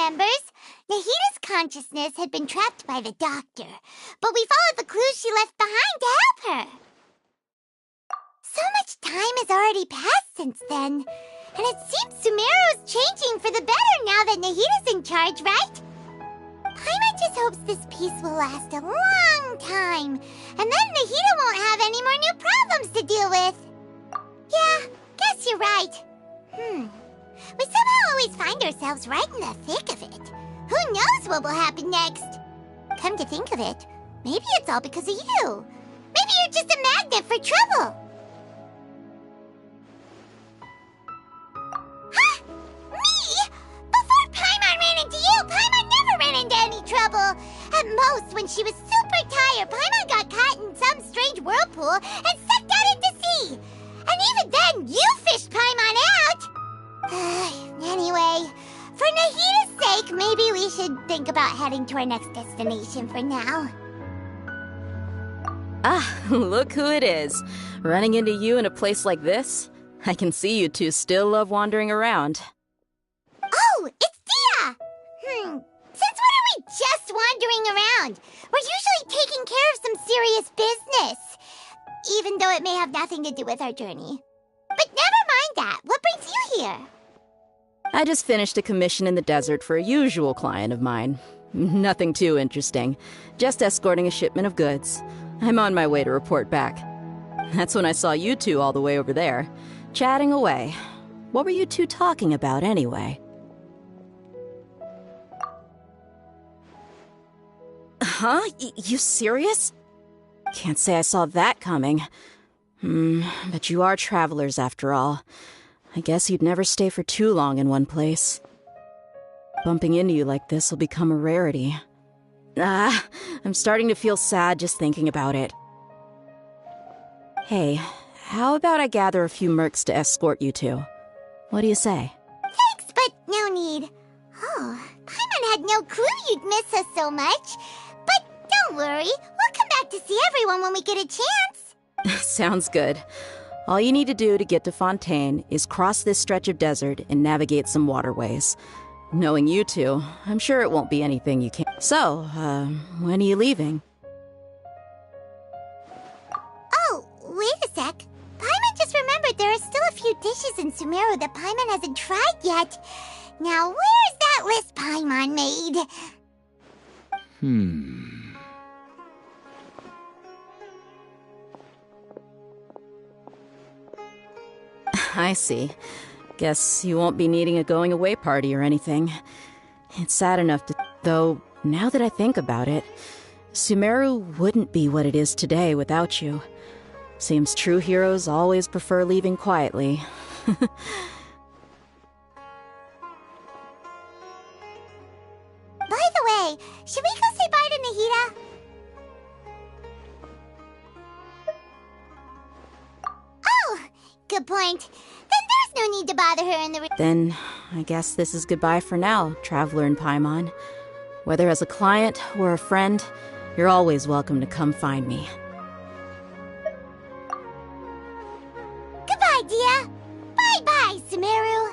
remembers. Nahita's consciousness had been trapped by the doctor, but we followed the clues she left behind to help her. So much time has already passed since then, and it seems Sumeru's changing for the better now that Nahita's in charge, right? Paimon just hopes this peace will last a long time, and then Nahita won't have any more new problems to deal with. Yeah, guess you're right. We somehow always find ourselves right in the thick of it. Who knows what will happen next? Come to think of it, maybe it's all because of you. Maybe you're just a magnet for trouble. Huh? Me? Before Paimon ran into you, Paimon never ran into any trouble. At most, when she was super tired, Paimon got caught in some strange whirlpool and sucked out into sea. And even then, you fished Paimon out! Anyway, for Nahita's sake, maybe we should think about heading to our next destination for now. Ah, look who it is. Running into you in a place like this? I can see you two still love wandering around. Oh, it's Dia! Since when are we just wandering around? We're usually taking care of some serious business, even though it may have nothing to do with our journey. But never mind that. What brings you here? I just finished a commission in the desert for a usual client of mine. Nothing too interesting. Just escorting a shipment of goods. I'm on my way to report back. That's when I saw you two all the way over there, chatting away. What were you two talking about anyway? Huh? You serious? Can't say I saw that coming. But you are travelers after all. I guess you'd never stay for too long in one place. Bumping into you like this will become a rarity. I'm starting to feel sad just thinking about it. Hey, how about I gather a few mercs to escort you two? What do you say? Thanks, but no need. Oh, Paimon had no clue you'd miss us so much. But don't worry, we'll come back to see everyone when we get a chance. Sounds good. All you need to do to get to Fontaine is cross this stretch of desert and navigate some waterways. Knowing you two, I'm sure it won't be anything you can't. So, when are you leaving? Oh, wait a sec. Paimon just remembered there are still a few dishes in Sumeru that Paimon hasn't tried yet. Now, where's that list Paimon made? I see. Guess you won't be needing a going-away party or anything. It's sad enough to... Though, now that I think about it, Sumeru wouldn't be what it is today without you. Seems true heroes always prefer leaving quietly. By the way, should we go say bye to Nahita? Oh, good point. Then there's no need to bother her in the... Then, I guess this is goodbye for now, Traveler in Paimon. Whether as a client or a friend, you're always welcome to come find me. Goodbye, Dia. Bye-bye, Sumeru.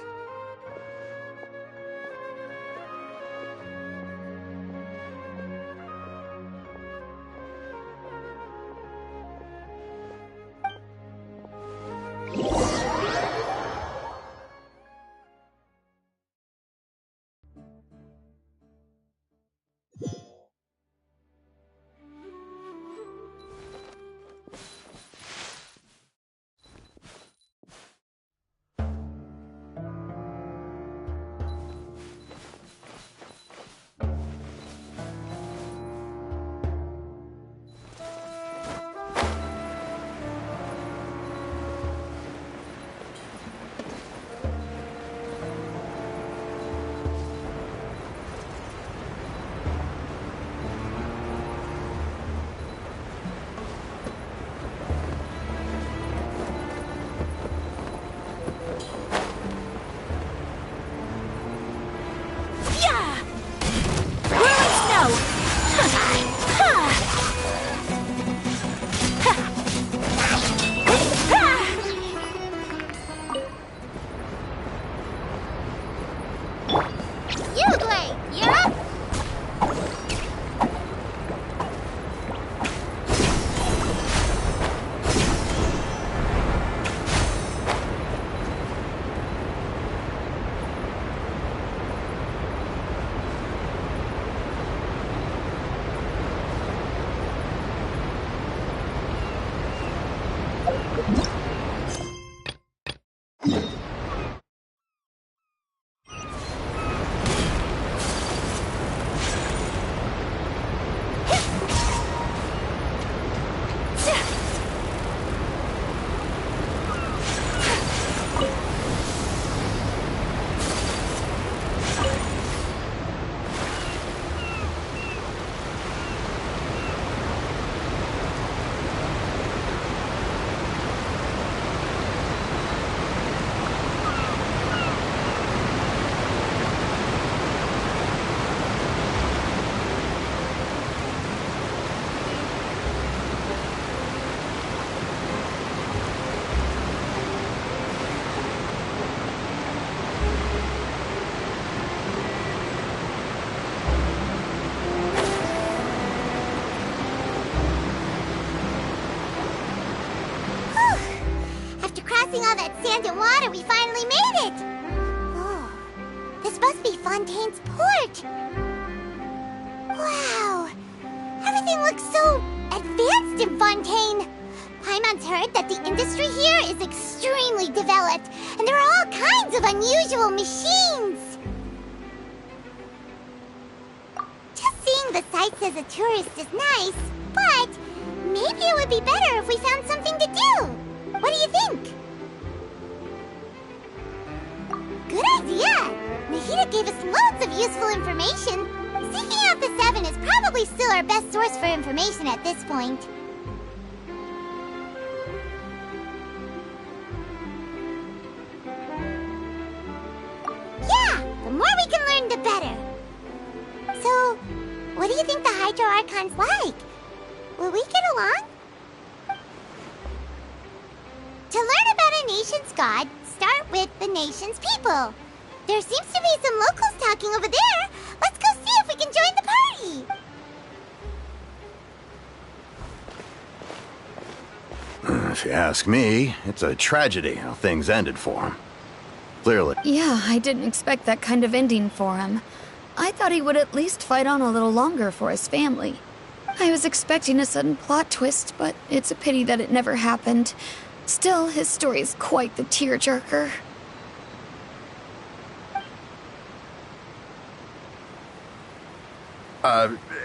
passing all that sand and water, we finally made it! Oh, this must be Fontaine's port. Wow, everything looks so advanced in Fontaine. Paimon's heard that the industry here is extremely developed, and there are all kinds of unusual machines. Just seeing the sights as a tourist is nice, but maybe it would be better if we found something to do. What do you think? Good idea! Nahida gave us loads of useful information. Seeking out the Seven is probably still our best source for information at this point. Yeah! The more we can learn, the better. So, what do you think the Hydro Archon's like? Will we get along? To learn about a nation's god, start with the nation's people. There seems to be some locals talking over there. Let's go see if we can join the party. If you ask me, it's a tragedy how things ended for him. Clearly. Yeah, I didn't expect that kind of ending for him. I thought he would at least fight on a little longer for his family. I was expecting a sudden plot twist, but it's a pity that it never happened. Still, his story is quite the tearjerker.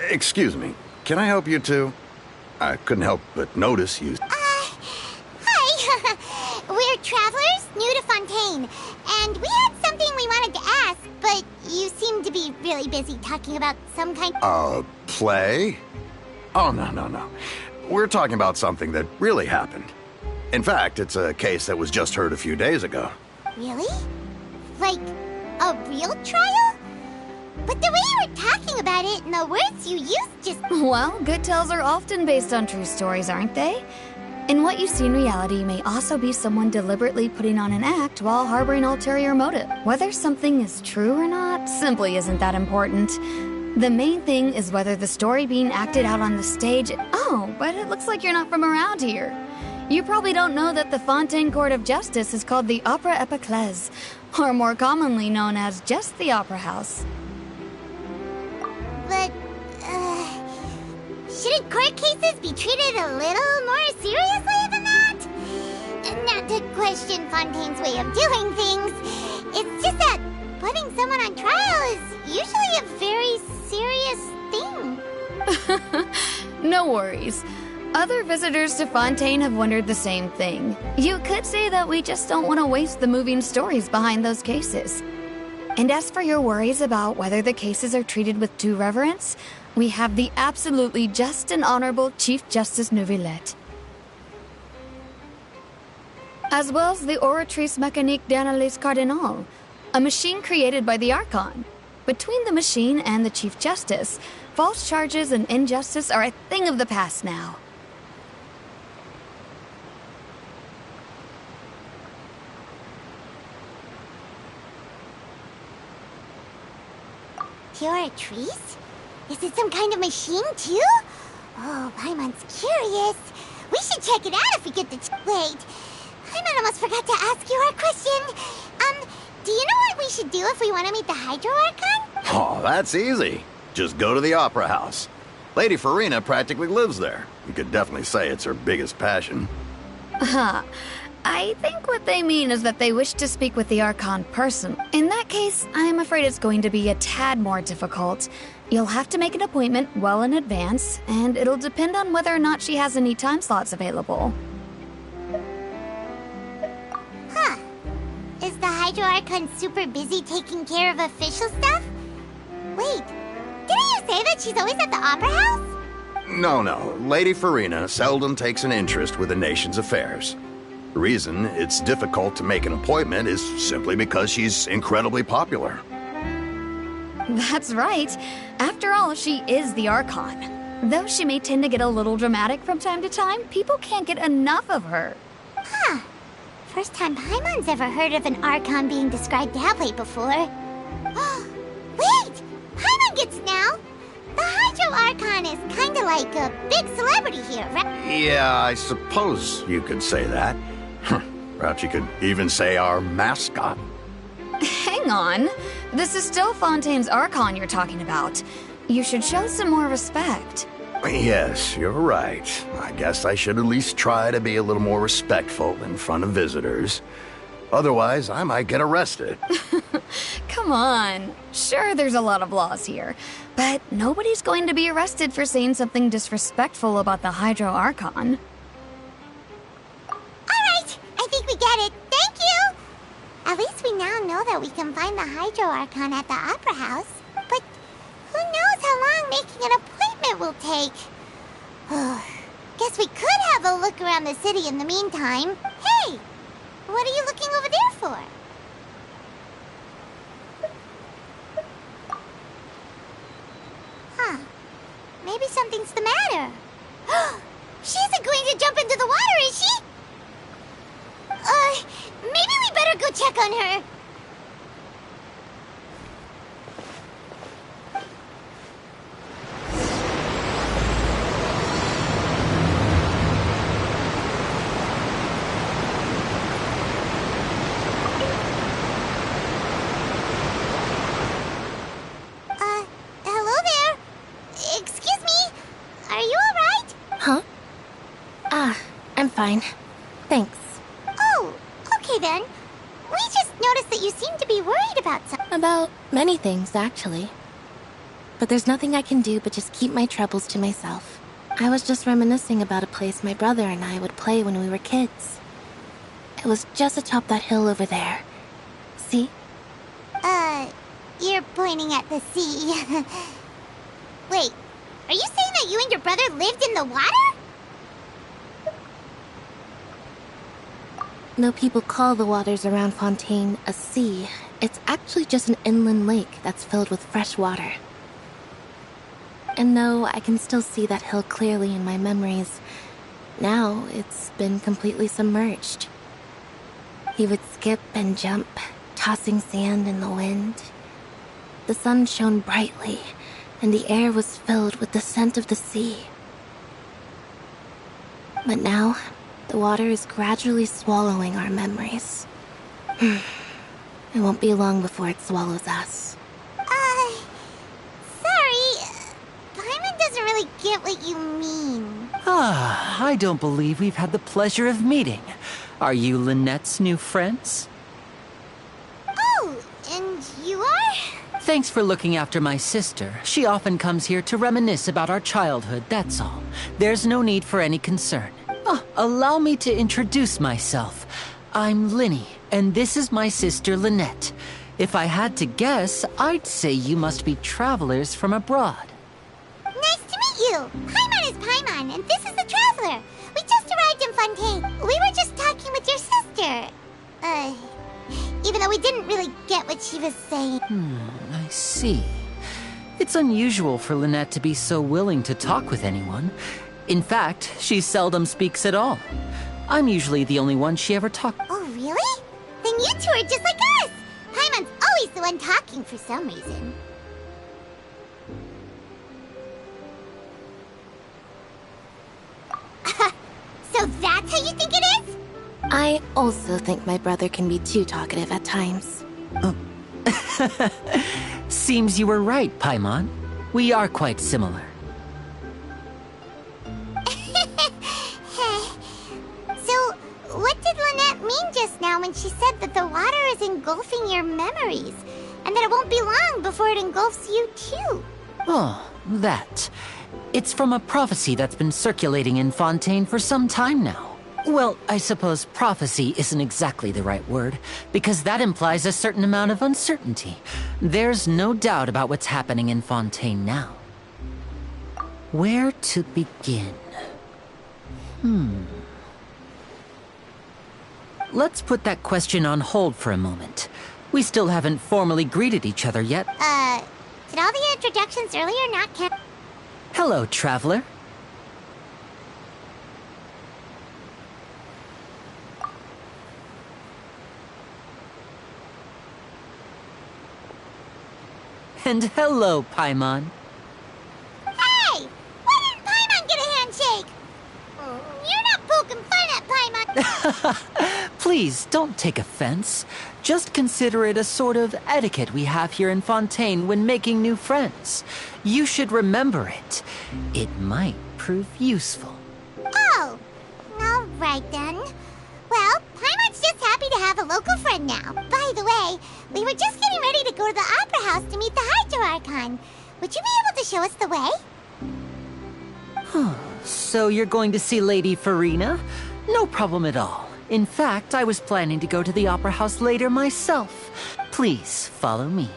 Excuse me. Can I help you too? I couldn't help but notice you. Hi. We're travelers new to Fontaine, and we had something we wanted to ask, but you seem to be really busy talking about some kind of... Play? Oh, no. We're talking about something that really happened. In fact, it's a case that was just heard a few days ago. Really? Like, a real trial? But the way you were talking about it and the words you used just... Well, good tales are often based on true stories, aren't they? And what you see in reality may also be someone deliberately putting on an act while harboring ulterior motive. Whether something is true or not simply isn't that important. The main thing is whether the story being acted out on the stage... Oh, but it looks like you're not from around here. You probably don't know that the Fontaine Court of Justice is called the Opera Epiclese, or more commonly known as just the Opera House. But, shouldn't court cases be treated a little more seriously than that? Not to question Fontaine's way of doing things. It's just that putting someone on trial is usually a very serious thing. No worries. Other visitors to Fontaine have wondered the same thing. You could say that we just don't want to waste the moving stories behind those cases. And as for your worries about whether the cases are treated with due reverence, we have the absolutely just and honorable Chief Justice Neuvillette, as well as the Oratrice Mécanique d'Analyse Cardinal, a machine created by the Archon. Between the machine and the Chief Justice, false charges and injustice are a thing of the past now. Oratrice? Is it some kind of machine, too? Oh, Paimon's curious. We should check it out if we get the... Wait, Paimon almost forgot to ask you our question. Do you know what we should do if we want to meet the Hydro Archon? Oh, that's easy. Just go to the Opera House. Lady Farina practically lives there. You could definitely say it's her biggest passion. I think what they mean is that they wish to speak with the Archon personally. In that case, I am afraid it's going to be a tad more difficult. You'll have to make an appointment well in advance, and it'll depend on whether or not she has any time slots available. Huh. Is the Hydro Archon super busy taking care of official stuff? Wait, didn't you say that she's always at the Opera House? No. Lady Farina seldom takes an interest with the nation's affairs. The reason it's difficult to make an appointment is simply because she's incredibly popular. That's right. After all, she is the Archon. Though she may tend to get a little dramatic from time to time, people can't get enough of her. Huh. First time Paimon's ever heard of an Archon being described that way before. Wait! Paimon gets now! The Hydro Archon is kinda like a big celebrity here, right? Yeah, I suppose you could say that. Perhaps you could even say our mascot. Hang on. This is still Fontaine's Archon you're talking about. You should show some more respect. Yes, you're right. I guess I should at least try to be a little more respectful in front of visitors. Otherwise, I might get arrested. Come on. Sure, there's a lot of laws here, but nobody's going to be arrested for saying something disrespectful about the Hydro Archon. Alright, I think we get it. Thank you! At least we now know that we can find the Hydro Archon at the Opera House. But who knows how long making an appointment will take? Guess we could have a look around the city in the meantime. Hey! What are you looking over there for? Huh. Maybe something's the matter. She isn't going to jump into the water, is she? Maybe we better go check on her. Hello there. Excuse me. Are you alright? Huh? I'm fine. Thanks. Oh, okay then. We just noticed that you seem to be worried about something. About many things, actually. But there's nothing I can do but just keep my troubles to myself. I was just reminiscing about a place my brother and I would play when we were kids. It was just atop that hill over there. See? You're pointing at the sea. Wait, are you saying that you and your brother lived in the water? No people call the waters around Fontaine a sea. It's actually just an inland lake that's filled with fresh water. And though I can still see that hill clearly in my memories, now it's been completely submerged. He would skip and jump, tossing sand in the wind. The sun shone brightly, and the air was filled with the scent of the sea. But now, the water is gradually swallowing our memories. It won't be long before it swallows us. Sorry. Paimon doesn't really get what you mean. I don't believe we've had the pleasure of meeting. Are you Lynette's new friends? Oh, and you are? Thanks for looking after my sister. She often comes here to reminisce about our childhood, that's all. There's no need for any concern. Allow me to introduce myself. I'm Linny, and this is my sister Lynette. If I had to guess, I'd say you must be travelers from abroad. Nice to meet you. Paimon is Paimon, and this is the Traveler. We just arrived in Fontaine. We were just talking with your sister. Even though we didn't really get what she was saying. I see. It's unusual for Lynette to be so willing to talk with anyone. In fact, she seldom speaks at all. I'm usually the only one she ever talks. Oh, really? Then you two are just like us. Paimon's always the one talking for some reason. So that's how you think it is? I also think my brother can be too talkative at times. Seems you were right, Paimon. We are quite similar. So, what did Lynette mean just now when she said that the water is engulfing your memories, and that it won't be long before it engulfs you too? Oh, that. It's from a prophecy that's been circulating in Fontaine for some time now. Well, I suppose prophecy isn't exactly the right word, because that implies a certain amount of uncertainty. There's no doubt about what's happening in Fontaine now. Where to begin? Let's put that question on hold for a moment. We still haven't formally greeted each other yet. Did all the introductions earlier not count? Hello, Traveler. And hello, Paimon. Hey! Why didn't Paimon get a handshake? You're not poking fun at Paimon. Please, don't take offense. Just consider it a sort of etiquette we have here in Fontaine when making new friends. You should remember it. It might prove useful. Oh, all right then. Well, Paimon's just happy to have a local friend now. By the way, we were just getting ready to go to the Opera House to meet the Hydroarchon. Would you be able to show us the way? So you're going to see Lady Farina? No problem at all. In fact, I was planning to go to the Opera House later myself. Please, follow me.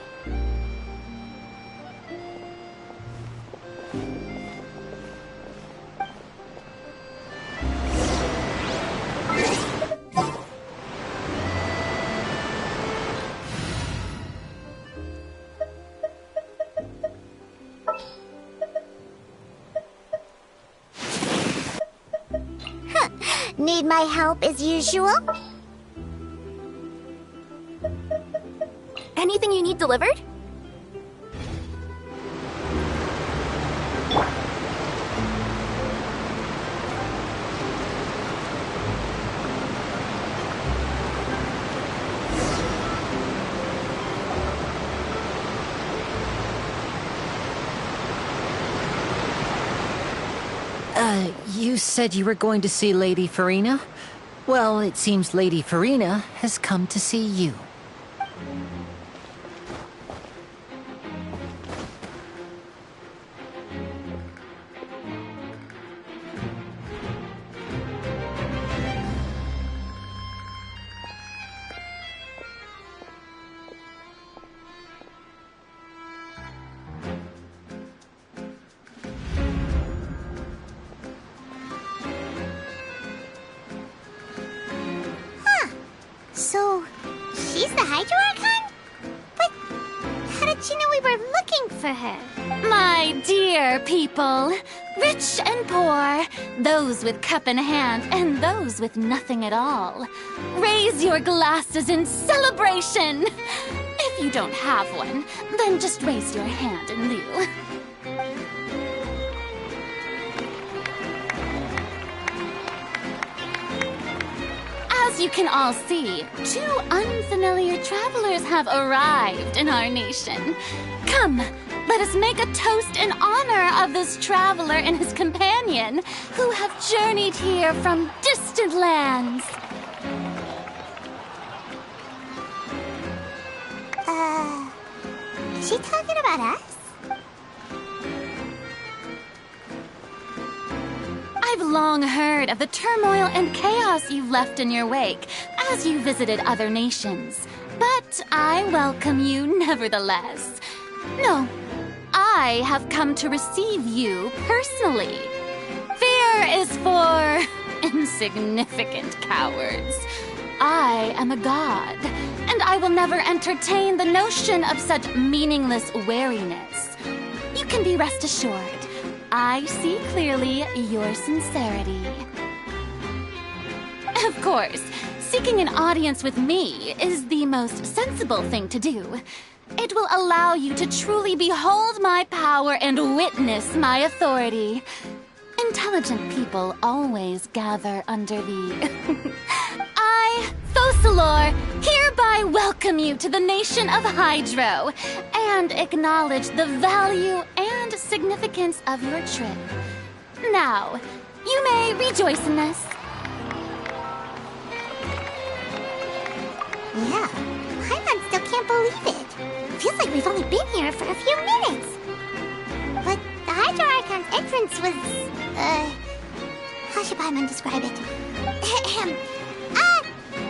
Need my help as usual? Anything you need delivered? You said you were going to see Lady Farina? Well, it seems Lady Farina has come to see you. So, she's the Hydroarchon? But how did she know we were looking for her? My dear people, rich and poor, those with cup in hand and those with nothing at all, raise your glasses in celebration. If you don't have one, then just raise your hand in lieu. As you can all see, two unfamiliar travelers have arrived in our nation. Come, let us make a toast in honor of this traveler and his companion who have journeyed here from distant lands. Is she talking about us? I've long heard of the turmoil and chaos you've left in your wake as you visited other nations. But I welcome you nevertheless. No, I have come to receive you personally. Fear is for insignificant cowards. I am a god, and I will never entertain the notion of such meaningless wariness. You can be rest assured. I see clearly your sincerity. Of course, seeking an audience with me is the most sensible thing to do. It will allow you to truly behold my power and witness my authority. Intelligent people always gather under the... I, Focalor, hereby welcome you to the nation of Hydro and acknowledge the value and significance of your trip. Now, you may rejoice in this. Yeah, Paimon still can't believe it. Feels like we've only been here for a few minutes. But the Hydroarchon's entrance was, how should Paimon describe it?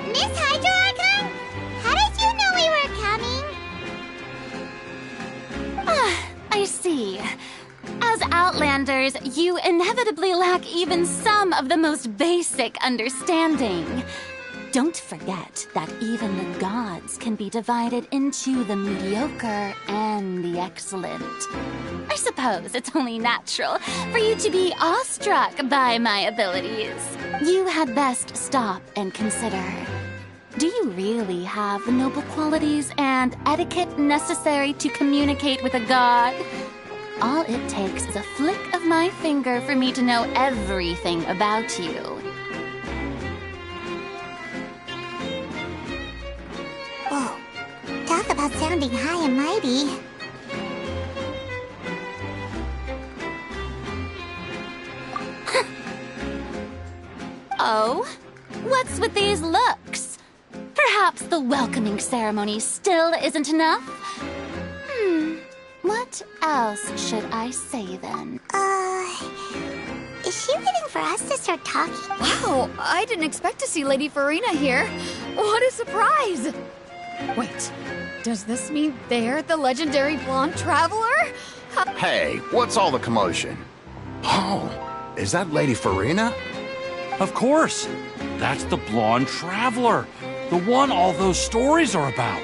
Miss Hydroarchon? How did you know we were coming? I see. As Outlanders, you inevitably lack even some of the most basic understanding. Don't forget that even the gods can be divided into the mediocre and the excellent. I suppose it's only natural for you to be awestruck by my abilities. You had best stop and consider. Do you really have the noble qualities and etiquette necessary to communicate with a god? All it takes is a flick of my finger for me to know everything about you. sounding high and mighty. Oh? What's with these looks? Perhaps the welcoming ceremony still isn't enough? What else should I say then? Is she waiting for us to start talking? Wow, I didn't expect to see Lady Farina here. What a surprise! Wait, does this mean they're the legendary blonde traveler? Hey, what's all the commotion? Oh, is that Lady Farina? Of course. That's the blonde traveler. The one all those stories are about.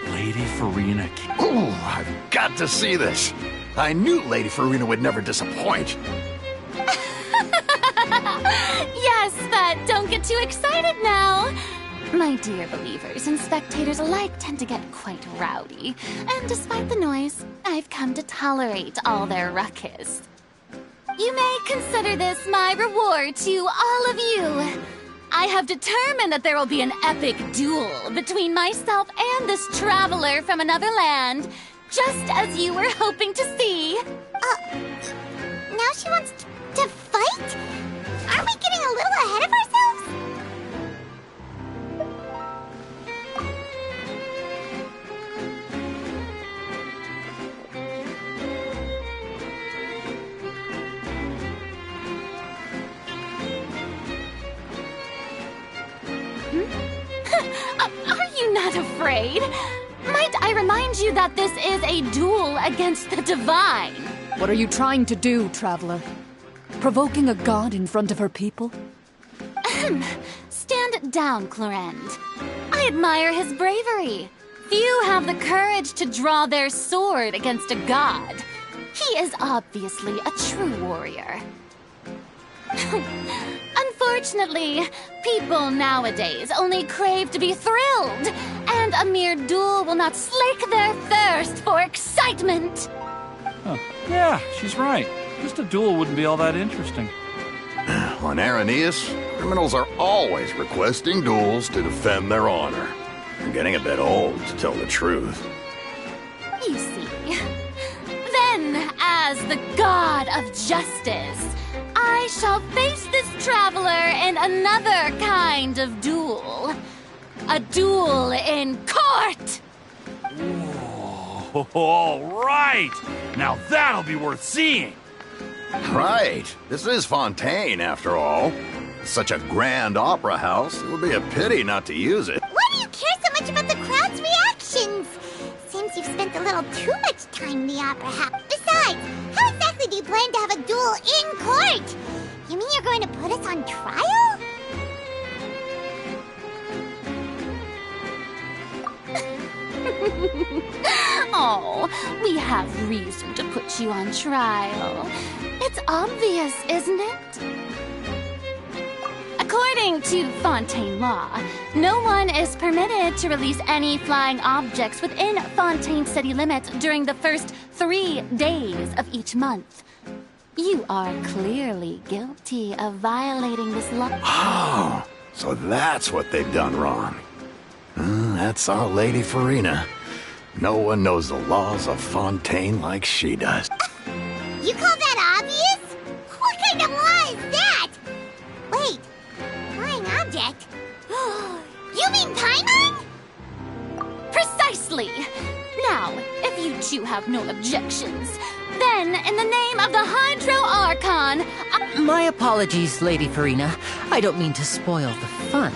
Lady Farina. Ooh, I've got to see this. I knew Lady Farina would never disappoint. Yes, but don't get too excited now. My dear believers and spectators alike tend to get quite rowdy, and despite the noise, I've come to tolerate all their ruckus. You may consider this my reward to all of you. I have determined that there will be an epic duel between myself and this traveler from another land, just as you were hoping to see. Now she wants to fight? Aren't we getting a little ahead of ourselves? Are you not afraid? Might I remind you that this is a duel against the divine? What are you trying to do, traveler? Provoking a god in front of her people? Stand down, Clorend. I admire his bravery. Few have the courage to draw their sword against a god. He is obviously a true warrior. Unfortunately, people nowadays only crave to be thrilled, and a mere duel will not slake their thirst for excitement. Huh. Yeah, she's right. Just a duel wouldn't be all that interesting. On Araneus, criminals are always requesting duels to defend their honor. I'm getting a bit old, to tell the truth. You see. Then, as the god of justice, I shall face this traveler in another kind of duel. A duel in court! Whoa, all right! Now that'll be worth seeing! Right. This is Fontaine, after all. Such a grand opera house, it would be a pity not to use it. Why do you care so much about the crowd's reactions? Seems you've spent a little too much time in the opera house. Besides, how exactly do you plan to have a duel in court? You mean you're going to put us on trial? Oh, we have reason to put you on trial. It's obvious, isn't it? According to Fontaine law, no one is permitted to release any flying objects within Fontaine city limits during the first 3 days of each month. You are clearly guilty of violating this law. Oh, so that's what they've done wrong. That's our Lady Farina. No one knows the laws of Fontaine like she does. You call that obvious? What kind of law is that? Wait, flying object? You mean Paimon? Precisely! Now, if you two have no objections, then, in the name of the Hydro Archon, My apologies, Lady Farina. I don't mean to spoil the fun.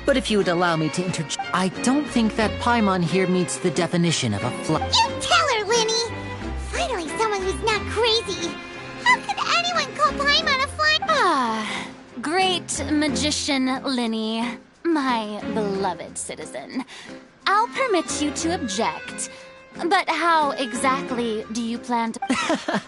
But if you would allow me to interject, I don't think that Paimon here meets the definition of a fly. You tell her, Linny! Finally someone who's not crazy. How could anyone call Paimon a flying... Great magician Linny, my beloved citizen. I'll permit you to object. But how exactly do you plan to...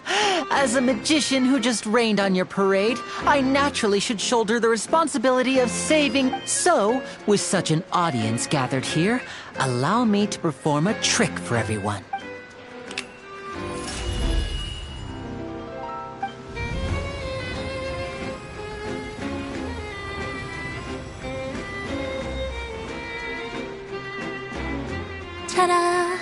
As a magician who just rained on your parade, I naturally should shoulder the responsibility of saving. So, with such an audience gathered here, allow me to perform a trick for everyone. Ta-da!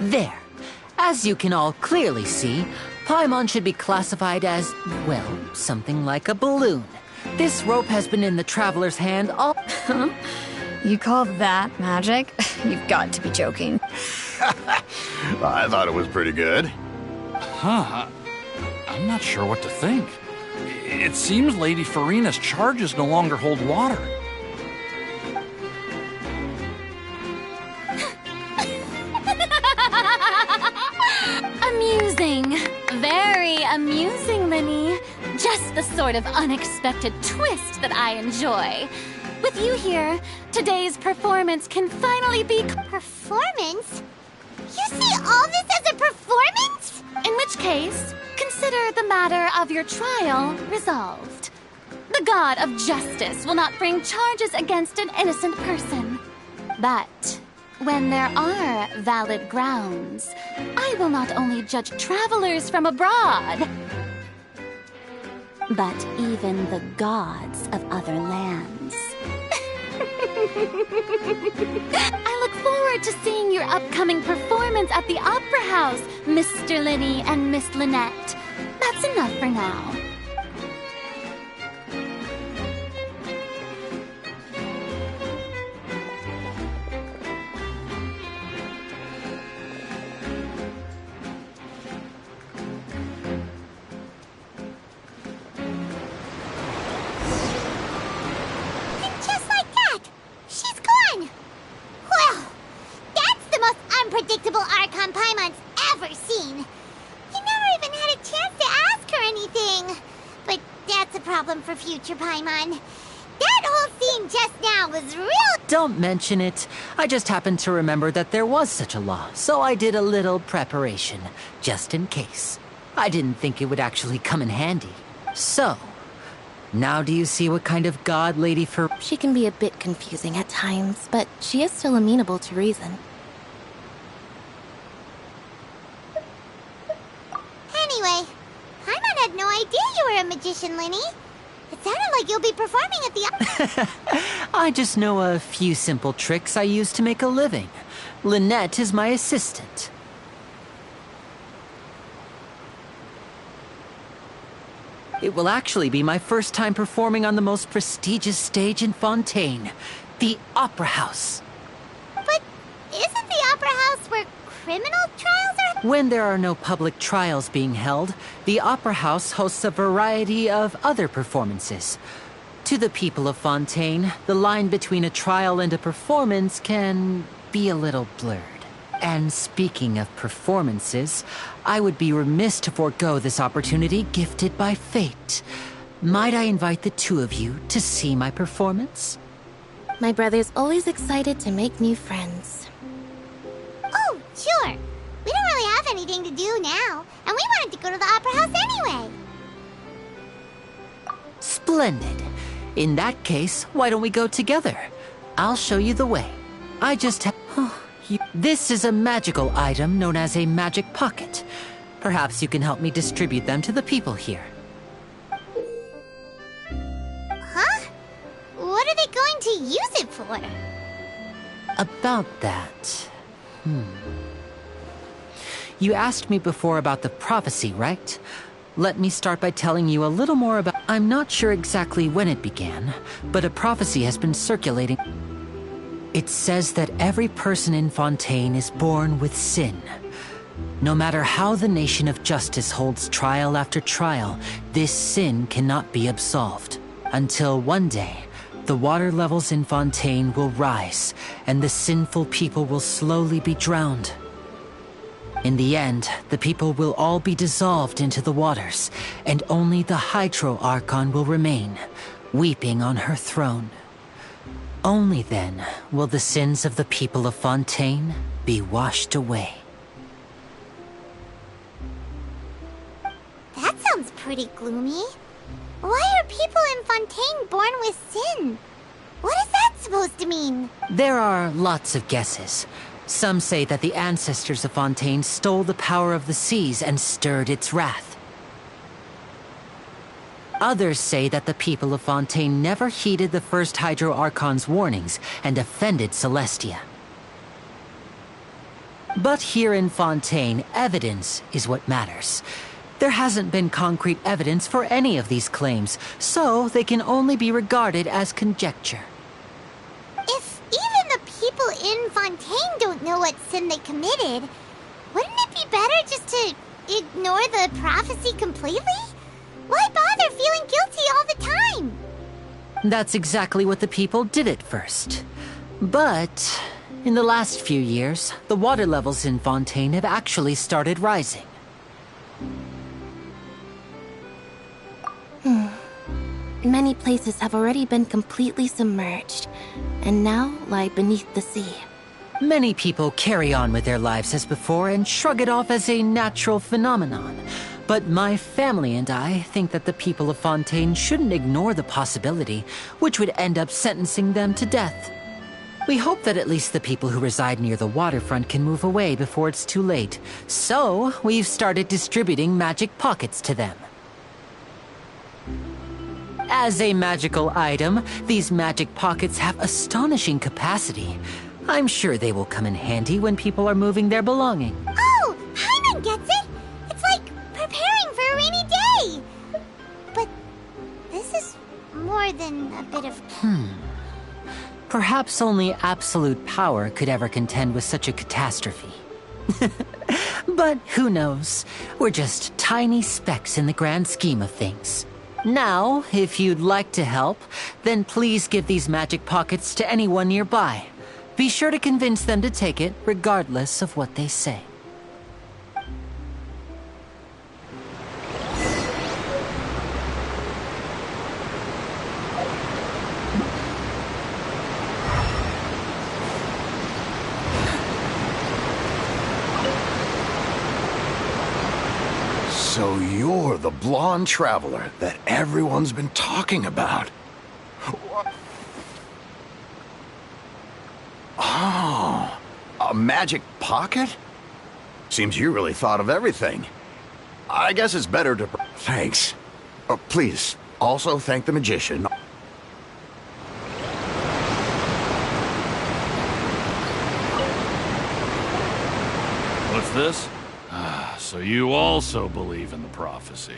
There. As you can all clearly see, Paimon should be classified as, well, something like a balloon. This rope has been in the traveler's hand all... Huh? You call that magic? You've got to be joking. I thought it was pretty good. Huh. I'm not sure what to think. It seems Lady Farina's charges no longer hold water. Amusing. Very amusing, Linny. Just the sort of unexpected twist that I enjoy. With you here, today's performance can finally be... Performance? You see all this as a performance? In which case, consider the matter of your trial resolved. The god of justice will not bring charges against an innocent person. But when there are valid grounds, I will not only judge travelers from abroad, but even the gods of other lands. I look forward to seeing your upcoming performance at the Opera House, Mr. Linny and Miss Lynette. That's enough for now. Unpredictable Archon Paimon's ever seen. You never even had a chance to ask her anything. But that's a problem for future Paimon. That whole scene just now was real... Don't mention it. I just happened to remember that there was such a law, so I did a little preparation, just in case. I didn't think it would actually come in handy. So, now do you see what kind of god Lady for... She can be a bit confusing at times, but she is still amenable to reason. Anyway, Paimon had no idea you were a magician, Linny. It sounded like you'll be performing at the... I just know a few simple tricks I use to make a living. Lynette is my assistant. It will actually be my first time performing on the most prestigious stage in Fontaine, the Opera House. But isn't the Opera House where criminal trials are... When there are no public trials being held, the Opera House hosts a variety of other performances. To the people of Fontaine, the line between a trial and a performance can be a little blurred. And speaking of performances, I would be remiss to forego this opportunity gifted by fate. Might I invite the two of you to see my performance? My brother's always excited to make new friends. Oh, sure. We don't really have anything to do now, and we wanted to go to the Opera House anyway. Splendid. In that case, why don't we go together? I'll show you the way. I just have... This is a magical item known as a magic pocket. Perhaps you can help me distribute them to the people here. Huh? What are they going to use it for? About that... You asked me before about the prophecy, right? Let me start by telling you a little more about... I'm not sure exactly when it began, but a prophecy has been circulating. It says that every person in Fontaine is born with sin. No matter how the nation of justice holds trial after trial, this sin cannot be absolved. Until one day, the water levels in Fontaine will rise, and the sinful people will slowly be drowned. In the end, the people will all be dissolved into the waters, and only the Hydro Archon will remain, weeping on her throne. Only then will the sins of the people of Fontaine be washed away. That sounds pretty gloomy. Why are people in Fontaine born with sin? What is that supposed to mean? There are lots of guesses. Some say that the ancestors of Fontaine stole the power of the seas and stirred its wrath. Others say that the people of Fontaine never heeded the first Hydro Archon's warnings and offended Celestia. But here in Fontaine, evidence is what matters. There hasn't been concrete evidence for any of these claims, so they can only be regarded as conjecture. If even the people in Fontaine don't know what sin they committed, wouldn't it be better just to ignore the prophecy completely? Why bother feeling guilty all the time? That's exactly what the people did at first. But in the last few years, the water levels in Fontaine have actually started rising. Many places have already been completely submerged, and now lie beneath the sea. Many people carry on with their lives as before and shrug it off as a natural phenomenon. But my family and I think that the people of Fontaine shouldn't ignore the possibility, which would end up sentencing them to death. We hope that at least the people who reside near the waterfront can move away before it's too late. So, we've started distributing magic pockets to them. As a magical item, these magic pockets have astonishing capacity. I'm sure they will come in handy when people are moving their belongings. Oh, Hyman gets it! It's like preparing for a rainy day! But this is more than a bit of... Perhaps only absolute power could ever contend with such a catastrophe. But who knows? We're just tiny specks in the grand scheme of things. Now, if you'd like to help, then please give these magic pockets to anyone nearby. Be sure to convince them to take it, regardless of what they say. So you're the blonde traveler that everyone's been talking about. Oh, a magic pocket? Seems you really thought of everything. I guess it's better to... Thanks. Please, also thank the magician. What's this? So you also believe in the prophecy.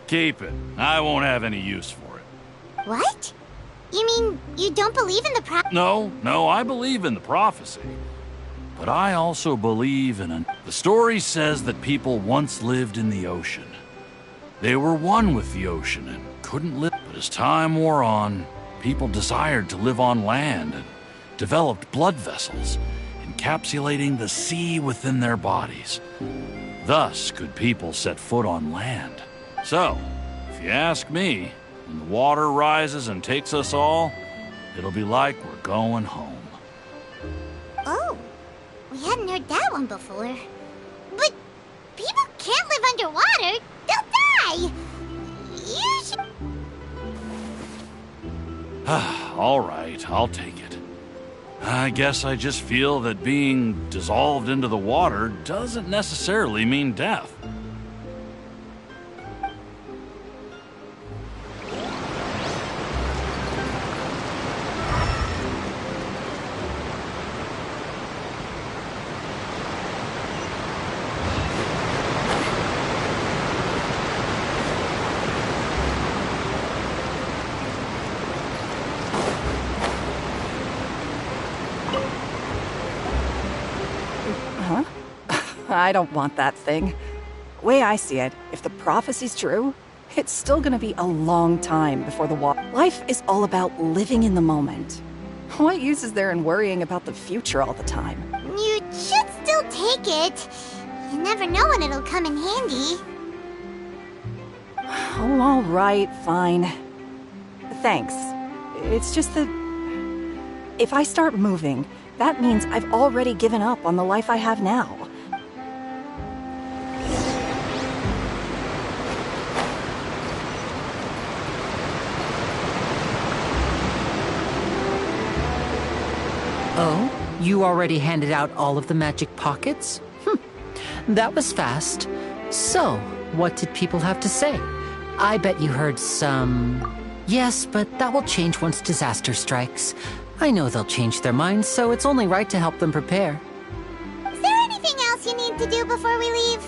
Keep it. I won't have any use for it. What? You mean you don't believe in the No, I believe in the prophecy. But I also believe in The story says that people once lived in the ocean. They were one with the ocean and couldn't live. But as time wore on, people desired to live on land and developed blood vessels, encapsulating the sea within their bodies. Thus could people set foot on land. So, if you ask me, when the water rises and takes us all, it'll be like we're going home. Oh, we hadn't heard that one before. But people can't live underwater. They'll die. You should... All right, I'll take it. I guess I just feel that being dissolved into the water doesn't necessarily mean death. I don't want that thing. Way I see it, if the prophecy's true, it's still gonna be a long time before the Life is all about living in the moment. What use is there in worrying about the future all the time? You should still take it. You never know when it'll come in handy. Oh, all right, fine. Thanks. It's just that... if I start moving, that means I've already given up on the life I have now. Oh? You already handed out all of the magic pockets? That was fast. So, what did people have to say? I bet you heard some... Yes, but that will change once disaster strikes. I know they'll change their minds, so it's only right to help them prepare. else you need to do before we leave?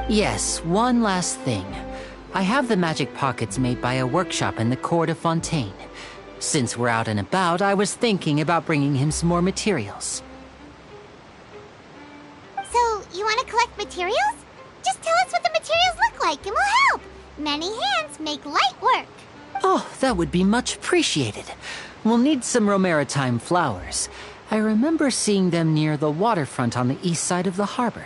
Yes, one last thing. I have the magic pockets made by a workshop in the court of Fontaine. Since we're out and about, I was thinking about bringing him some more materials. So, you want to collect materials? Just tell us what the materials look like and we'll help. Many hands make light work. Oh, that would be much appreciated. We'll need some Romaritime flowers. I remember seeing them near the waterfront on the east side of the harbor.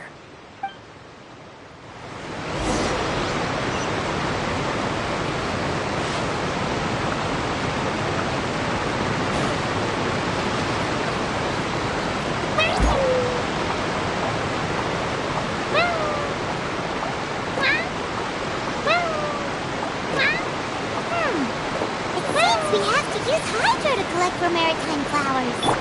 Maritime flowers.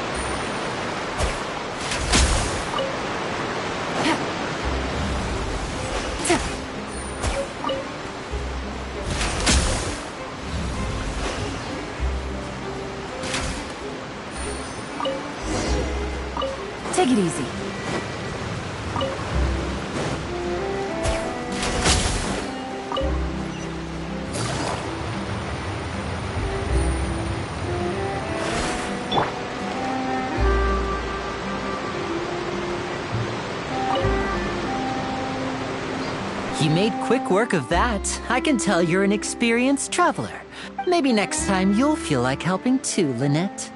Take it easy. You made quick work of that. I can tell you're an experienced traveler. Maybe next time you'll feel like helping too, Lynette.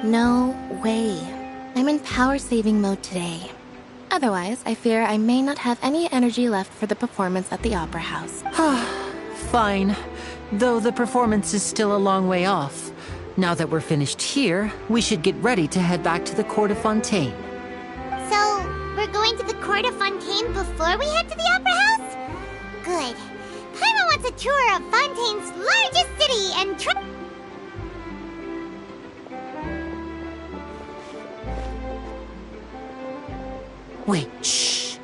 No way. I'm in power-saving mode today. Otherwise, I fear I may not have any energy left for the performance at the Opera House. Fine. Though the performance is still a long way off. Now that we're finished here, we should get ready to head back to the Court of Fontaine. So, we're going to the Court of Fontaine before we head to the Opera House? Good. Paimon wants a tour of Fontaine's largest city and Wait, shh.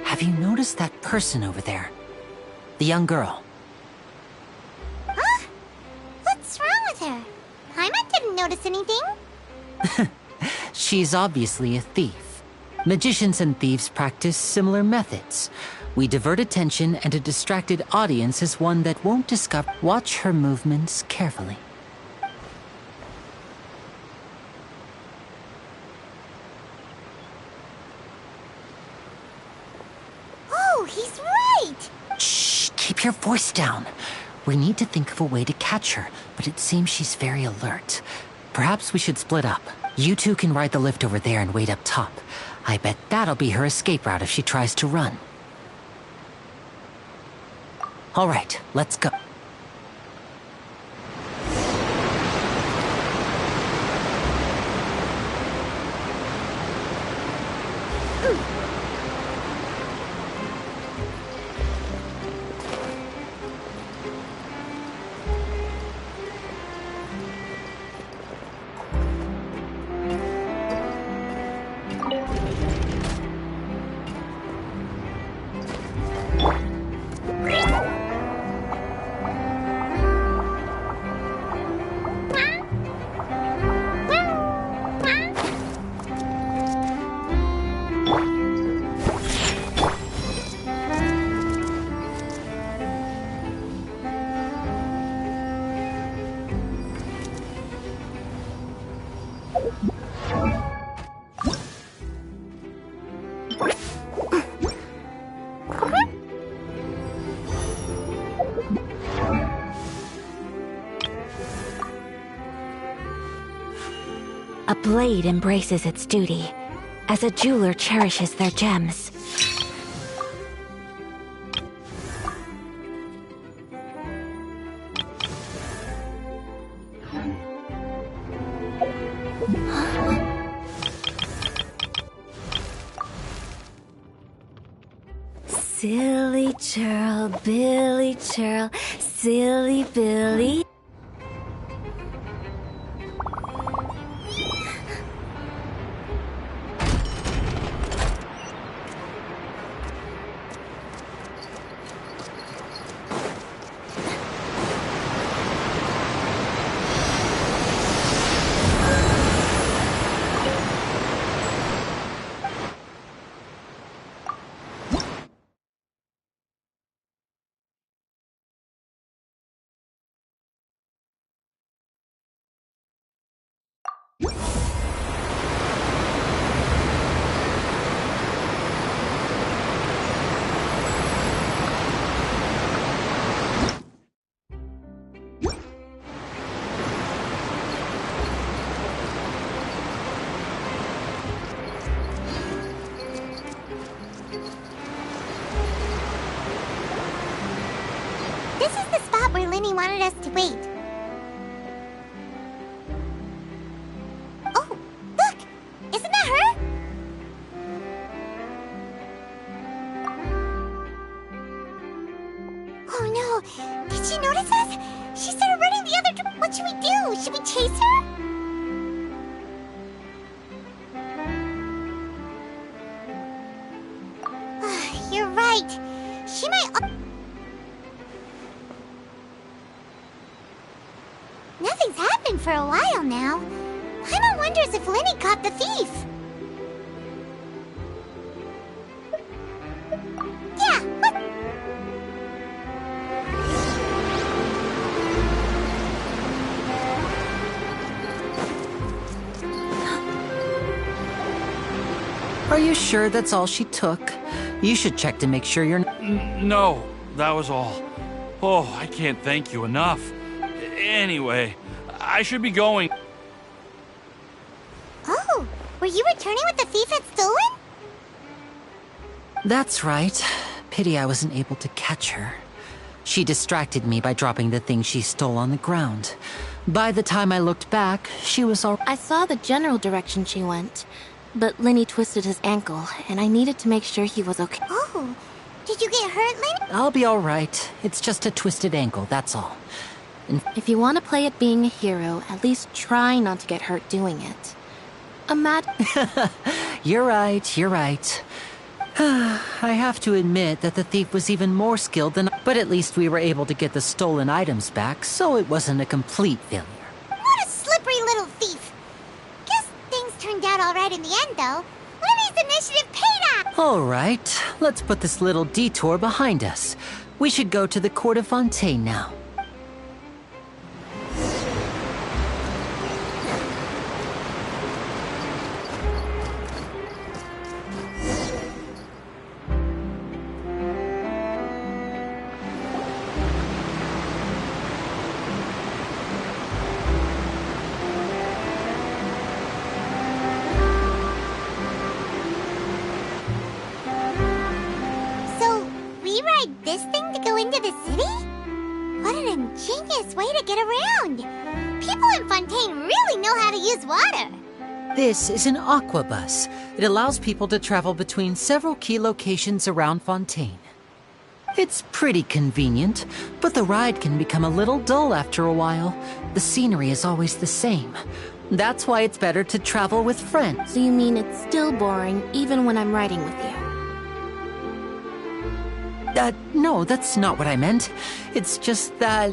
Have you noticed that person over there? The young girl. Huh? What's wrong with her? Paimon didn't notice anything. She's obviously a thief. Magicians and thieves practice similar methods. We divert attention, and a distracted audience is one that won't discover. Watch her movements carefully. Oh, he's right! Shh! Keep your voice down. We need to think of a way to catch her, but it seems she's very alert. Perhaps we should split up. You two can ride the lift over there and wait up top. I bet that'll be her escape route if she tries to run. All right, let's go. A blade embraces its duty, as a jeweler cherishes their gems. Silly churl, Billy churl, silly Billy. wait. Oh, look! Isn't that her? Oh no! Did she notice us? She started running the other direction. What should we do? Should we chase her? You're right. She might... Nothing's happened for a while now. Paimon wonders if Linny caught the thief. Yeah, what? Are you sure that's all she took? You should check to make sure you're... No, that was all. Oh, I can't thank you enough. Anyway, I should be going. Oh, were you returning what the thief had stolen? That's right. Pity I wasn't able to catch her. She distracted me by dropping the thing she stole on the ground. By the time I looked back, she was all... I saw the general direction she went, but Linny twisted his ankle, and I needed to make sure he was okay. Oh, did you get hurt, Linny? I'll be all right. It's just a twisted ankle, that's all. If you want to play at being a hero, at least try not to get hurt doing it. You're right, you're right. I have to admit that the thief was even more skilled than... But at least we were able to get the stolen items back, so it wasn't a complete failure. What a slippery little thief. Guess things turned out all right in the end, though. Linny's initiative paid off! All right, let's put this little detour behind us. We should go to the court of Fontaine now. This thing to go into the city? What an ingenious way to get around! People in Fontaine really know how to use water! This is an aqua bus. It allows people to travel between several key locations around Fontaine. It's pretty convenient, but the ride can become a little dull after a while. The scenery is always the same. That's why it's better to travel with friends. So you mean it's still boring even when I'm riding with you? No, that's not what I meant. It's just that,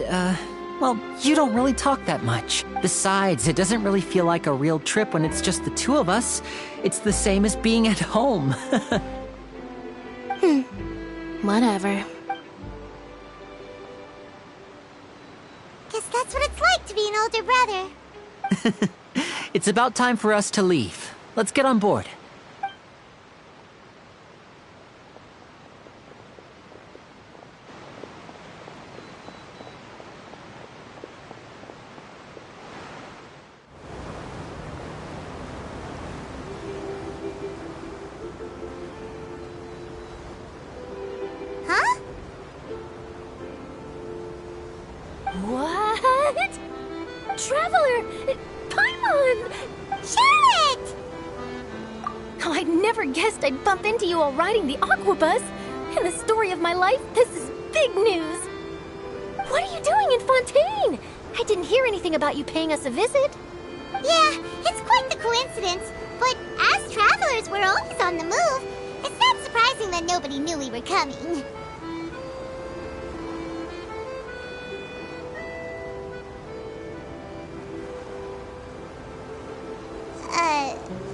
well, you don't really talk that much. Besides, it doesn't really feel like a real trip when it's just the two of us. It's the same as being at home. Whatever. Guess that's what it's like to be an older brother. It's about time for us to leave. Let's get on board. What? Traveler! Paimon! Charlotte! Oh, I'd never guessed I'd bump into you while riding the aqua bus. In the story of my life, this is big news. What are you doing in Fontaine? I didn't hear anything about you paying us a visit. Yeah, it's quite the coincidence. But as travelers, we're always on the move. It's not surprising that nobody knew we were coming.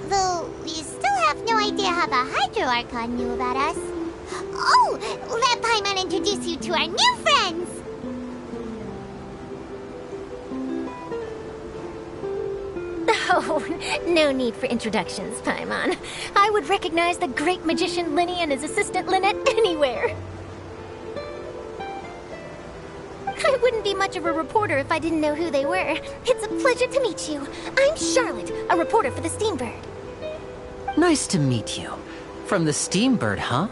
Though we still have no idea how the Hydro Archon knew about us. Oh, let Paimon introduce you to our new friends! Oh, no need for introductions, Paimon. I would recognize the great magician Linny and his assistant Lynette anywhere. I wouldn't be much of a reporter if I didn't know who they were. It's a pleasure to meet you. I'm Charlotte, a reporter for the Steambird. Nice to meet you. From the Steambird, huh?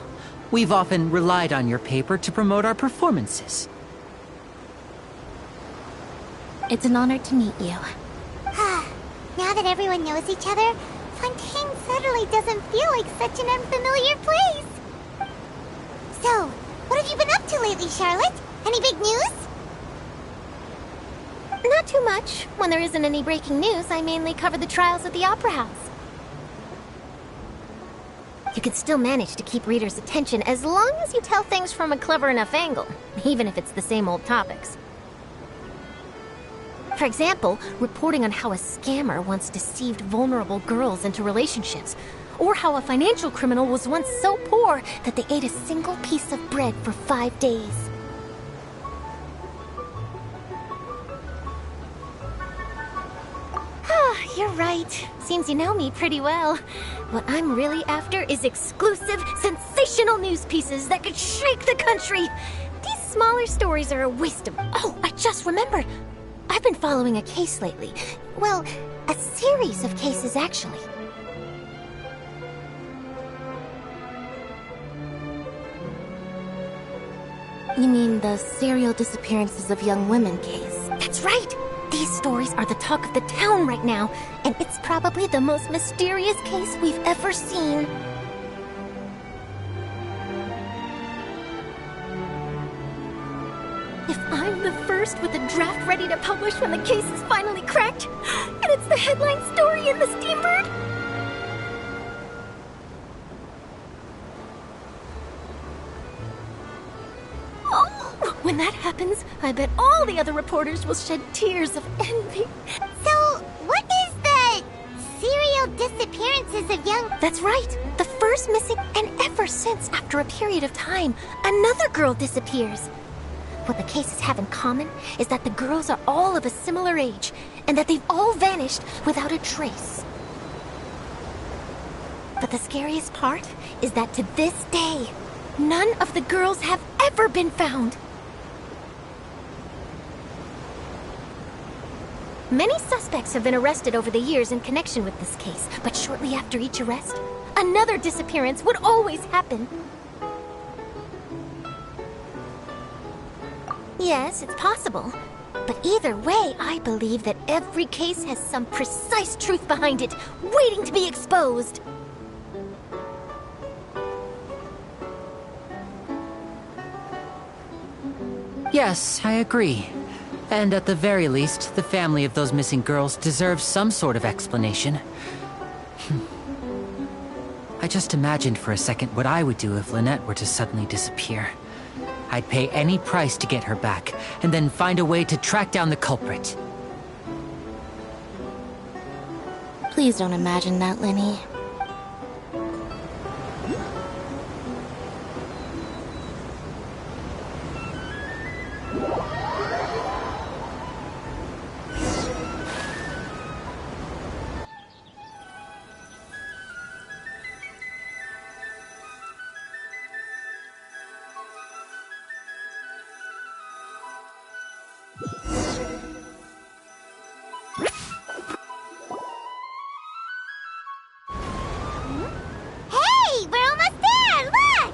We've often relied on your paper to promote our performances. It's an honor to meet you. Now that everyone knows each other, Fontaine suddenly doesn't feel like such an unfamiliar place. So, what have you been up to lately, Charlotte? Any big news? Not too much. When there isn't any breaking news, I mainly cover the trials at the Opera House. You can still manage to keep readers' attention as long as you tell things from a clever enough angle, even if it's the same old topics. For example, reporting on how a scammer once deceived vulnerable girls into relationships, or how a financial criminal was once so poor that they ate a single piece of bread for 5 days. You're right. Seems you know me pretty well. What I'm really after is exclusive, sensational news pieces that could shake the country. These smaller stories are a waste of... Oh, I just remembered. I've been following a case lately. Well, a series of cases, actually. You mean the serial disappearances of young women case? That's right! These stories are the talk of the town right now, and it's probably the most mysterious case we've ever seen. If I'm the first with a draft ready to publish when the case is finally cracked, and it's the headline story in the Steambird... When that happens, I bet all the other reporters will shed tears of envy. So, what is the serial disappearances of young... That's right. The first missing, and ever since, after a period of time, another girl disappears. What the cases have in common is that the girls are all of a similar age, and that they've all vanished without a trace. But the scariest part is that to this day, none of the girls have ever been found. Many suspects have been arrested over the years in connection with this case, but shortly after each arrest, another disappearance would always happen. Yes, it's possible. But either way, I believe that every case has some precise truth behind it, waiting to be exposed. Yes, I agree. And at the very least, the family of those missing girls deserves some sort of explanation. I just imagined for a second what I would do if Lynette were to suddenly disappear. I'd pay any price to get her back, and then find a way to track down the culprit. Please don't imagine that, Lenny. Hey, we're almost there! Look!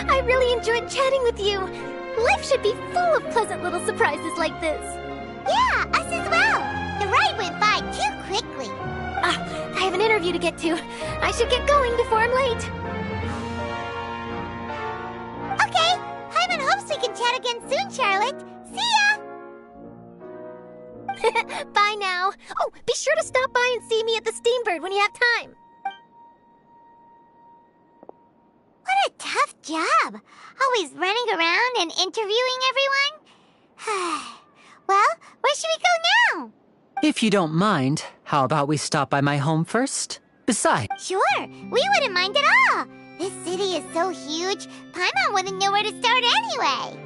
I really enjoyed chatting with you. Life should be full of pleasant little surprises like this. Yeah, us as well. The ride went by too quickly. I have an interview to get to. I should get going before I'm late. Okay, Hyman hopes we can chat again soon, Charlotte. See ya! Bye now. Oh, be sure to stop by and see me at the Steambird when you have time. What a tough job. Always running around and interviewing everyone. Well, where should we go now? If you don't mind, how about we stop by my home first? Besides... Sure, we wouldn't mind at all. This city is so huge, Paimon wouldn't know where to start anyway.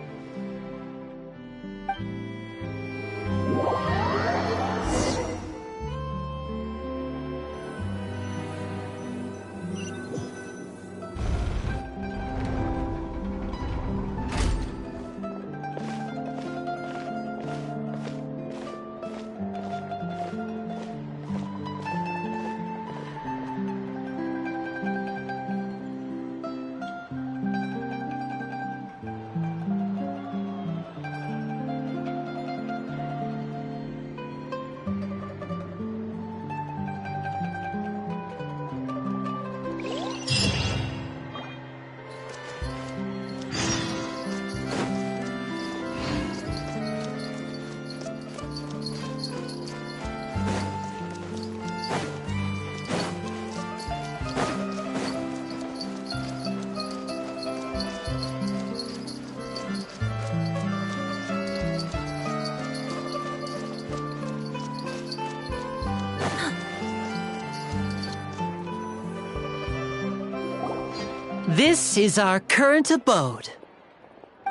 This is our current abode.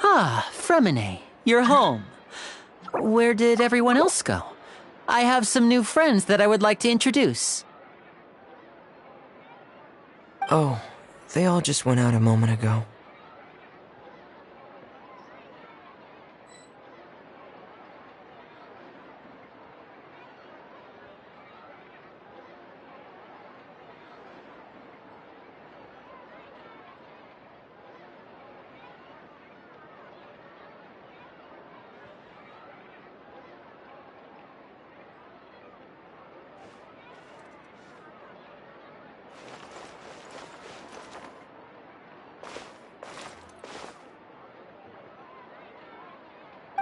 Ah, Fremine, you're home. Where did everyone else go? I have some new friends that I would like to introduce. Oh, they all just went out a moment ago.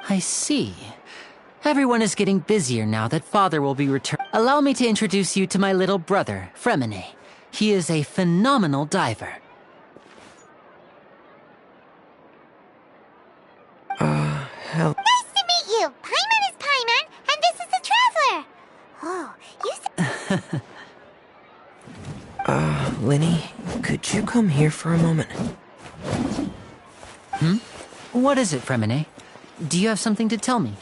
I see. Everyone is getting busier now that Father will be returned. Allow me to introduce you to my little brother, Fremine. He is a phenomenal diver. Help. Nice to meet you! Paimon is Paimon, and this is the Traveler! Oh, you Linny, could you come here for a moment? What is it, Fremine? Do you have something to tell me?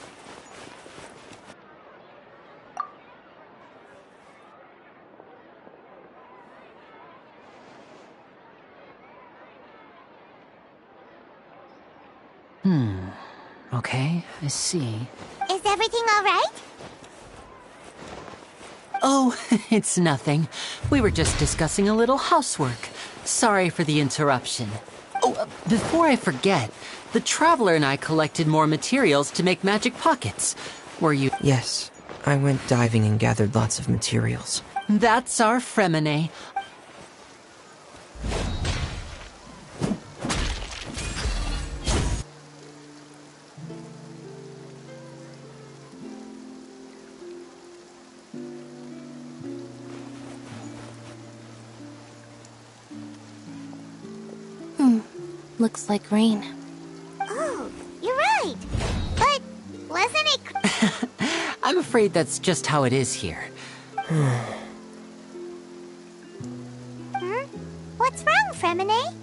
Okay, I see. Is everything all right? Oh, it's nothing. We were just discussing a little housework. Sorry for the interruption. Oh, before I forget, the Traveler and I collected more materials to make magic pockets. Were you... Yes, I went diving and gathered lots of materials. That's our Fremine. Looks like rain. Oh, you're right. But wasn't it... I'm afraid that's just how it is here. What's wrong, Fremine?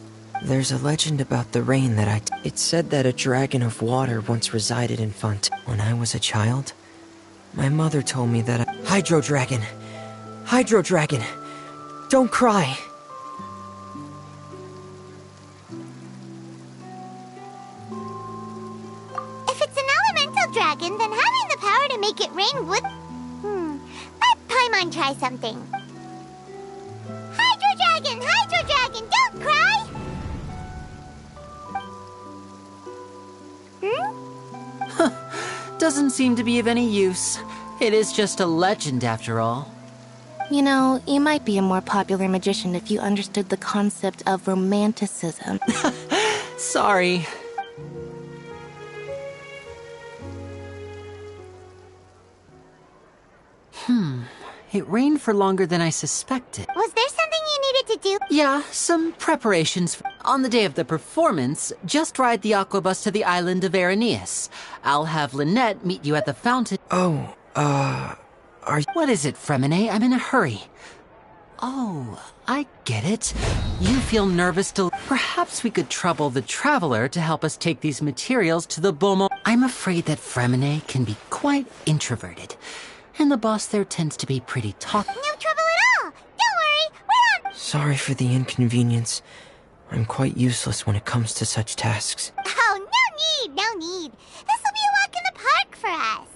There's a legend about the rain that It said that a dragon of water once resided in Fontaine. When I was a child, my mother told me that Hydro Dragon! Hydro Dragon! Don't cry! If it's an elemental dragon, then having the power to make it rain would... Let Paimon try something. Hydro Dragon, don't cry! Doesn't seem to be of any use. It is just a legend after all. You know, you might be a more popular magician if you understood the concept of romanticism. Sorry. It rained for longer than I suspected. Was there something you needed to do? Yeah, some preparations. On the day of the performance, just ride the aquabus to the island of Aeneas. I'll have Lynette meet you at the fountain. Oh, are you... What is it, Fremine? I'm in a hurry. Oh, I get it. You feel nervous to... Perhaps we could trouble the Traveler to help us take these materials to the Beaumont. I'm afraid that Fremine can be quite introverted. And the boss there tends to be pretty talkative. No trouble at all! Don't worry, we're on... Sorry for the inconvenience. I'm quite useless when it comes to such tasks. Oh, no need. This will be a walk in the park for us.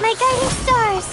My guiding stars!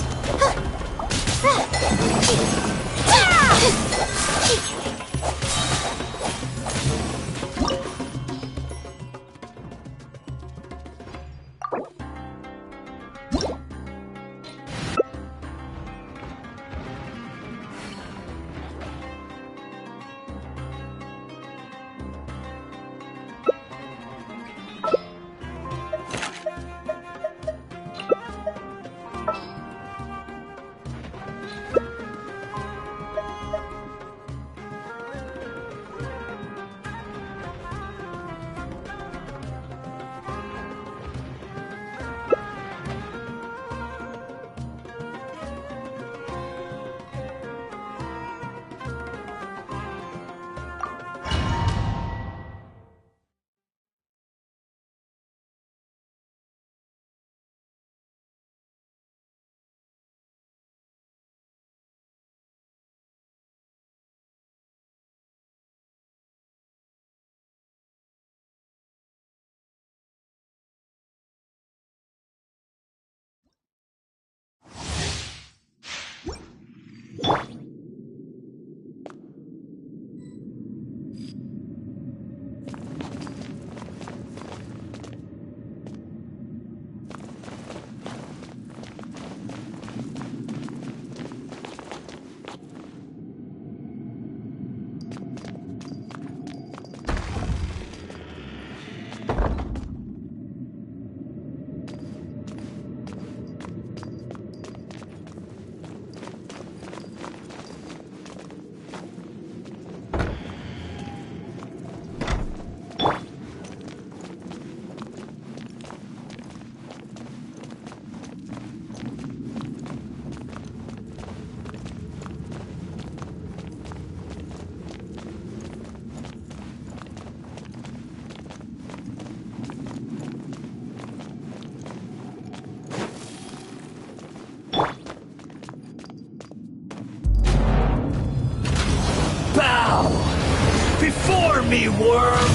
Before me, worm!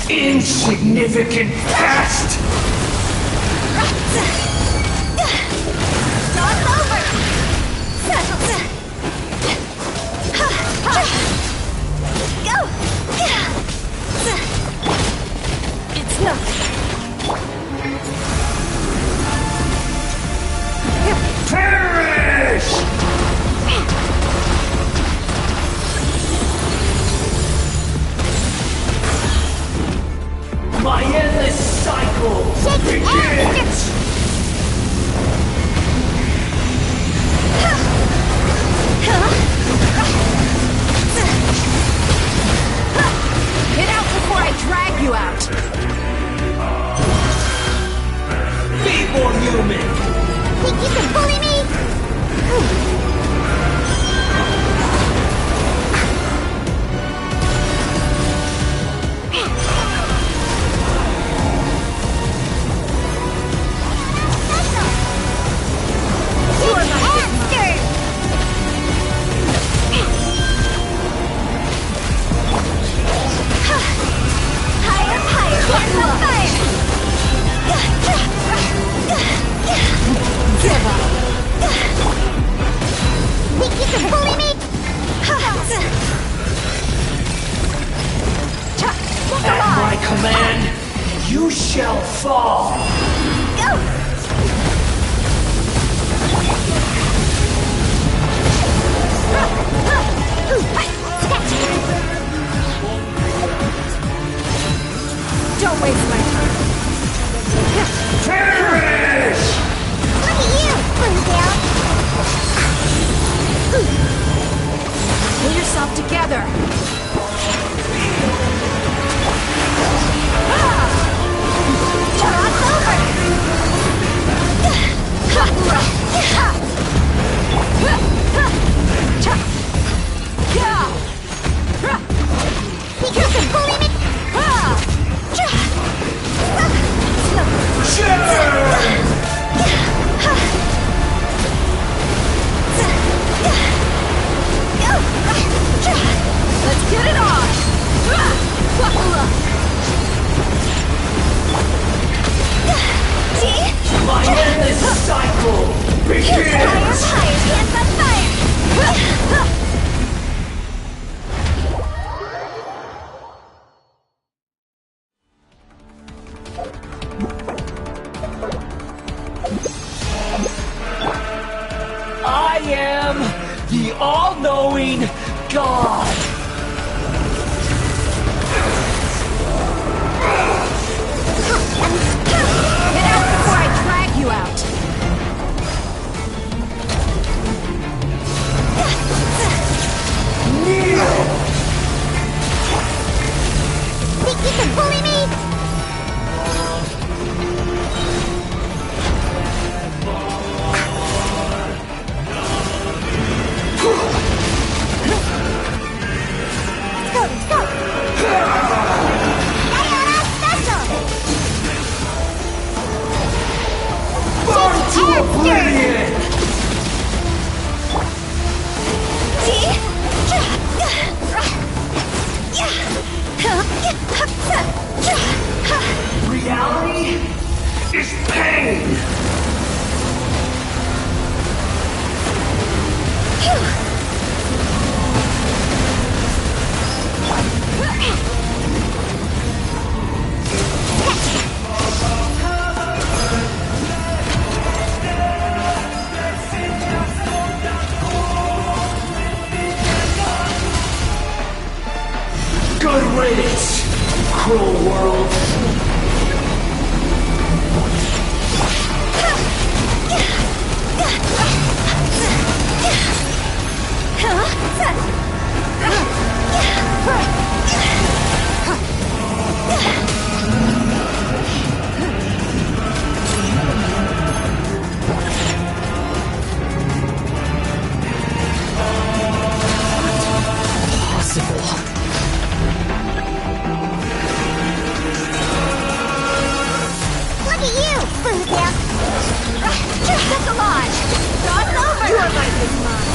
Insignificant past! Dog's over! You shall fall! Go! Don't waste my time. Perish! Look at you, Boondale. Pull yourself together. Cross over. Because of bullying. Let's get it on! See? My endless cycle begins! Fire, hands on fire! I am the all-knowing God! Get out before I drag you out! Kneel! Think you can bully me? Let's go! Diana Special! Burn to oblivion! Reality is pain! Good riddance, cruel world! Look at you, Boondale! That's a lot! Cross over! Your life is mine!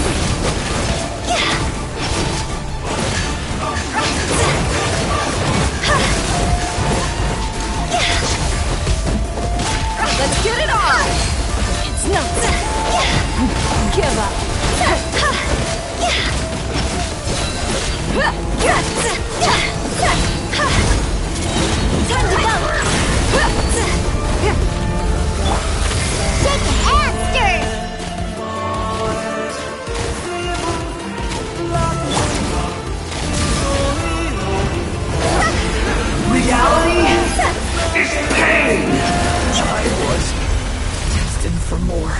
Let's get it on! It's nuts! Give up! Time to go! Shake it and stir! Reality is pain! I was destined for more.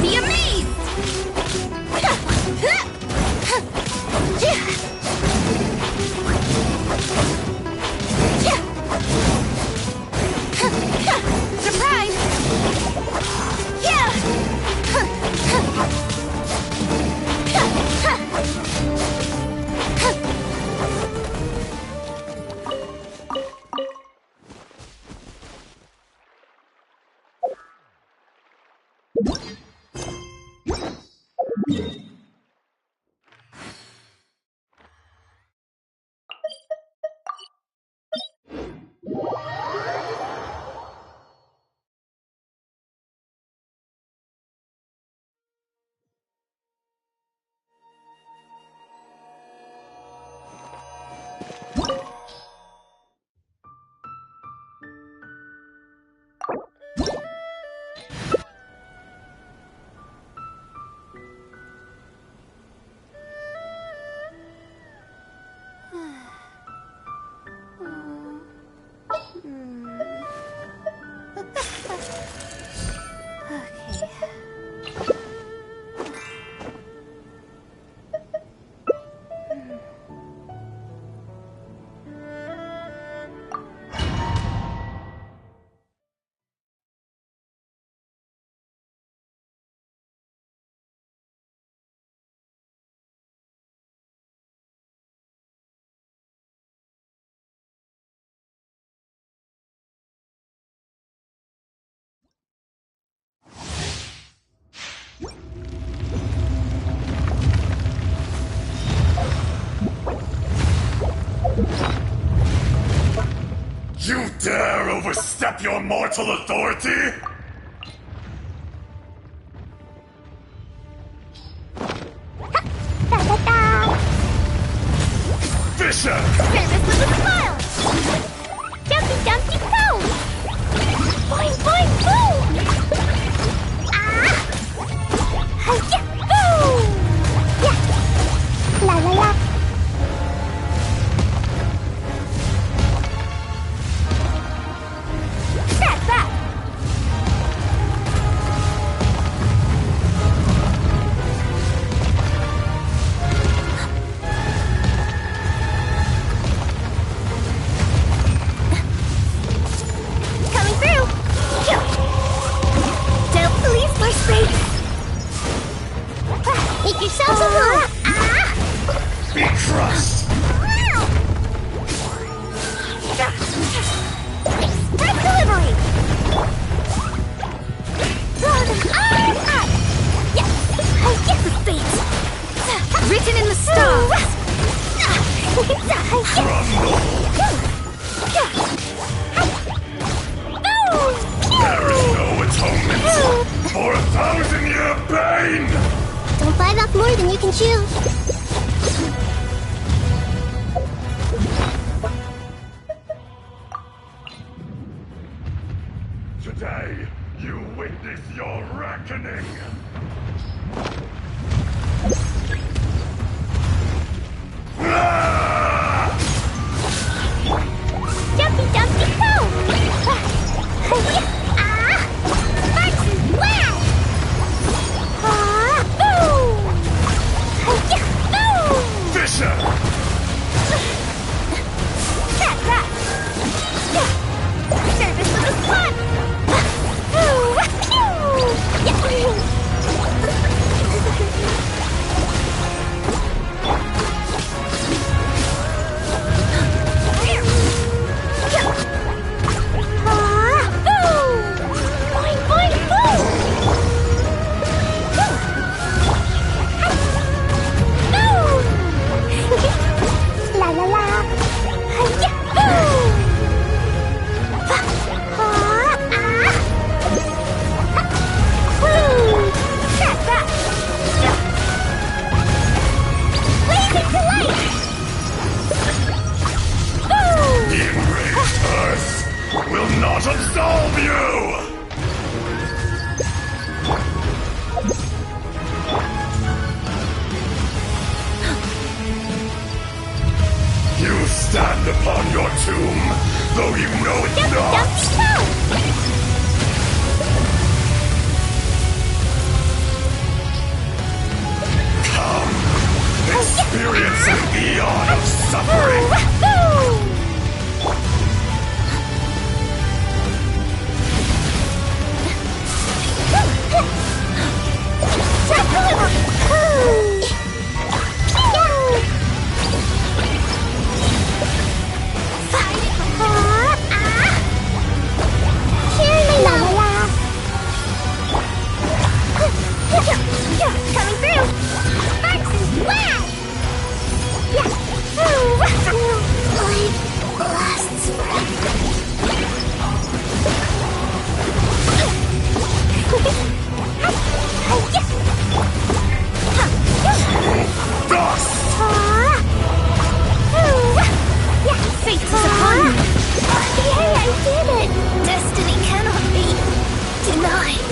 Be amazed! Surprise! You dare overstep your mortal authority? Fisher! Service with a smile! Jumpy, jumpy, go! Boing, boing, boom! Ah! Hi-ya, boom! Yeah! La la la! That's that! Coming through! Don't leave my space! Make yourselves a hole! Be crushed! Express delivery! Arm up! Yes! I get the fate! Written in the stars! There is no atonement for 1,000-year pain! Don't bite off more than you can chew. absolve you! You stand upon your tomb, though you know it not! Come, experience an eon of suffering! Coming through! Sparks and flash! Life lasts Fate is upon me! Yay, I did it! Destiny cannot be denied!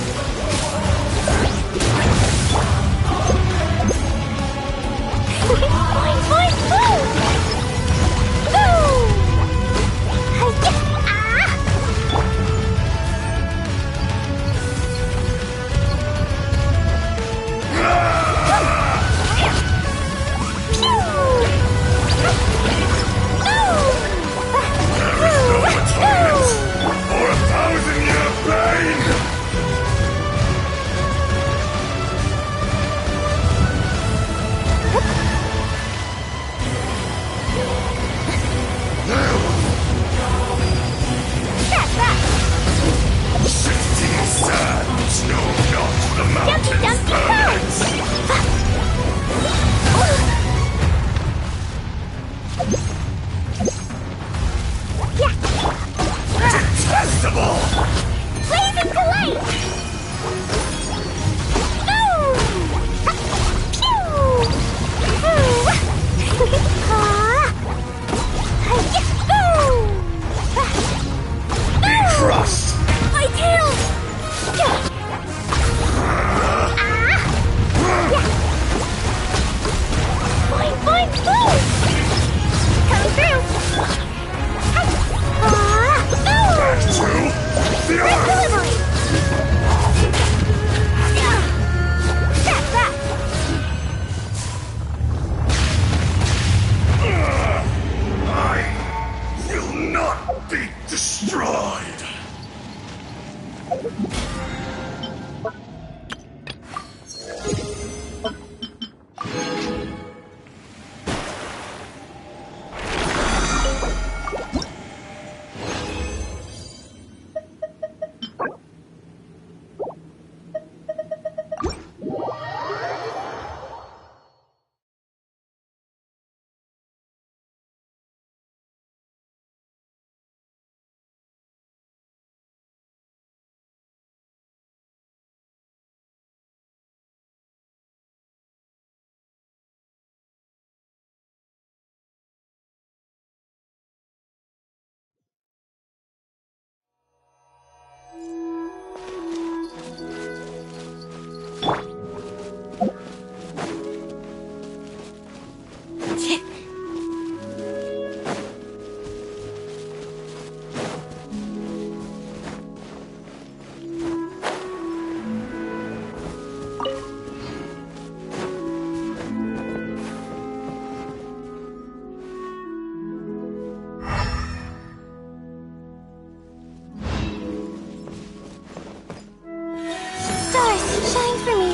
Shine for me.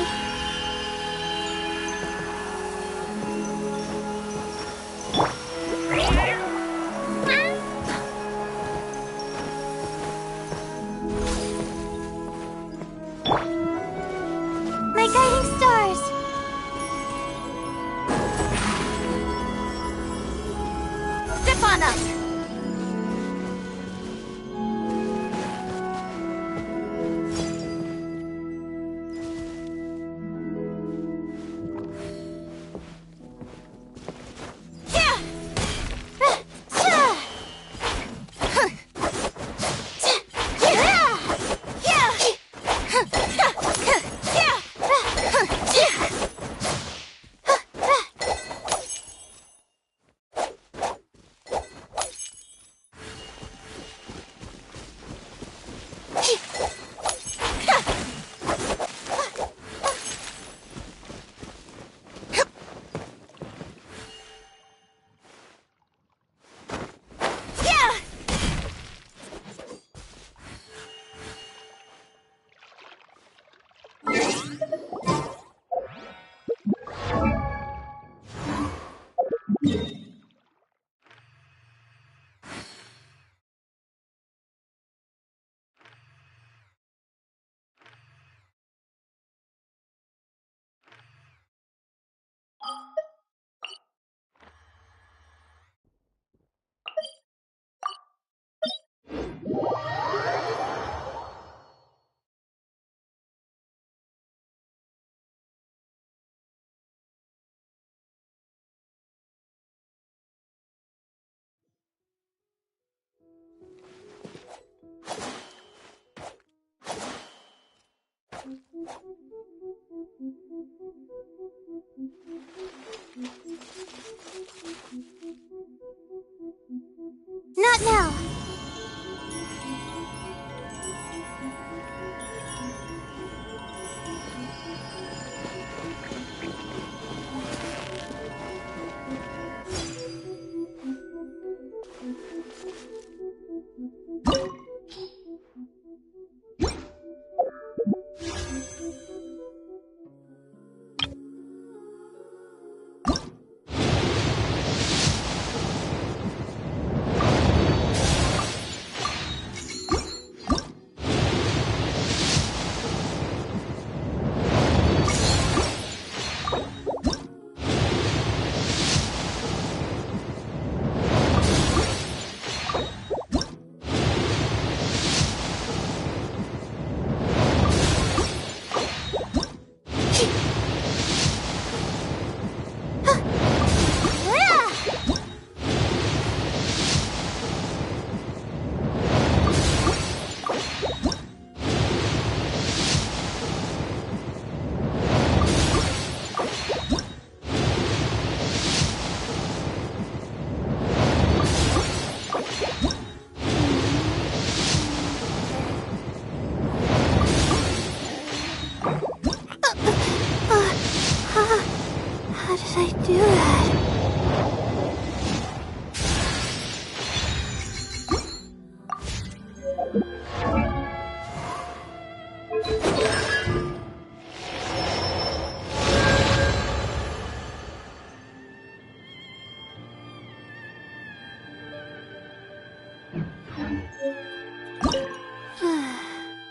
My guiding stars. Step on up.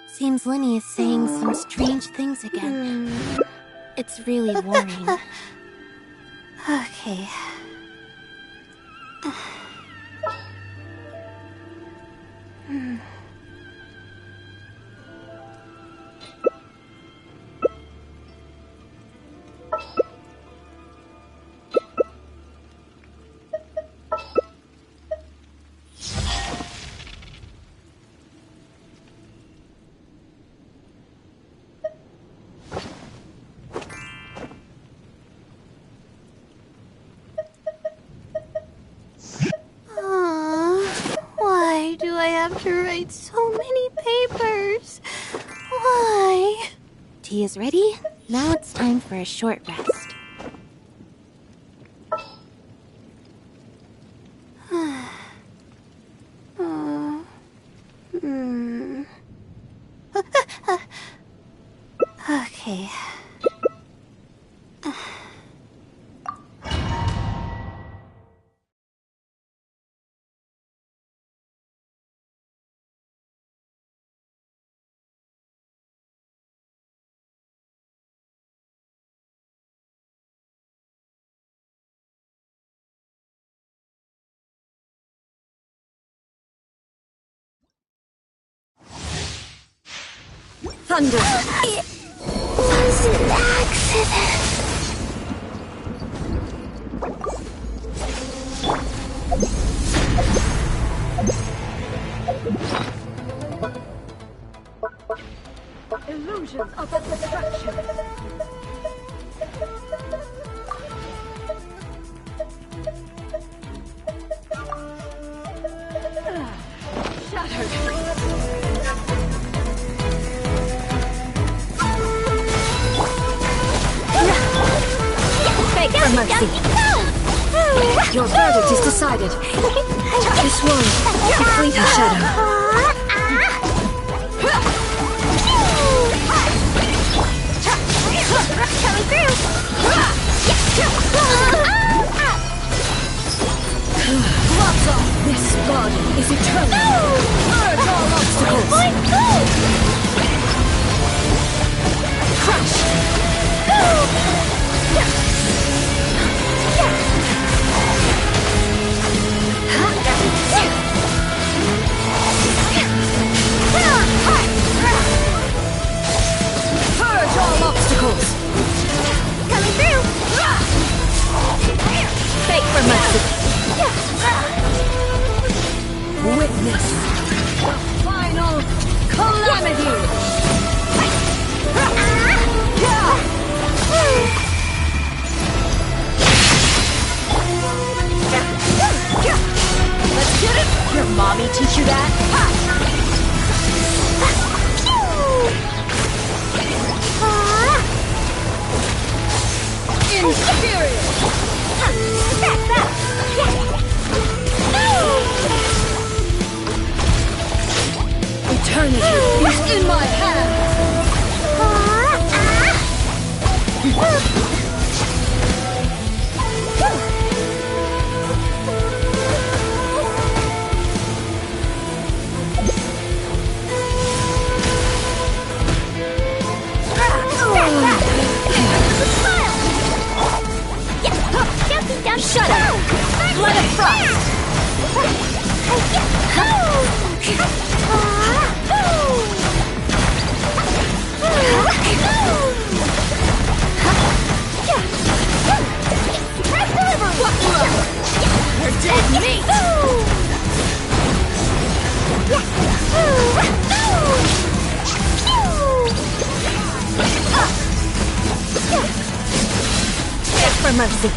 Seems Linny is saying some strange things again. It's really worrying. Okay. Why do I have to write so many papers? Why? Tea is ready. Now it's time for a short rest. Okay. Thunder! It was an accident. Illusions of the distraction! Beg for mercy. Your verdict is decided. This one, the fleeting shadow. Coming through. Gloves off! This body is eternal. Purge all obstacles. Crush! Purge all obstacles. Coming through. Beg for mercy. Witness the final calamity. Let's get it. Your mommy teach you that? Inferior. Eternity is in my hands. Shut up! Let it frost! You're dead meat! Beg for mercy.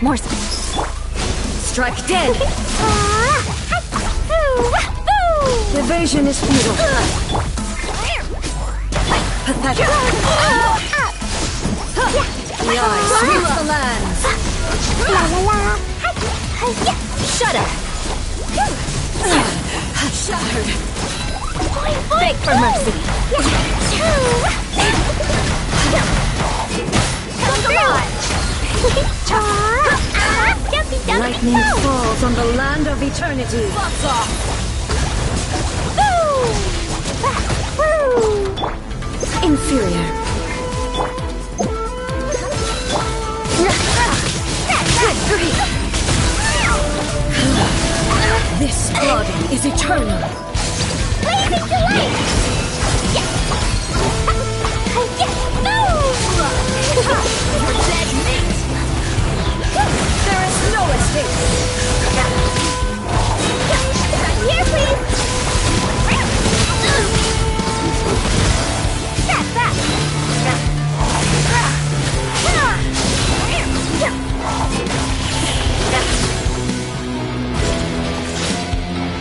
More. Strike dead. Evasion is futile. Pathetic. The eye sweeps the lands. Shut up. Shattered. Beg for mercy. Come alive. down Lightning the beach. falls on the land of eternity. Fuck off. Woo! Inferior. This body is eternal. Blazing delight! Yes! Yes! Boom! You're dead meat! There is no escape. Here, please! That!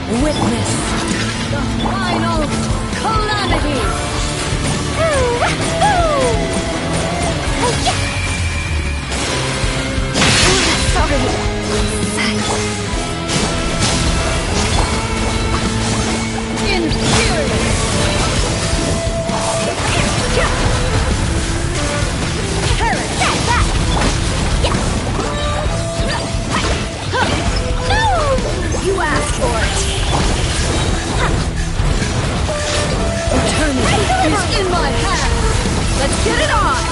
Witness the final calamity. You asked for it. Eternity is in my hands. Let's get it on.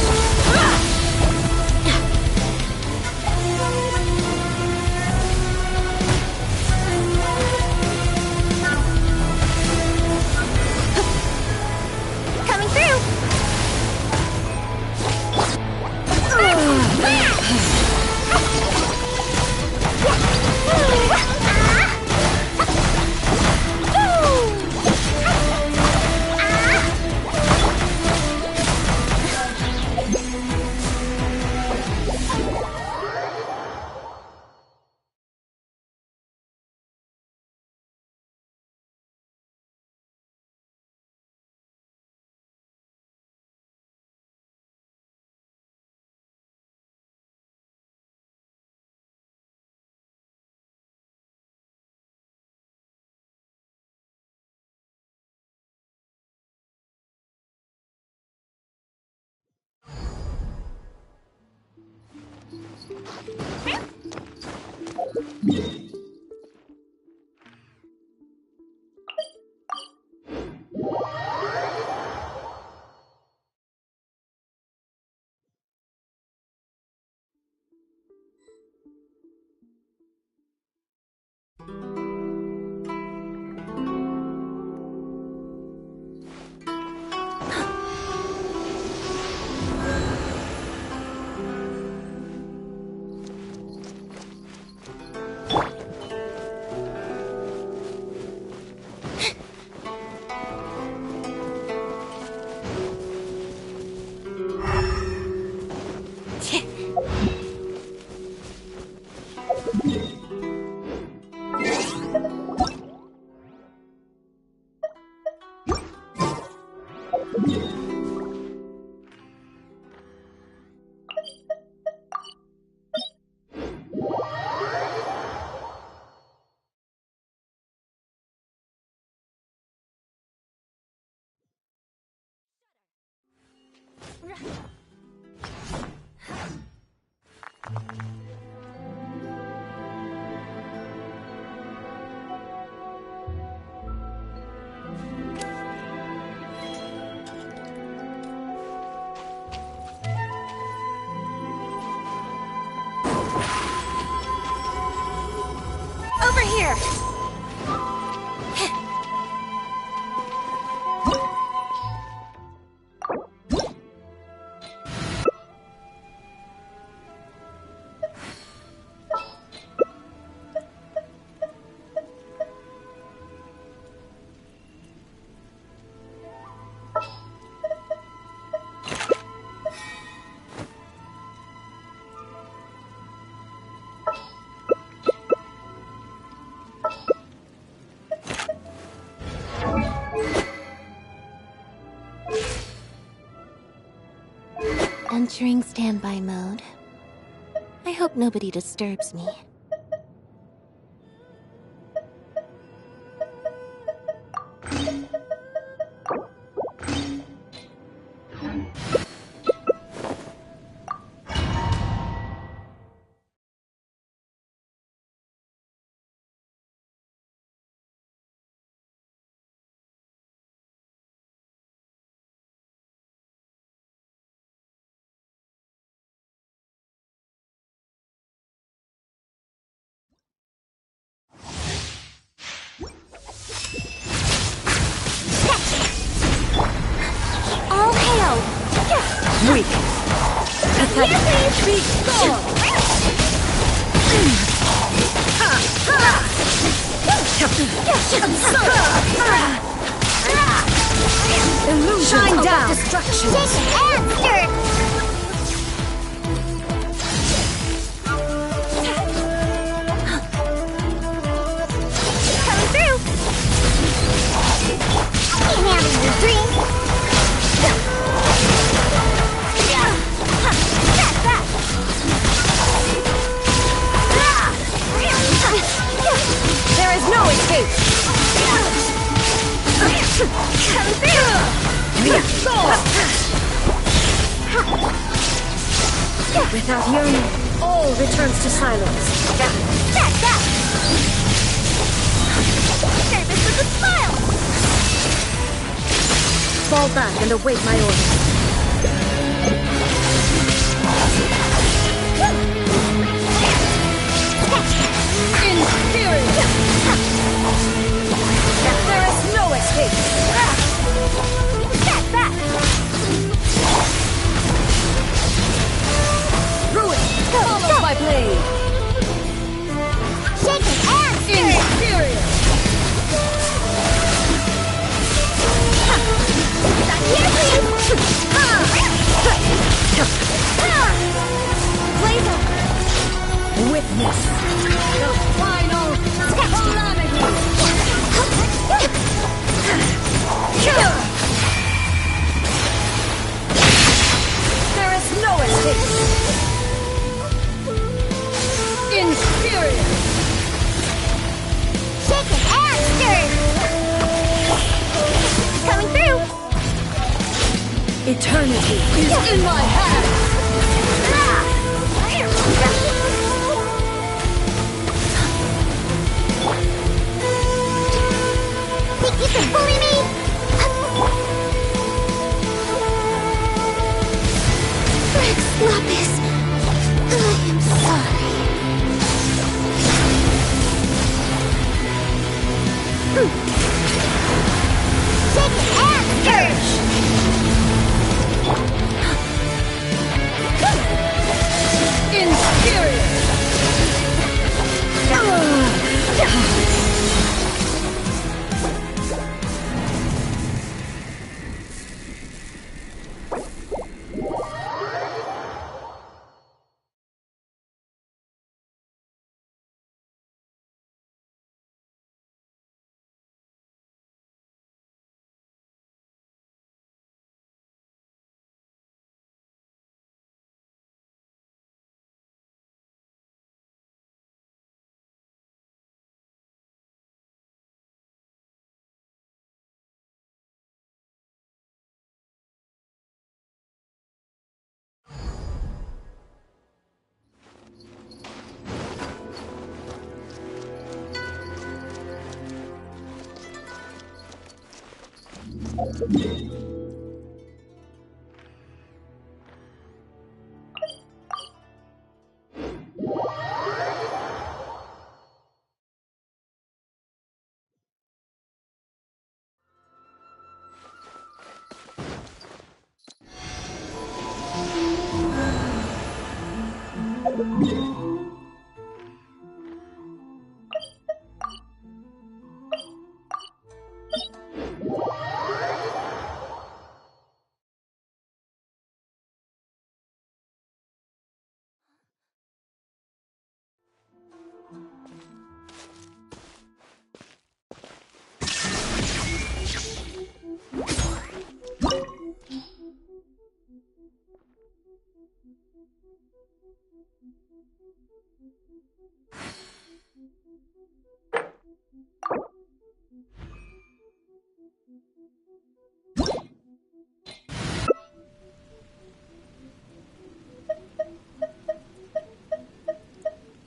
Coming through. Over here! Entering standby mode. I hope nobody disturbs me. Be gone! Illusions Shine of down. destruction. Answer! Coming through! Can't handle your dream! That's that! There is no escape. Coming through! Without yearning, all returns to silence. That's that! Service with a smile! Fall back and await my orders. Inferior! There is no escape! That's that! Ruin! Follow my blade! Shake it and stir it! Inferior! I'm here for you! Blaze Witness the final calamity! There is no escape! Inferior! Shake it and stir it! Coming through! Eternity is in my hands! Think you can bully me? Rex Lapis, I am sorry. Shake it and stir! Inferior!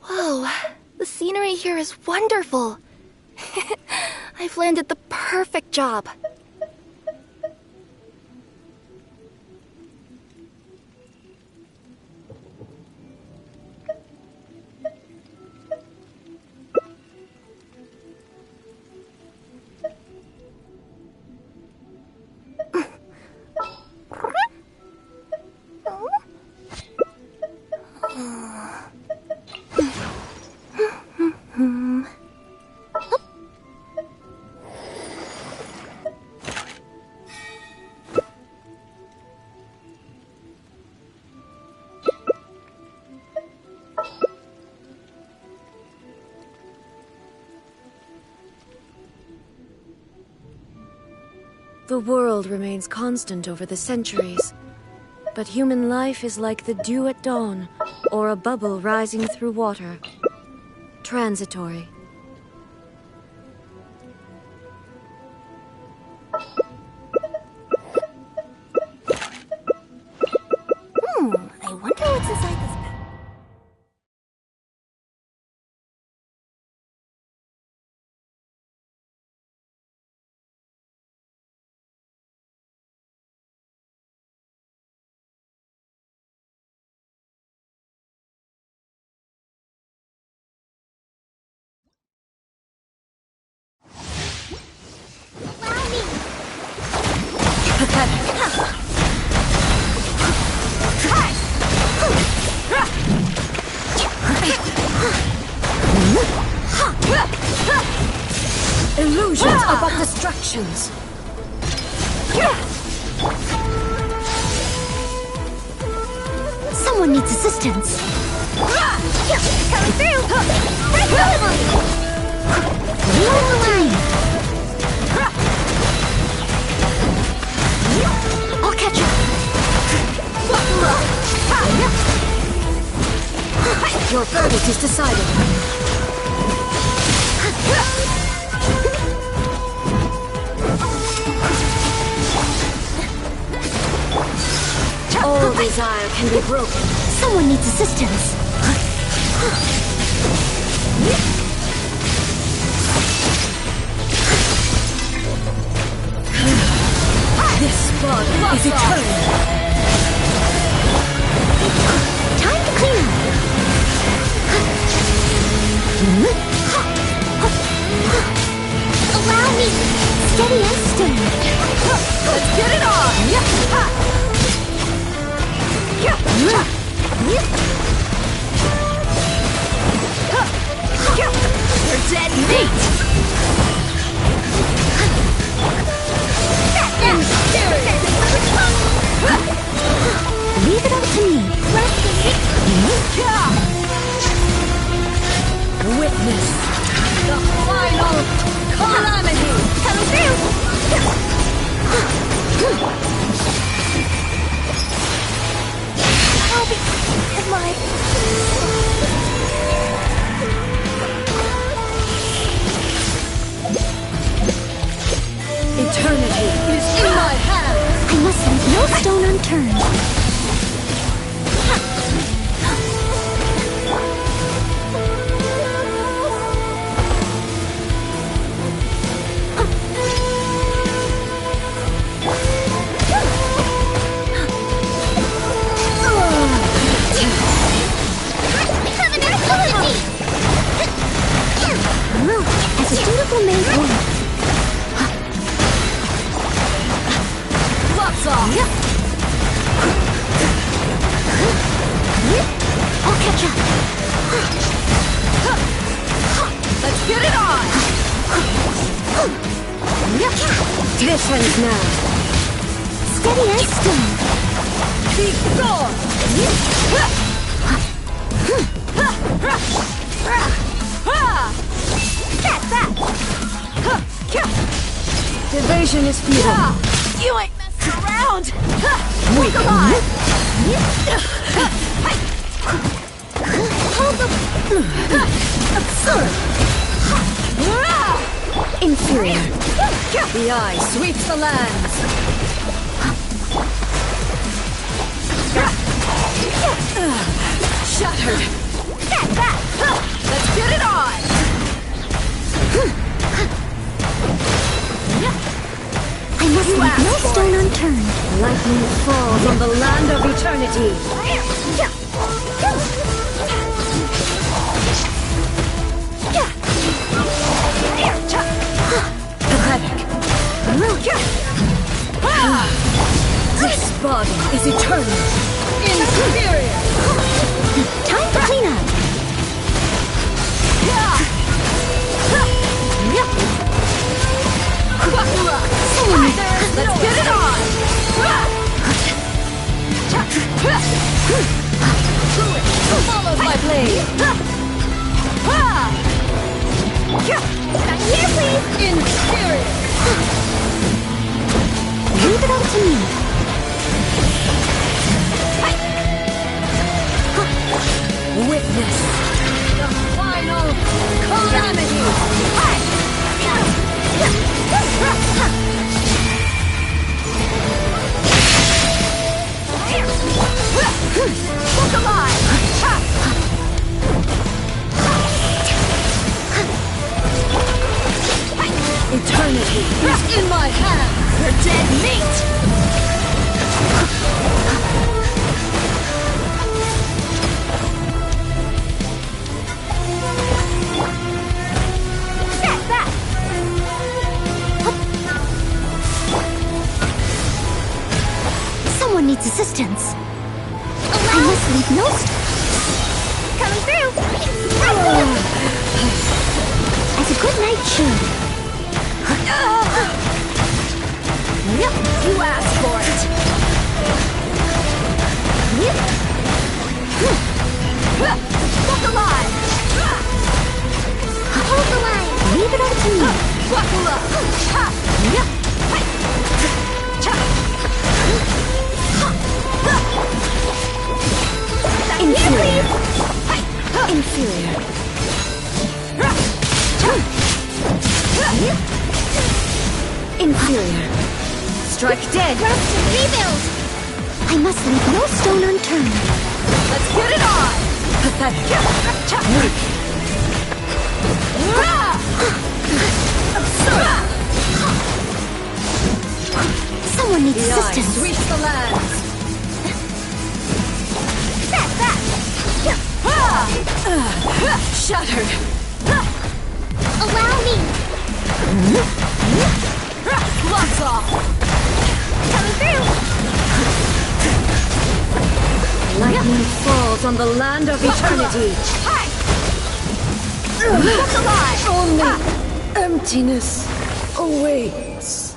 Whoa, the scenery here is wonderful. I've landed the perfect job. The world remains constant over the centuries. But human life is like the dew at dawn, or a bubble rising through water. Transitory. I wonder what's inside this bag. Illusions are but distractions. Someone needs assistance. Coming through! Along the line. I'll catch up. Your verdict is decided. All desire can be broken. Someone needs assistance. This body is eternal. Time to clean up. Allow me. Steady and stern. Let's get it on! You're dead meat! Leave it up to me. Witness the final calamity! Coming through! I'll be my... Eternity is in my hands! I must leave no stone unturned. As a dutiful maid would. Lots off! I'll catch up. Let's get it on! This ends now. Steady and stern. Be gone! Evasion is futile. You ain't messing around! Wait, come on! Hold Absurd! Inferior. The eye sweeps the lands. Shattered. Let's get it on! I must leave no stone unturned. Lightning falls on the land of eternity. Pathetic. This body is eternal. Inferior. Time to clean up. Let's get it on! Follow my blade! Back here, please! Inferior! Leave it all to me. Witness the final calamity! Look alive! Eternity is in my hand! We're dead meat! Someone needs assistance. I must leave no Coming through! as a good knight should. You asked for it! Look alive! Hold the line. Leave it all to me. Buckle up! Inferior. Inferior. Inferior. Strike dead! Rebuild! I must leave no stone unturned. Let's get it on! Pathetic! Someone needs The eye assistance. sweeps the lands! Shattered! Allow me! Gloves off! Coming through! Lightning falls on the land of eternity! Look alive! Only emptiness awaits.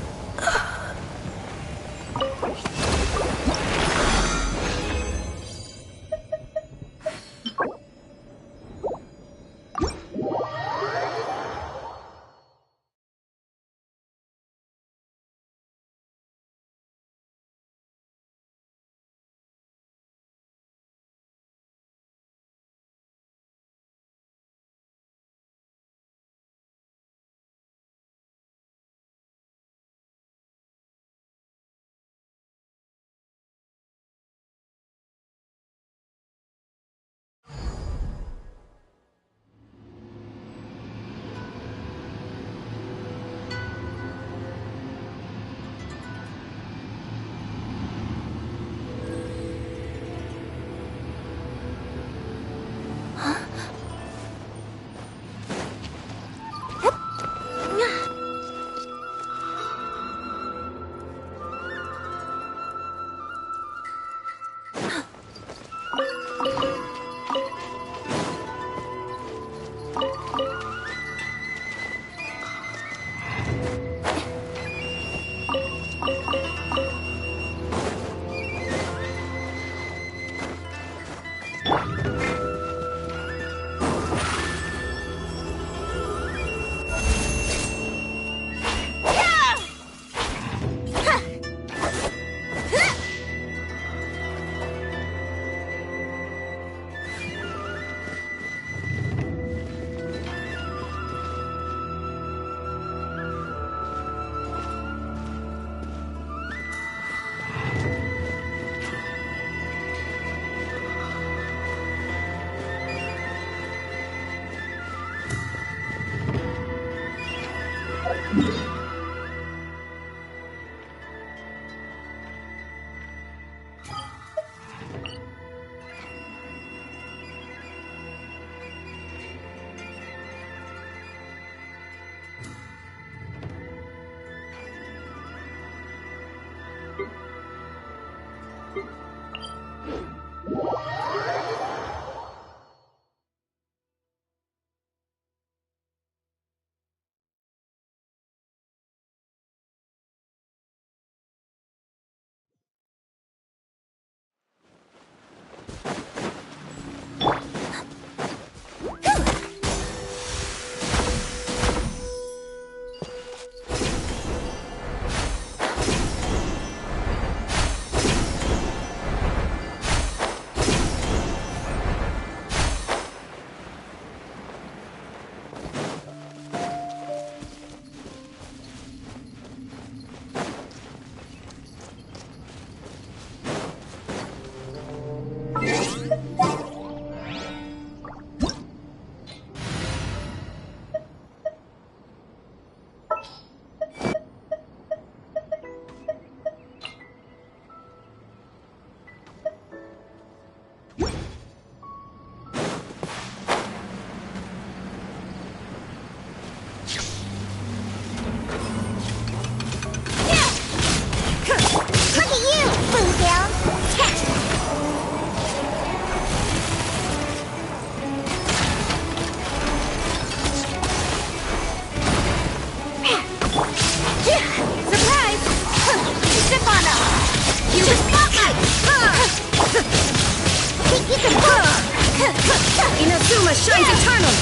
shines eternal!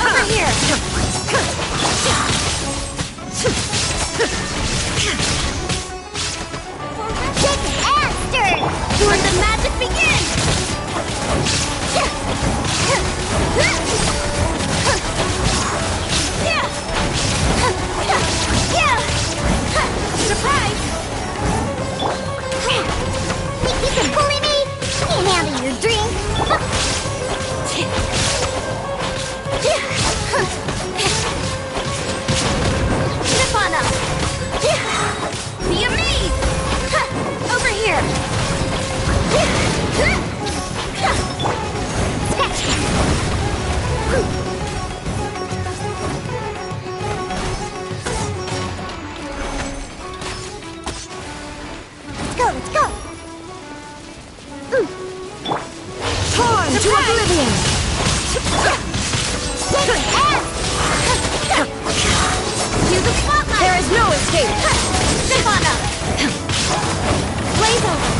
Over here! Get after! Let the magic begin! Surprise! Think you can bully me? Can't handle your drink. Step on up! Be amazed! Over here! Scratch that. Let's go! Torn to oblivion! To the spotlight! There is no escape! Step on up! Blaze over!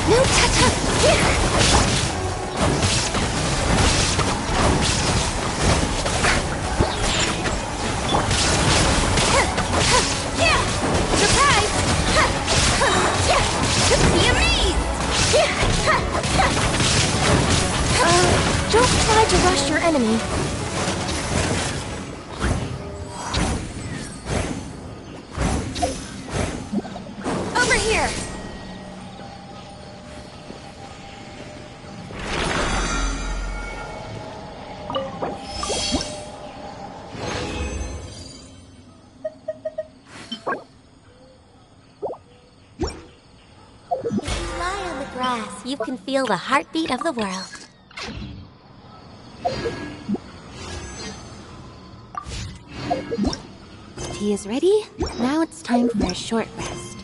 No touch-up! Surprise! Be amazed! Don't try to rush your enemy. Over here! Lie on the grass. You can feel the heartbeat of the world. Tea is ready. Now it's time for a short rest.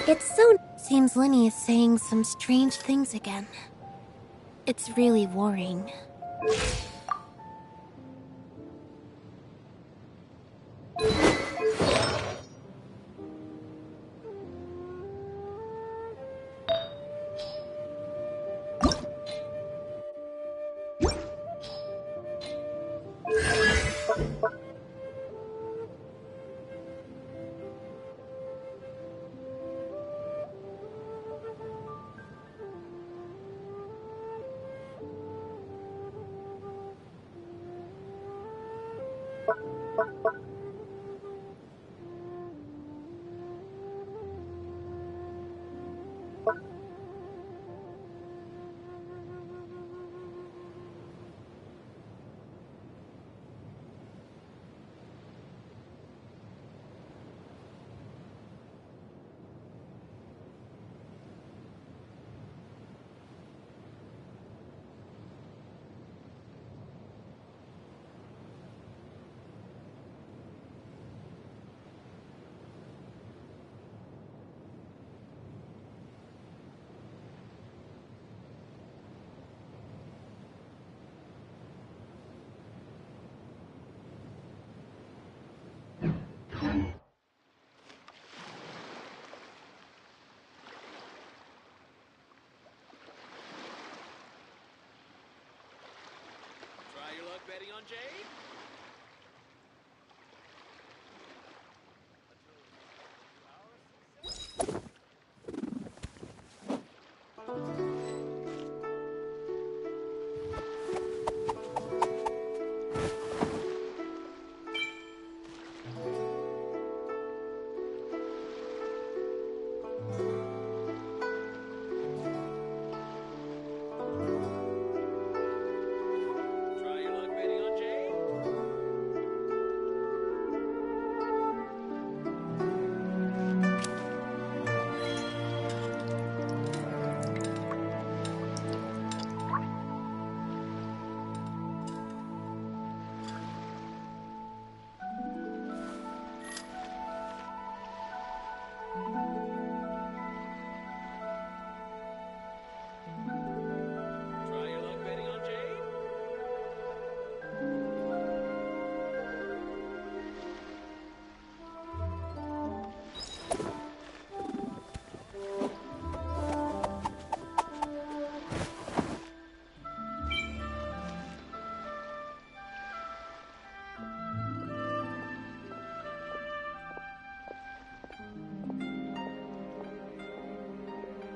It's so... Seems Lenny is saying some strange things again. It's really worrying. luck betting on Jade? Try your luck betting on Jade? Try your luck betting on Jade?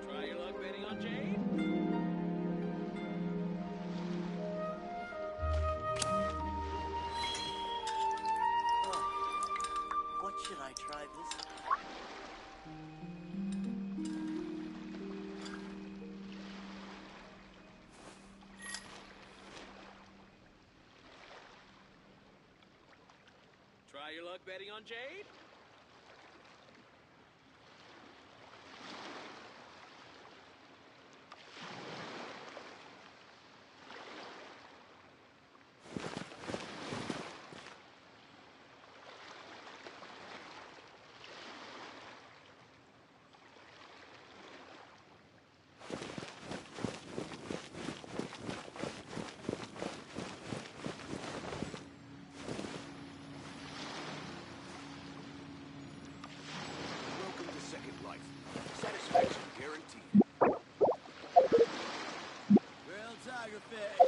Try your luck betting on Jade? What should I try this time? Try your luck betting on Jade? Welcome to Second Life. Satisfaction guaranteed. Real tiger fish.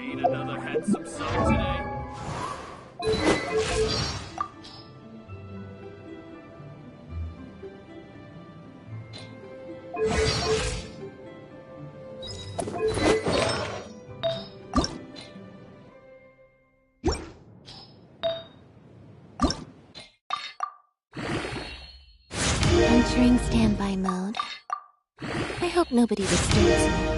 Ain't another handsome son today. Entering standby mode. I hope nobody disturbs me.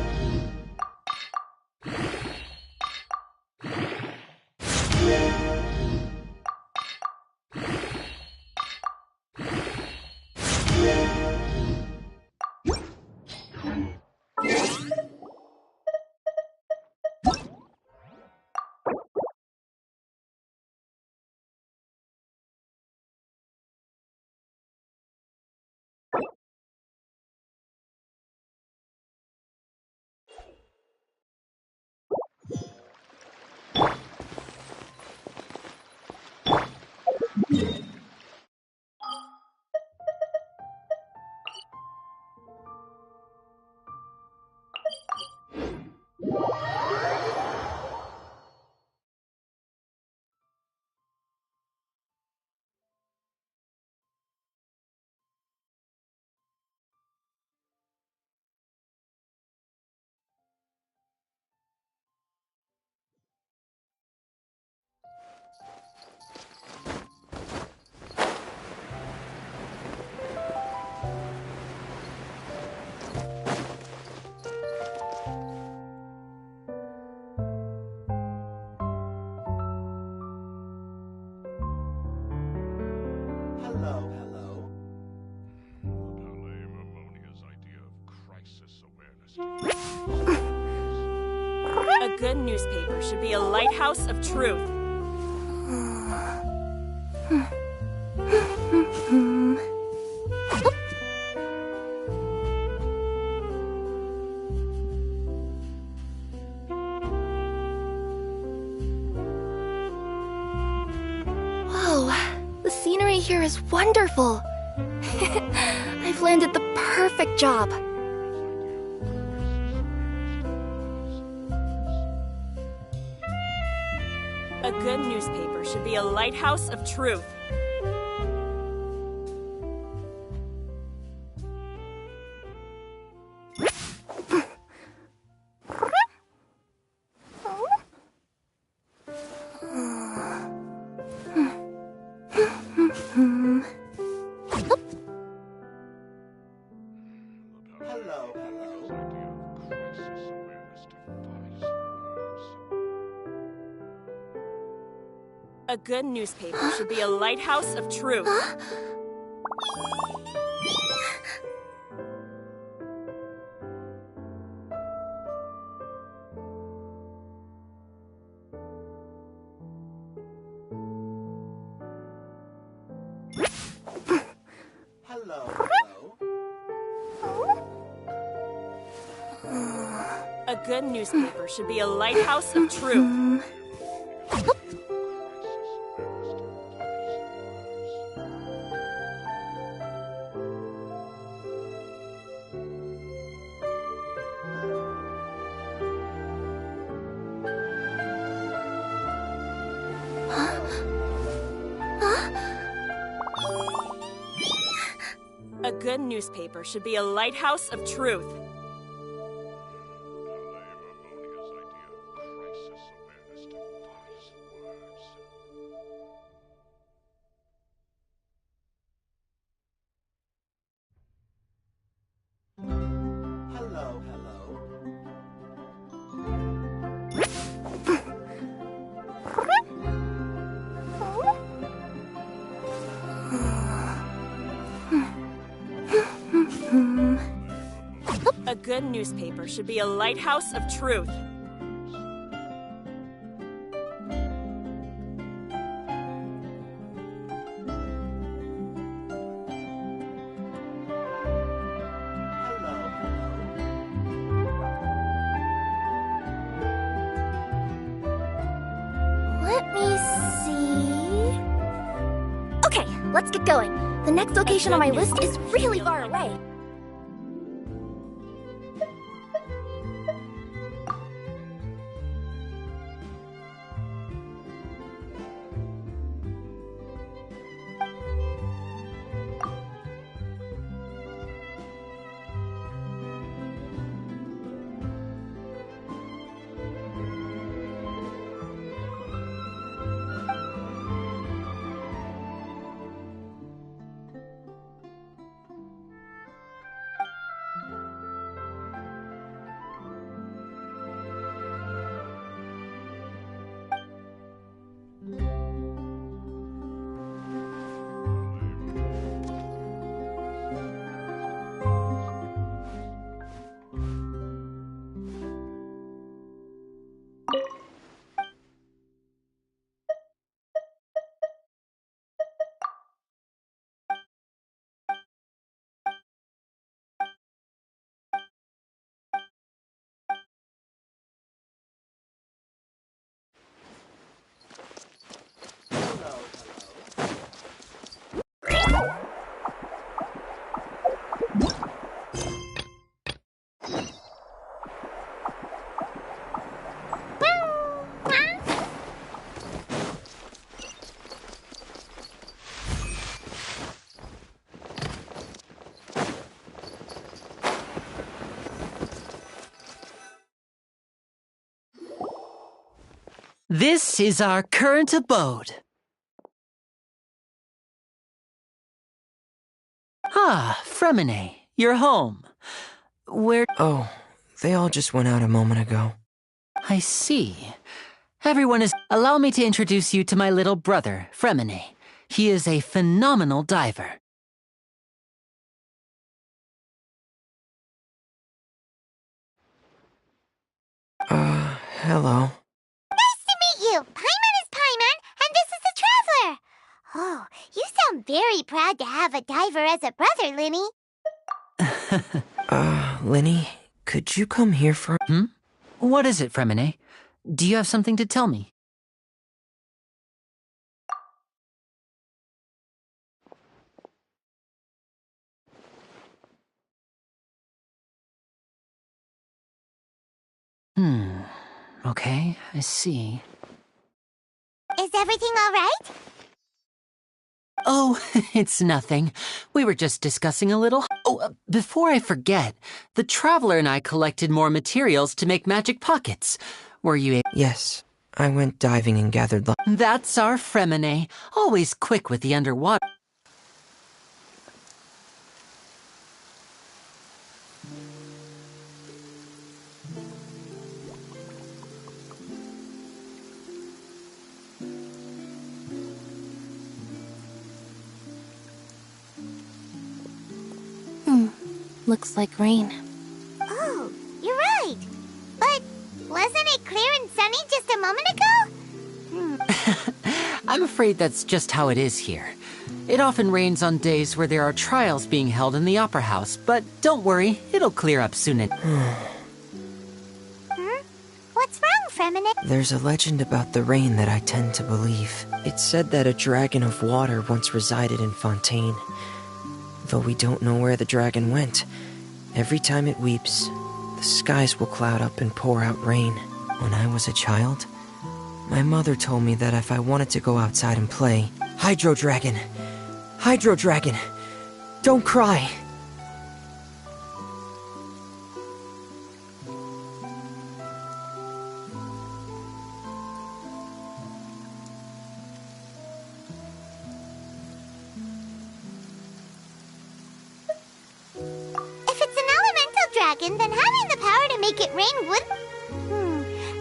good newspaper should be a lighthouse of truth. Whoa, the scenery here is wonderful. I've landed the perfect job. A good newspaper should be a lighthouse of truth. A good newspaper should be a lighthouse of truth. A good newspaper should be a lighthouse of truth. A good newspaper should be a lighthouse of truth. A good newspaper should be a lighthouse of truth. Let me see... Okay, let's get going. The next location on my list is really far away. This is our current abode. Ah, Fremine, you're home. Where... Oh, they all just went out a moment ago. I see. Everyone is... Allow me to introduce you to my little brother, Fremine. He is a phenomenal diver. Hello. Nice to meet you. Paimon is Paimon, and this is the Traveler. Oh, you sound very proud to have a diver as a brother, Linny. Linny, could you come here for— What is it, Fremine? Do you have something to tell me? Okay, I see. Is everything all right? Oh, it's nothing. We were just discussing a little— before I forget, the Traveler and I collected more materials to make magic pockets. Were you able— Yes, I went diving and gathered— That's our Fremine, always quick with the underwater— Looks like rain. Oh, you're right. But wasn't it clear and sunny just a moment ago? I'm afraid that's just how it is here. It often rains on days where there are trials being held in the Opera House, but don't worry, it'll clear up soon. What's wrong, Fremine? There's a legend about the rain that I tend to believe. It's said that a dragon of water once resided in Fontaine. Though we don't know where the dragon went, every time it weeps, the skies will cloud up and pour out rain. When I was a child, my mother told me that if I wanted to go outside and play— Hydro Dragon! Hydro Dragon! Don't cry! Then having the power to make it rain would—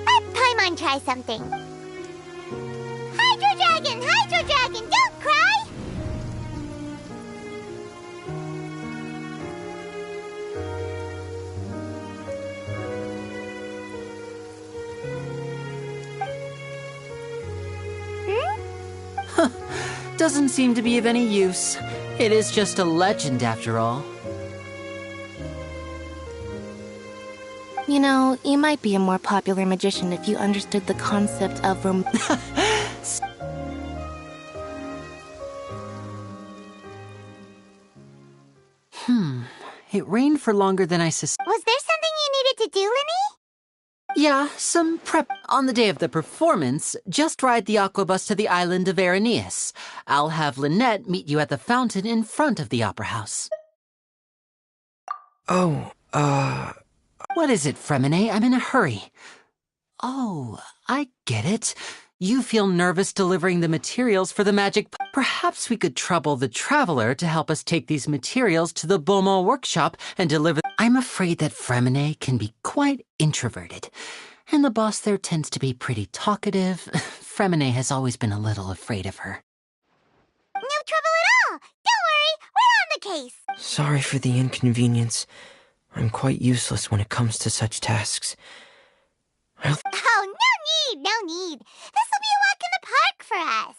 Let Paimon try something. Hydro Dragon, don't cry! Doesn't seem to be of any use. It is just a legend after all. You know, you might be a more popular magician if you understood the concept of It rained for longer than I suspected. Was there something you needed to do, Linny? Yeah, some prep. On the day of the performance, just ride the aquabus to the island of Araneus. I'll have Lynette meet you at the fountain in front of the Opera House. What is it, Fremine? I'm in a hurry. Oh, I get it. You feel nervous delivering the materials for the magic— Perhaps we could trouble the Traveler to help us take these materials to the Beaumont workshop and deliver— I'm afraid that Fremine can be quite introverted, and the boss there tends to be pretty talkative. Fremine has always been a little afraid of her. No trouble at all! Don't worry, we're on the case! Sorry for the inconvenience. I'm quite useless when it comes to such tasks. Oh, no need! This will be a walk in the park for us!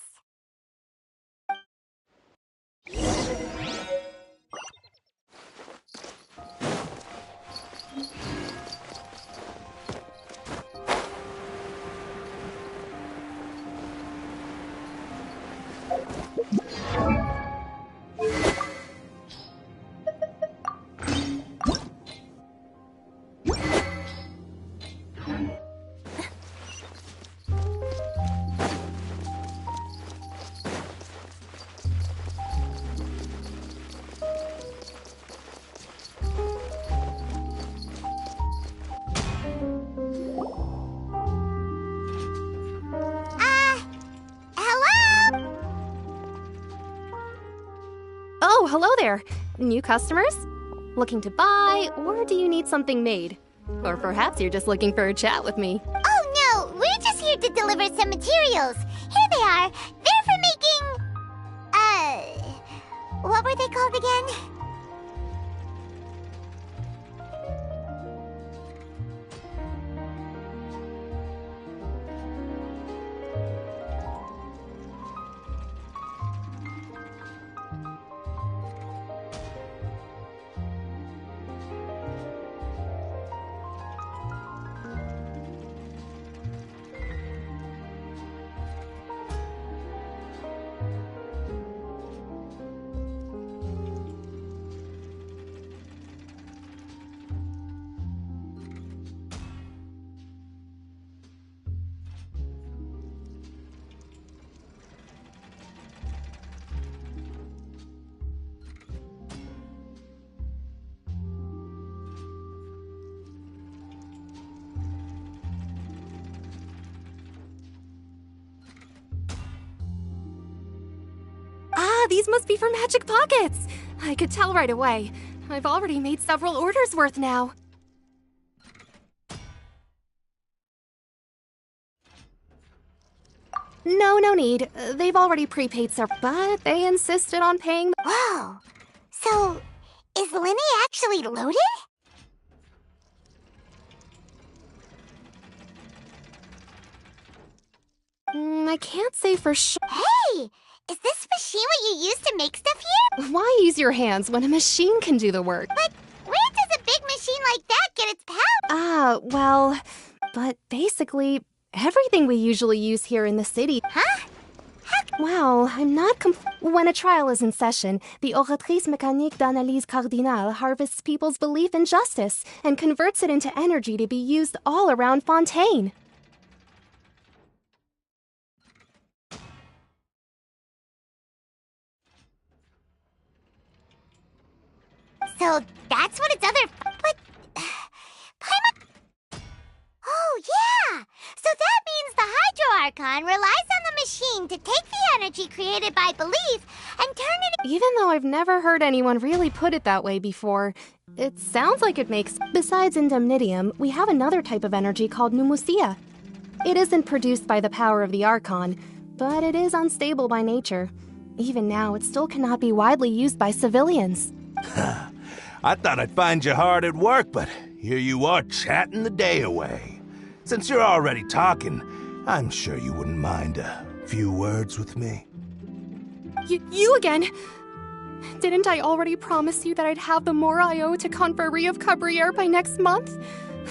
Oh, hello there. New customers? Looking to buy, or do you need something made? Or perhaps you're just looking for a chat with me. Oh no, we're just here to deliver some materials. Here they are. They're for making... what were they called again? these must be for magic pockets. I could tell right away. I've already made several orders worth now. No need. They've already prepaid several, but they insisted on paying. Whoa! So, is Lenny actually loaded? I can't say for sure. Hey! Is this machine what you use to make stuff here? Why use your hands when a machine can do the work? But where does a big machine like that get its power? Well, but basically, everything we usually use here in the city. Huh? Well, I'm not when a trial is in session, the oratrice mécanique d'analyse cardinale harvests people's belief in justice and converts it into energy to be used all around Fontaine. So that's what its other... But... Oh, yeah! So that means the Hydro Archon relies on the machine to take the energy created by belief and turn it... Even though I've never heard anyone really put it that way before, it sounds like it makes... Besides indemnitium, we have another type of energy called pneumosia. It isn't produced by the power of the Archon, but it is unstable by nature. Even now, it still cannot be widely used by civilians. I thought I'd find you hard at work, but here you are chatting the day away. Since you're already talking, I'm sure you wouldn't mind a few words with me. You again? Didn't I already promise you that I'd have the more I owe to Confrérie of Cabriere by next month?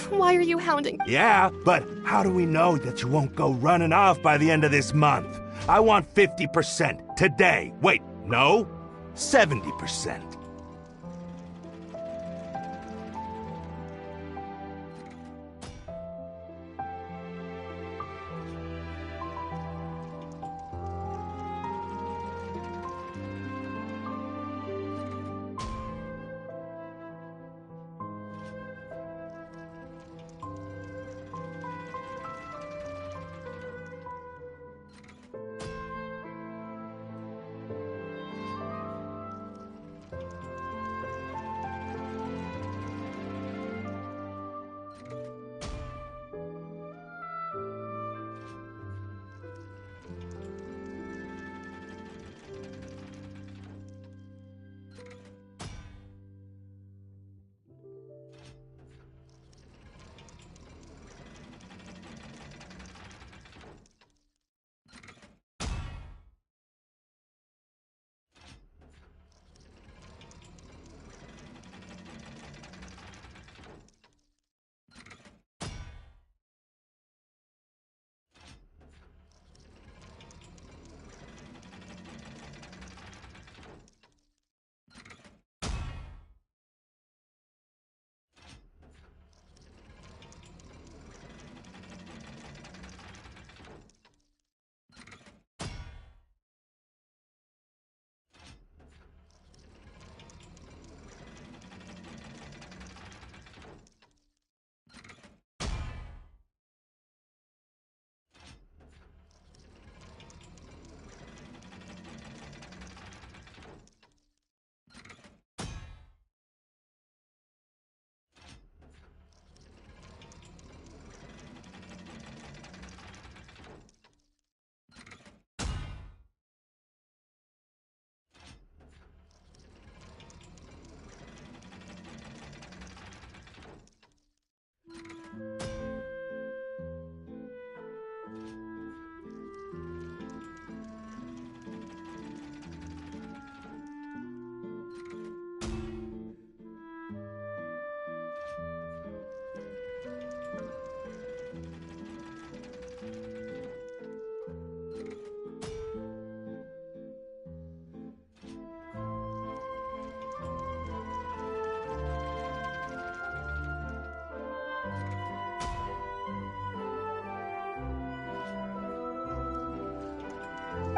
Why are you hounding? Yeah, but how do we know that you won't go running off by the end of this month? I want 50% today. Wait, no, 70%.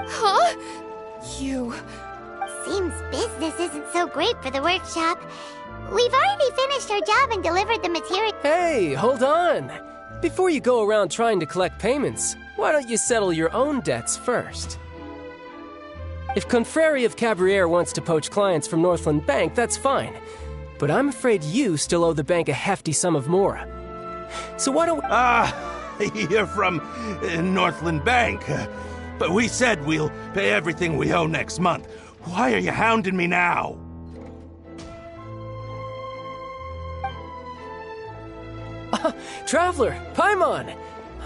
Huh? You... Seems business isn't so great for the workshop. We've already finished our job and delivered the material. Hey, hold on! Before you go around trying to collect payments, why don't you settle your own debts first? If Confrérie of Cabriere wants to poach clients from Northland Bank, that's fine. But I'm afraid you still owe the bank a hefty sum of mora. So why don't we... You're from Northland Bank. But we said we'll pay everything we owe next month. Why are you hounding me now? Traveler, Paimon!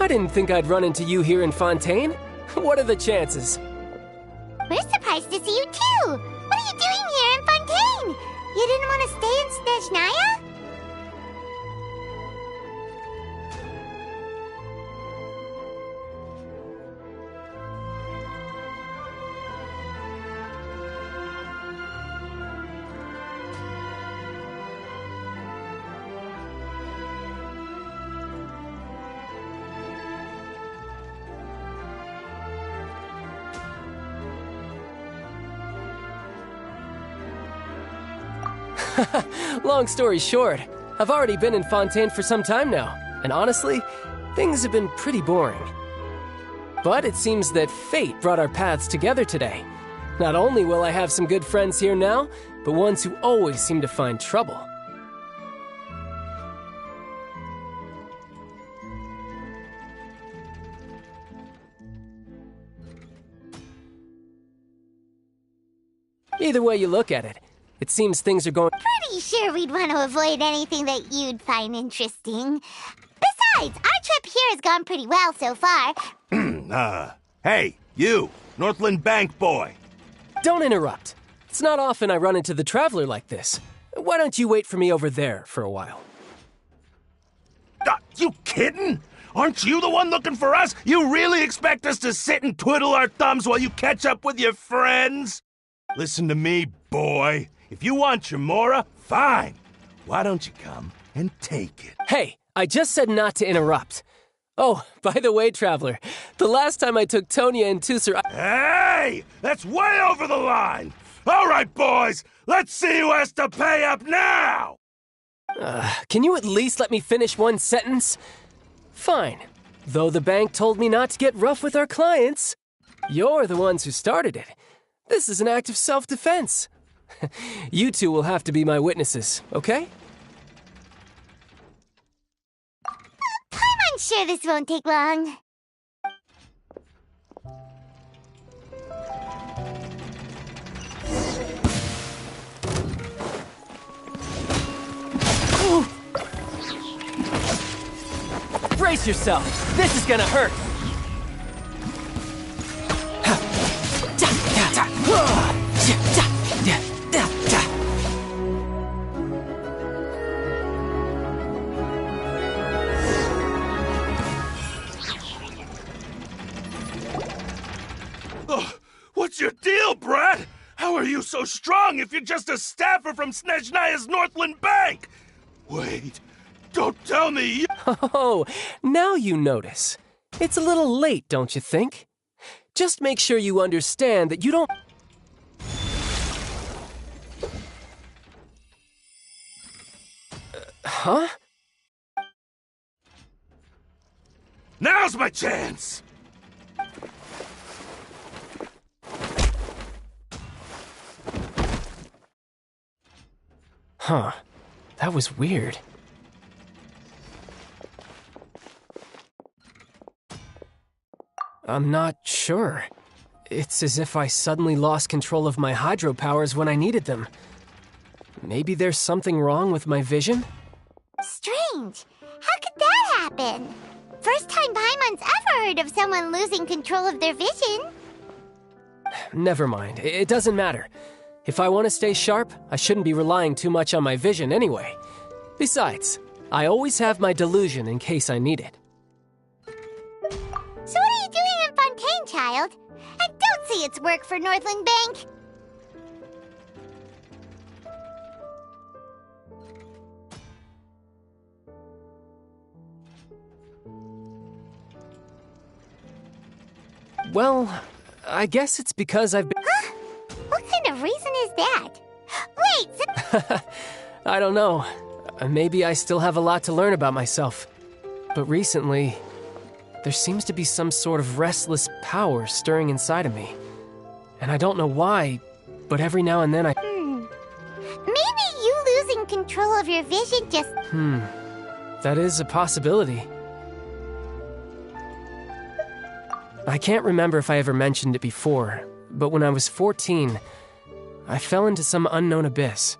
I didn't think I'd run into you here in Fontaine. What are the chances? We're surprised to see you too! What are you doing here in Fontaine? You didn't want to stay in Snezhnaya? Long story short, I've already been in Fontaine for some time now, and honestly, things have been pretty boring. But it seems that fate brought our paths together today. Not only will I have some good friends here now, but ones who always seem to find trouble. Either way you look at it, it seems things are going... Pretty sure we'd want to avoid anything that you'd find interesting. Besides, our trip here has gone pretty well so far. Hey, you, Northland Bank boy. Don't interrupt. It's not often I run into the Traveler like this. Why don't you wait for me over there for a while? You kidding? Aren't you the one looking for us? You really expect us to sit and twiddle our thumbs while you catch up with your friends? Listen to me, boy. If you want your mora, fine. Why don't you come and take it? Hey, I just said not to interrupt. Oh, by the way, Traveler, the last time I took Tonya and Tusser... Hey! That's way over the line! All right, boys, let's see who has to pay up now! Can you at least let me finish one sentence? Fine. Though the bank told me not to get rough with our clients, you're the ones who started it. This is an act of self-defense. You two will have to be my witnesses, okay? I'm sure this won't take long. Brace yourself! This is gonna hurt! What's your deal, Brad? How are you so strong if you're just a staffer from Snezhnaya's Northland Bank? Wait, don't tell me you... Oh, now you notice. It's a little late, don't you think? Just make sure you understand that you don't... Huh? Now's my chance! Huh. That was weird. I'm not sure. It's as if I suddenly lost control of my hydro powers when I needed them. Maybe there's something wrong with my vision? Strange. How could that happen? First time Paimon's ever heard of someone losing control of their vision. Never mind. It doesn't matter. If I want to stay sharp, I shouldn't be relying too much on my vision anyway. Besides, I always have my delusion in case I need it. So what are you doing in Fontaine, child? And don't say it's work for Northland Bank. Well, I guess it's because I've been... Huh? What kind of reason is that? Wait! I don't know. Maybe I still have a lot to learn about myself. But recently, there seems to be some sort of restless power stirring inside of me. And I don't know why, but every now and then I... Maybe you losing control of your vision just... That is a possibility. I can't remember if I ever mentioned it before, but when I was 14, I fell into some unknown abyss.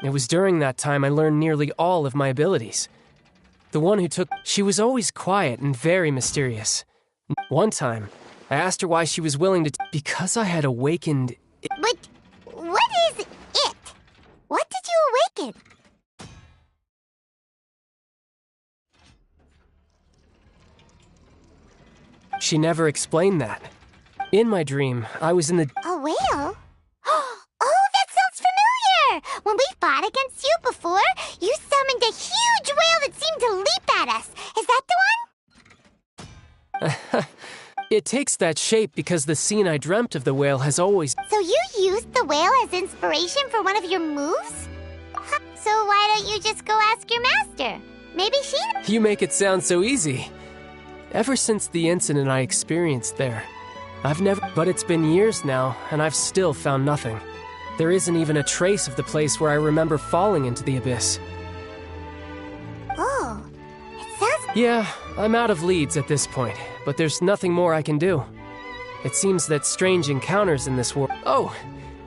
It was during that time I learned nearly all of my abilities. The one who took... She was always quiet and very mysterious. One time, I asked her why she was willing to... Because I had awakened... But what is it? What did you awaken? She never explained that. In my dream, I was in the... A whale? Oh, that sounds familiar! When we fought against you before, you summoned a huge whale that seemed to leap at us. Is that the one? It takes that shape because the scene I dreamt of the whale has always... So you used the whale as inspiration for one of your moves? So why don't you just go ask your master? Maybe she... You make it sound so easy. Ever since the incident I experienced there, I've never... But it's been years now, and I've still found nothing. There isn't even a trace of the place where I remember falling into the abyss. Oh, it sounds... Yeah, I'm out of leads at this point, but there's nothing more I can do. It seems that strange encounters in this world... Oh,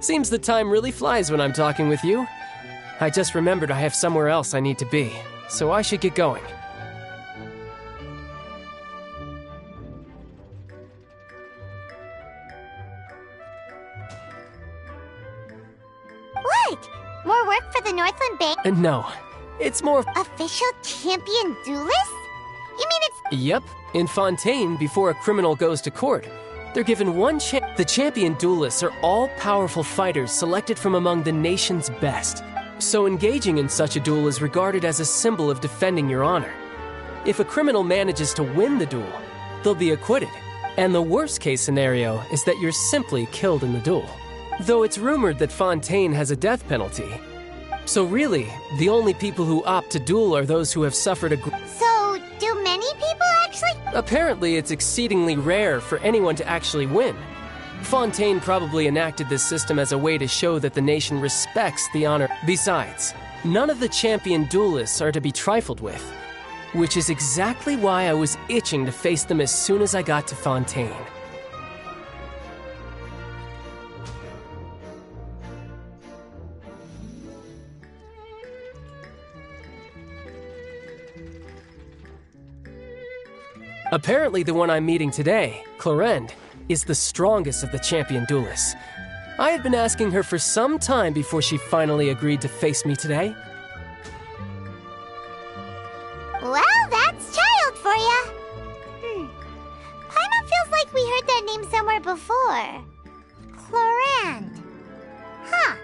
seems the time really flies when I'm talking with you. I just remembered I have somewhere else I need to be, so I should get going. What? More work for the Northland Bank? No, it's more... Official champion duelist? You mean it's... Yep, in Fontaine, before a criminal goes to court, they're given one chance. The champion duelists are all-powerful fighters selected from among the nation's best. So engaging in such a duel is regarded as a symbol of defending your honor. If a criminal manages to win the duel, they'll be acquitted. And the worst-case scenario is that you're simply killed in the duel. Though it's rumored that Fontaine has a death penalty, So really, the only people who opt to duel are those who have suffered a... So, do many people actually? Apparently, it's exceedingly rare for anyone to actually win. Fontaine probably enacted this system as a way to show that the nation respects the honor. Besides, none of the champion duelists are to be trifled with, which is exactly why I was itching to face them as soon as I got to Fontaine. Apparently, the one I'm meeting today, Clorinde, is the strongest of the champion duelists. I had been asking her for some time before she finally agreed to face me today. Well, that's child for ya. Paimon feels like we heard that name somewhere before. Clorinde. Huh.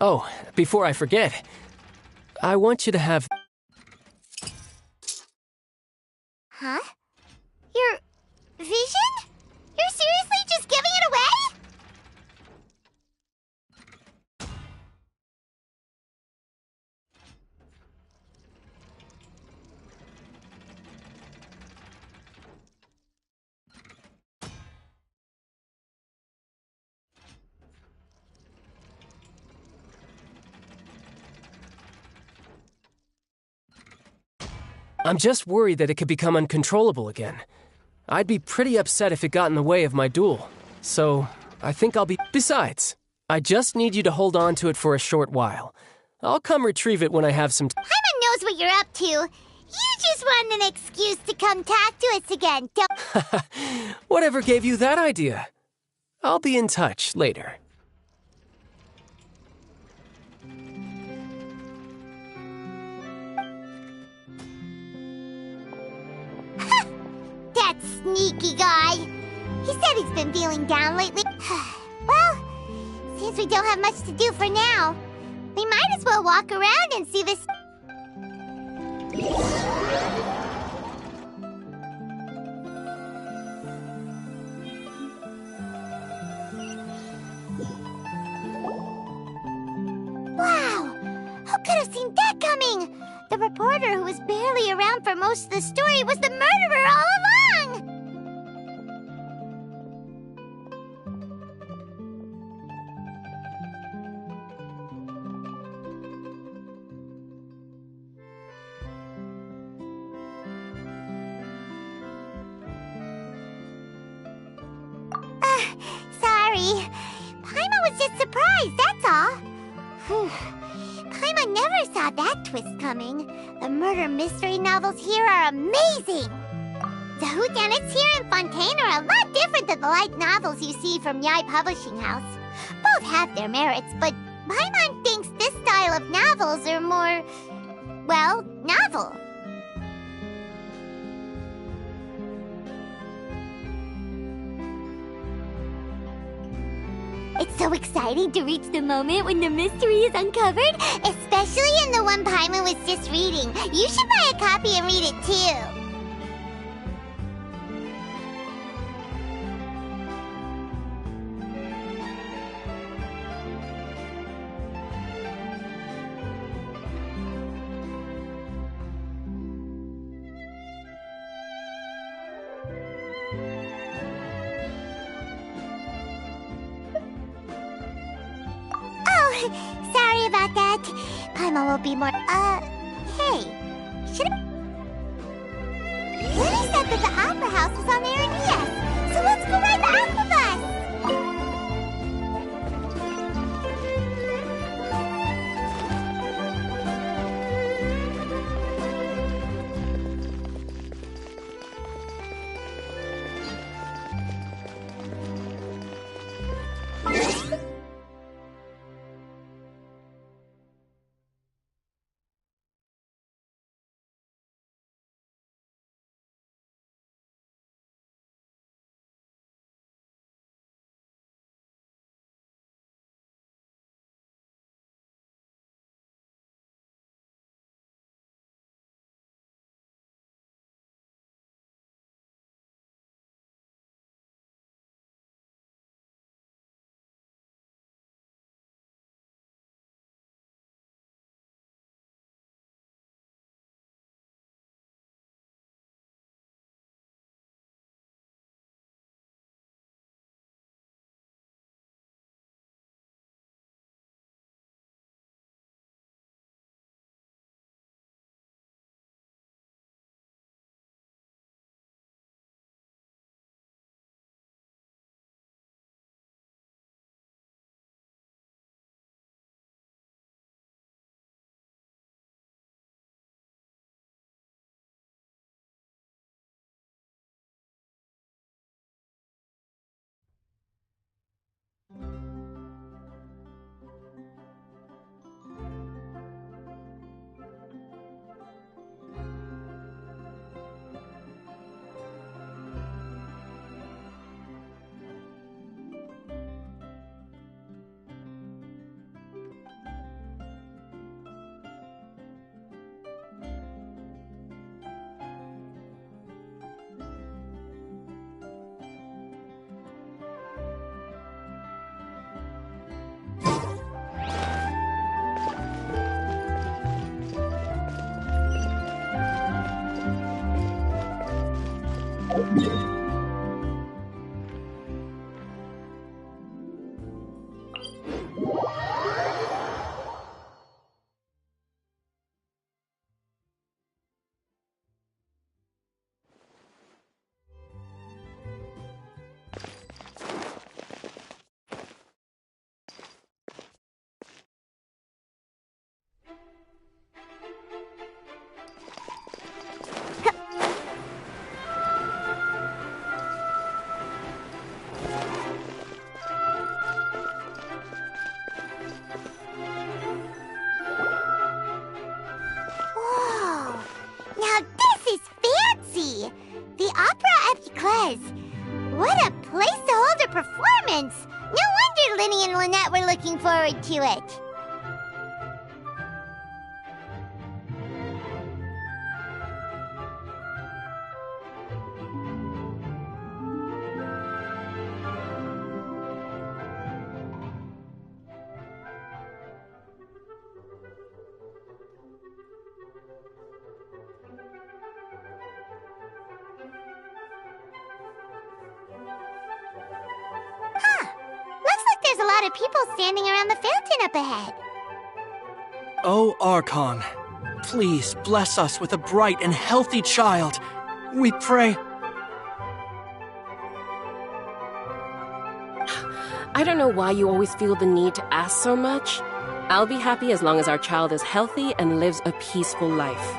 Oh, before I forget, I want you to have... Huh? Your vision? You're seriously just giving it away? I'm just worried that it could become uncontrollable again. I'd be pretty upset if it got in the way of my duel. So, I think I'll be... Besides, I just need you to hold on to it for a short while. I'll come retrieve it when I have some... Paimon knows what you're up to. You just want an excuse to come talk to us again, don't... Whatever gave you that idea? I'll be in touch later. That sneaky guy. He said he's been feeling down lately. Well, since we don't have much to do for now, we might as well walk around and see this... Wow! Who could have seen that coming? The reporter who was barely around for most of the story was the murderer all along! Sorry. Paimon was just surprised, that's all. Whew. Paimon never saw that twist coming. The murder mystery novels here are amazing! The whodunits here in Fontaine are a lot different than the light novels you see from Yai Publishing House. Both have their merits, but Paimon thinks this style of novels are more... well, novel. It's so exciting to reach the moment when the mystery is uncovered, especially in the one Paimon was just reading. You should buy a copy and read it too. Sorry about that. Paimon will be more... hey. Should I... Lenny said that the opera house was on Aranea, so let's go ride the opera bus! add to it. Looks like there's a lot of people standing around the fountain up ahead. O Archon, please bless us with a bright and healthy child. We pray. I don't know why you always feel the need to ask so much. I'll be happy as long as our child is healthy and lives a peaceful life.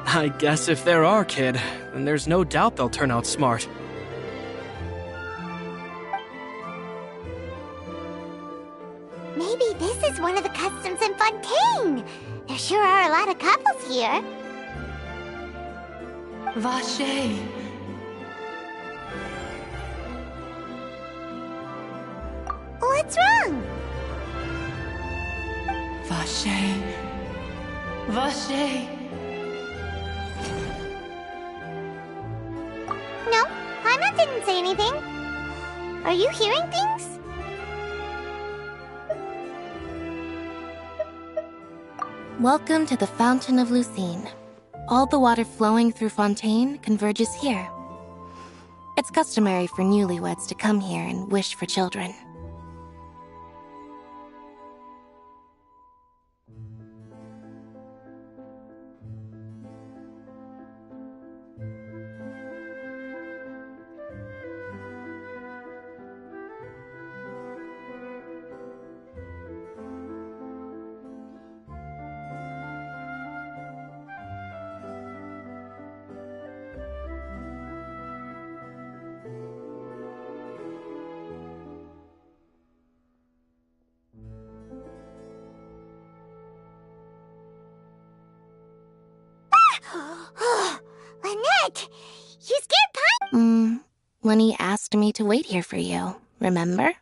I guess if they're our kid, then there's no doubt they'll turn out smart. Maybe this is one of the customs in Fontaine. There sure are a lot of couples here. Vache. What's wrong? Vache. Vache. No, Paimon didn't say anything. Are you hearing things? Welcome to the Fountain of Lucine. All the water flowing through Fontaine converges here. It's customary for newlyweds to come here and wish for children. Lynette! You scared Paimon? When he asked me to wait here for you, remember?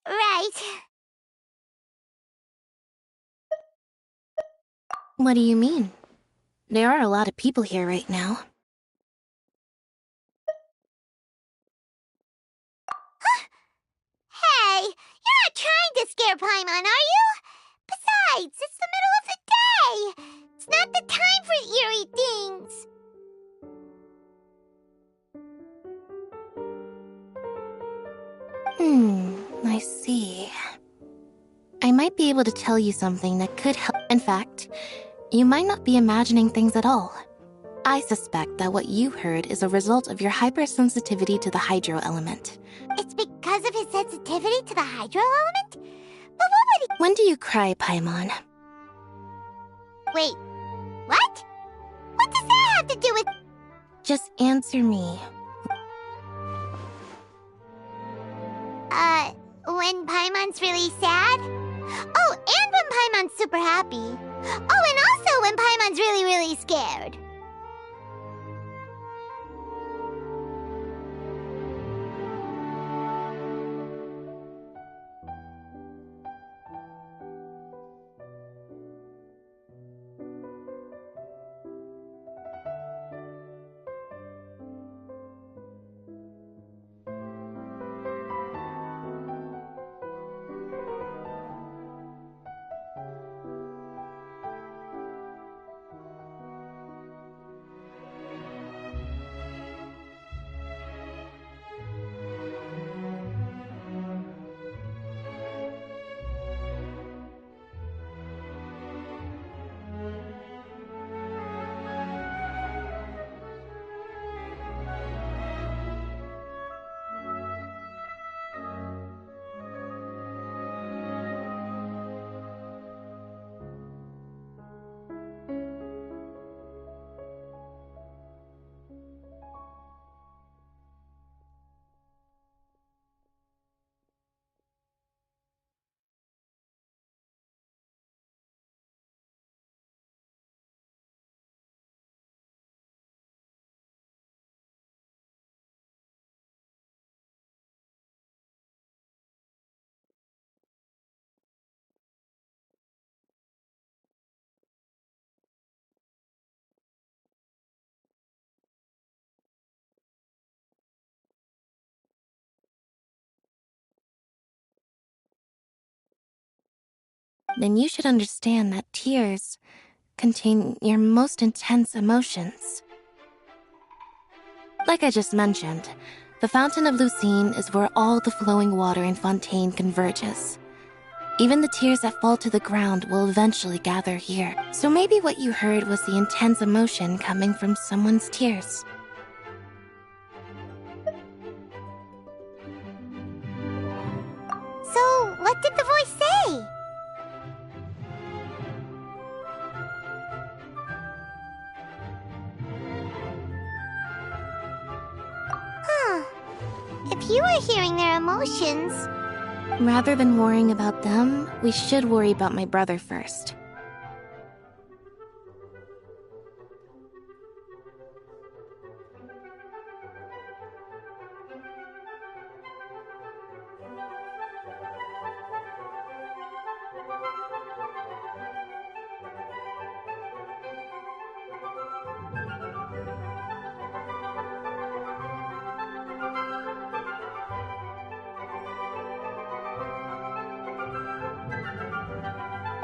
Right. What do you mean? There are a lot of people here right now. Hey, you're not trying to scare Paimon, are you? Besides, it's the middle of the day. It's not the time for eerie things. I see. be able to tell you something that could help. In fact, you might not be imagining things at all. I suspect that what you heard is a result of your hypersensitivity to the hydro element. It's because of his sensitivity to the hydro element? But what would he— When do you cry, Paimon? Wait, what? What does that have to do with— Just answer me. When Paimon's really sad? Oh, and when Paimon's super happy. Oh, and also when Paimon's really, really scared. Then you should understand that tears contain your most intense emotions. Like I just mentioned, the Fountain of Lucine is where all the flowing water in Fontaine converges. Even the tears that fall to the ground will eventually gather here. So maybe what you heard was the intense emotion coming from someone's tears. So, what did the voice say? Huh. If you were hearing their emotions... Rather than worrying about them, we should worry about my brother first.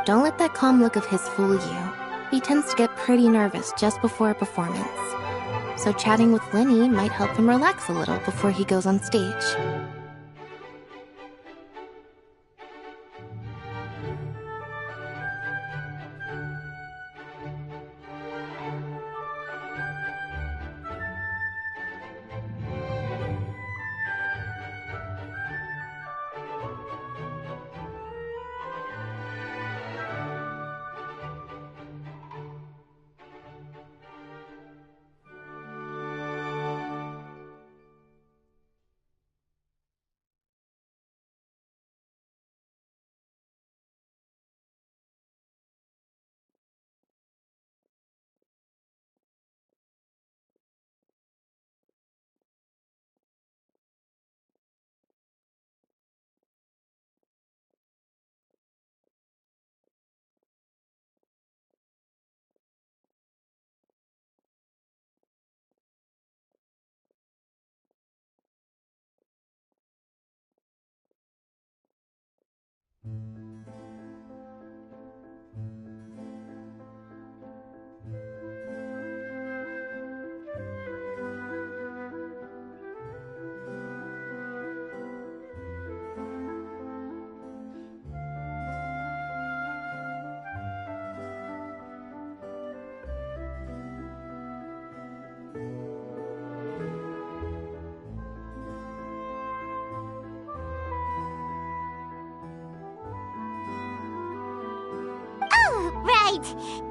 Don't let that calm look of his fool you. He tends to get pretty nervous just before a performance. So chatting with Linny might help him relax a little before he goes on stage. right!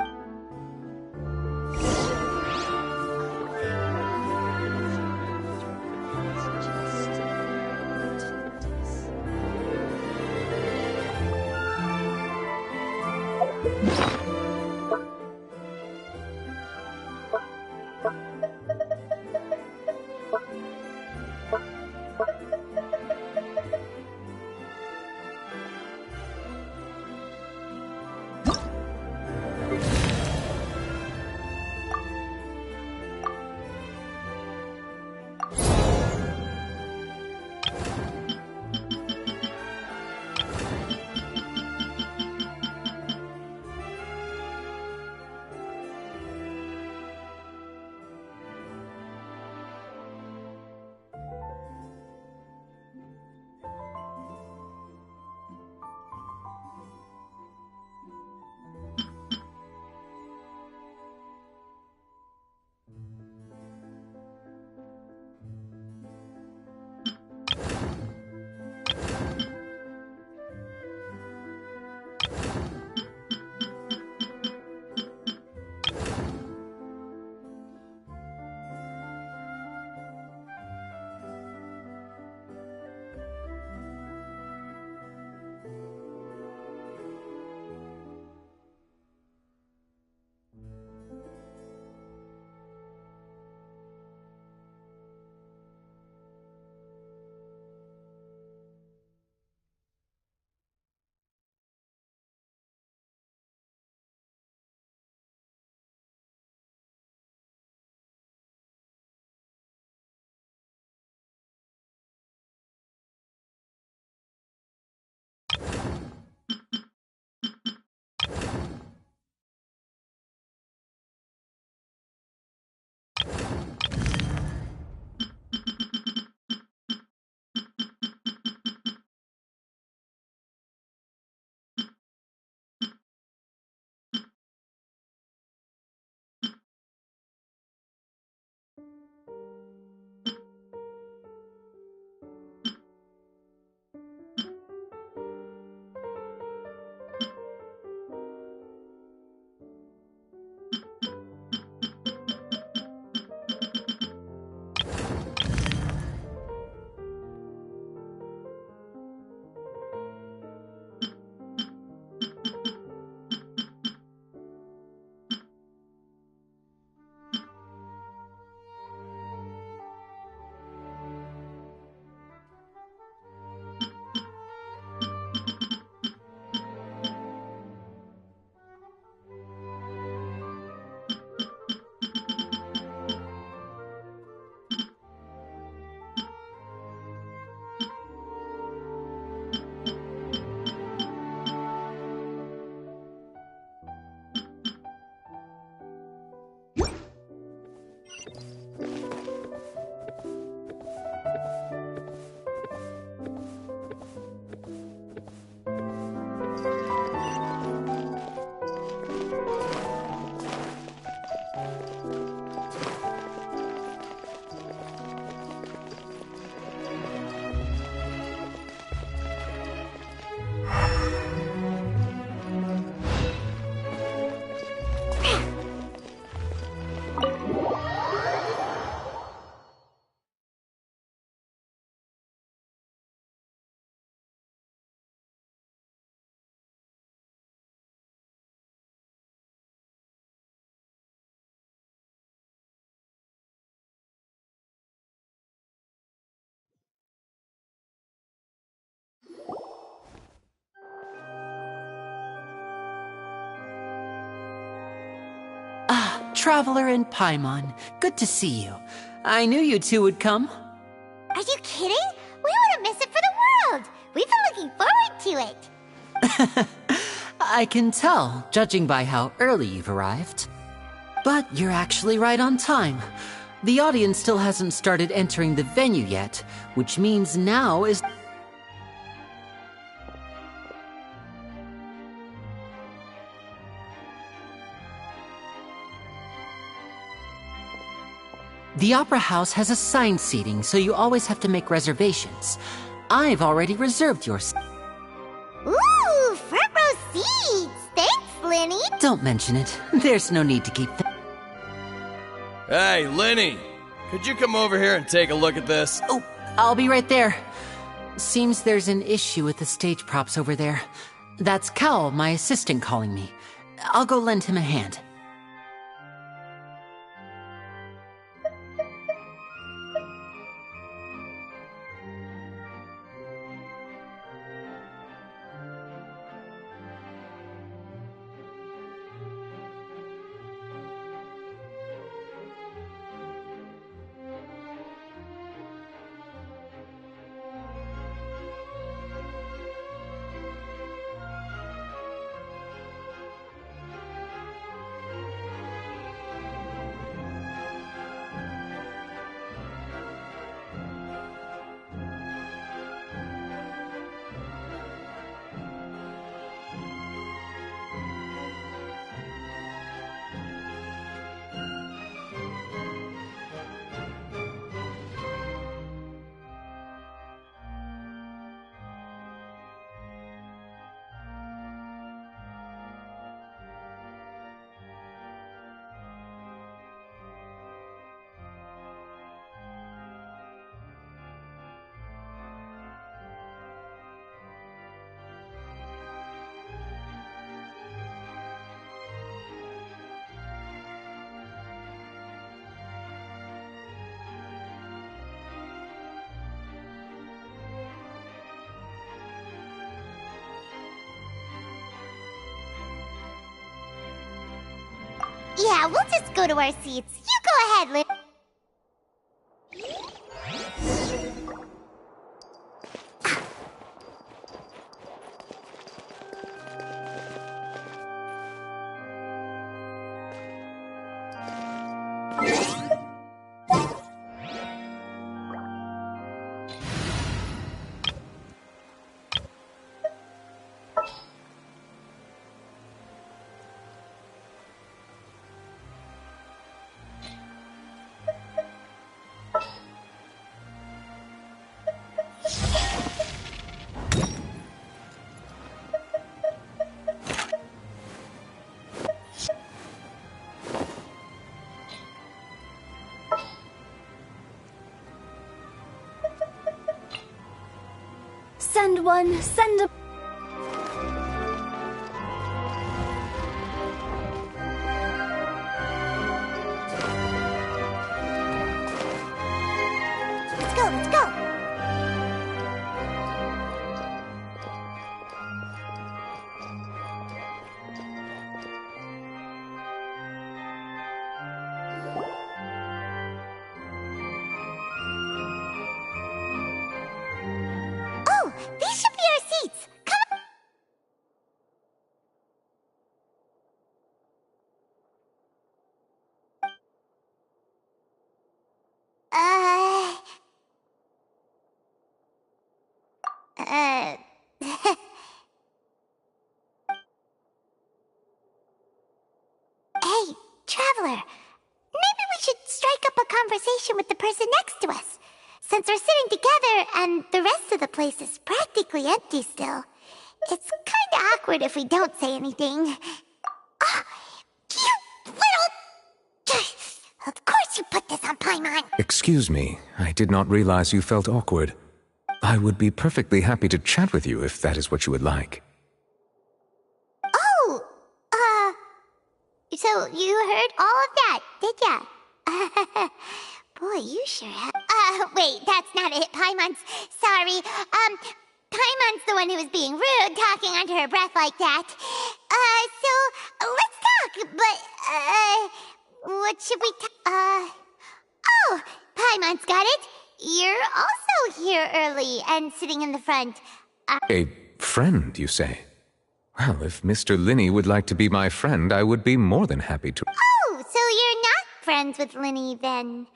Traveler and Paimon, good to see you. I knew you two would come. Are you kidding? We wouldn't miss it for the world! We've been looking forward to it! I can tell, judging by how early you've arrived. But you're actually right on time. The audience still hasn't started entering the venue yet, which means now is... The Opera House has assigned seating, so you always have to make reservations. I've already reserved your seat. Ooh, front row seats! Thanks, Lenny! Don't mention it. There's no need to keep... Hey, Lenny! Could you come over here and take a look at this? Oh, I'll be right there. Seems there's an issue with the stage props over there. That's Cal, my assistant, calling me. I'll go lend him a hand. Yeah, we'll just go to our seats. You go ahead, Liv. Send one, send a... Let's go, let's go. Oh, these should be our seats. Come on. Hey, traveler. Maybe we should strike up a conversation with the person next to us. Since we're sitting together and the rest of the place is practically empty still, it's kinda awkward if we don't say anything. Ah, you little... Of course you put this on Paimon. Excuse me, I did not realize you felt awkward. I would be perfectly happy to chat with you if that is what you would like. Oh, so you heard all of that, did ya? Boy, you sure have. Wait, that's not it, Paimon's. Sorry. Paimon's the one who was being rude, talking under her breath like that. So, let's talk, but, what should we oh, Paimon's got it. You're also here early and sitting in the front. A friend, you say? Well, if Mr. Linney would like to be my friend, I would be more than happy to. Oh, so you're not friends with Linney, then.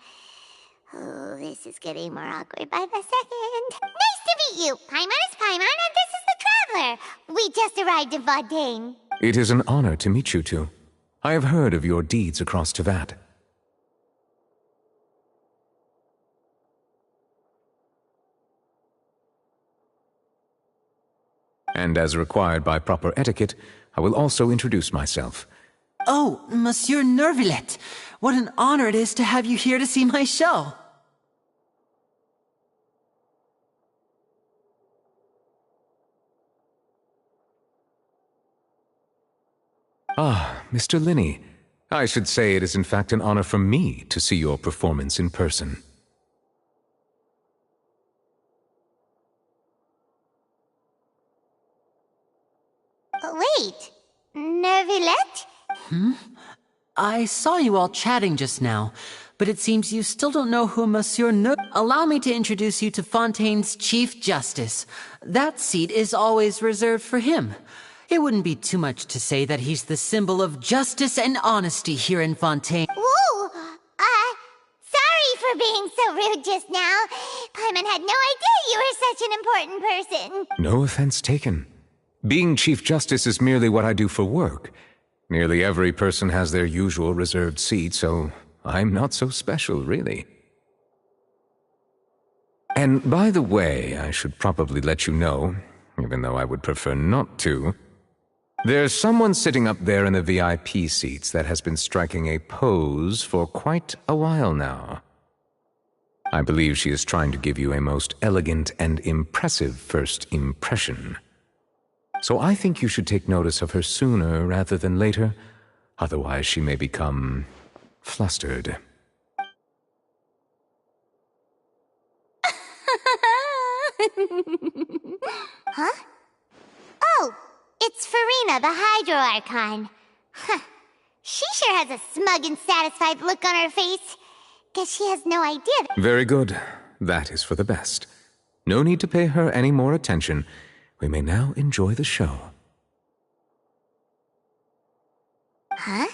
Oh, this is getting more awkward by the second. Nice to meet you. Paimon is Paimon, and this is the Traveler. We just arrived in Fontaine. It is an honor to meet you two. I have heard of your deeds across Tevat. And as required by proper etiquette, I will also introduce myself. Oh, Monsieur Nervillet. What an honor it is to have you here to see my show. Ah, Mr. Linney. I should say it is in fact an honor for me to see your performance in person. Wait, Nervillet? I saw you all chatting just now, but it seems you still don't know who Monsieur Allow me to introduce you to Fontaine's Chief Justice. That seat is always reserved for him. It wouldn't be too much to say that he's the symbol of justice and honesty here in Fontaine. Whoa! Sorry for being so rude just now. Paimon had no idea you were such an important person. No offense taken. Being Chief Justice is merely what I do for work. Nearly every person has their usual reserved seat, so I'm not so special, really. And by the way, I should probably let you know, even though I would prefer not to, there's someone sitting up there in the VIP seats that has been striking a pose for quite a while now. I believe she is trying to give you a most elegant and impressive first impression. So I think you should take notice of her sooner rather than later, otherwise she may become flustered. Huh? Oh, it's Farina, the Hydro Archon. Huh. She sure has a smug and satisfied look on her face. Guess she has no idea. Very good. That is for the best. No need to pay her any more attention. We may now enjoy the show. Huh?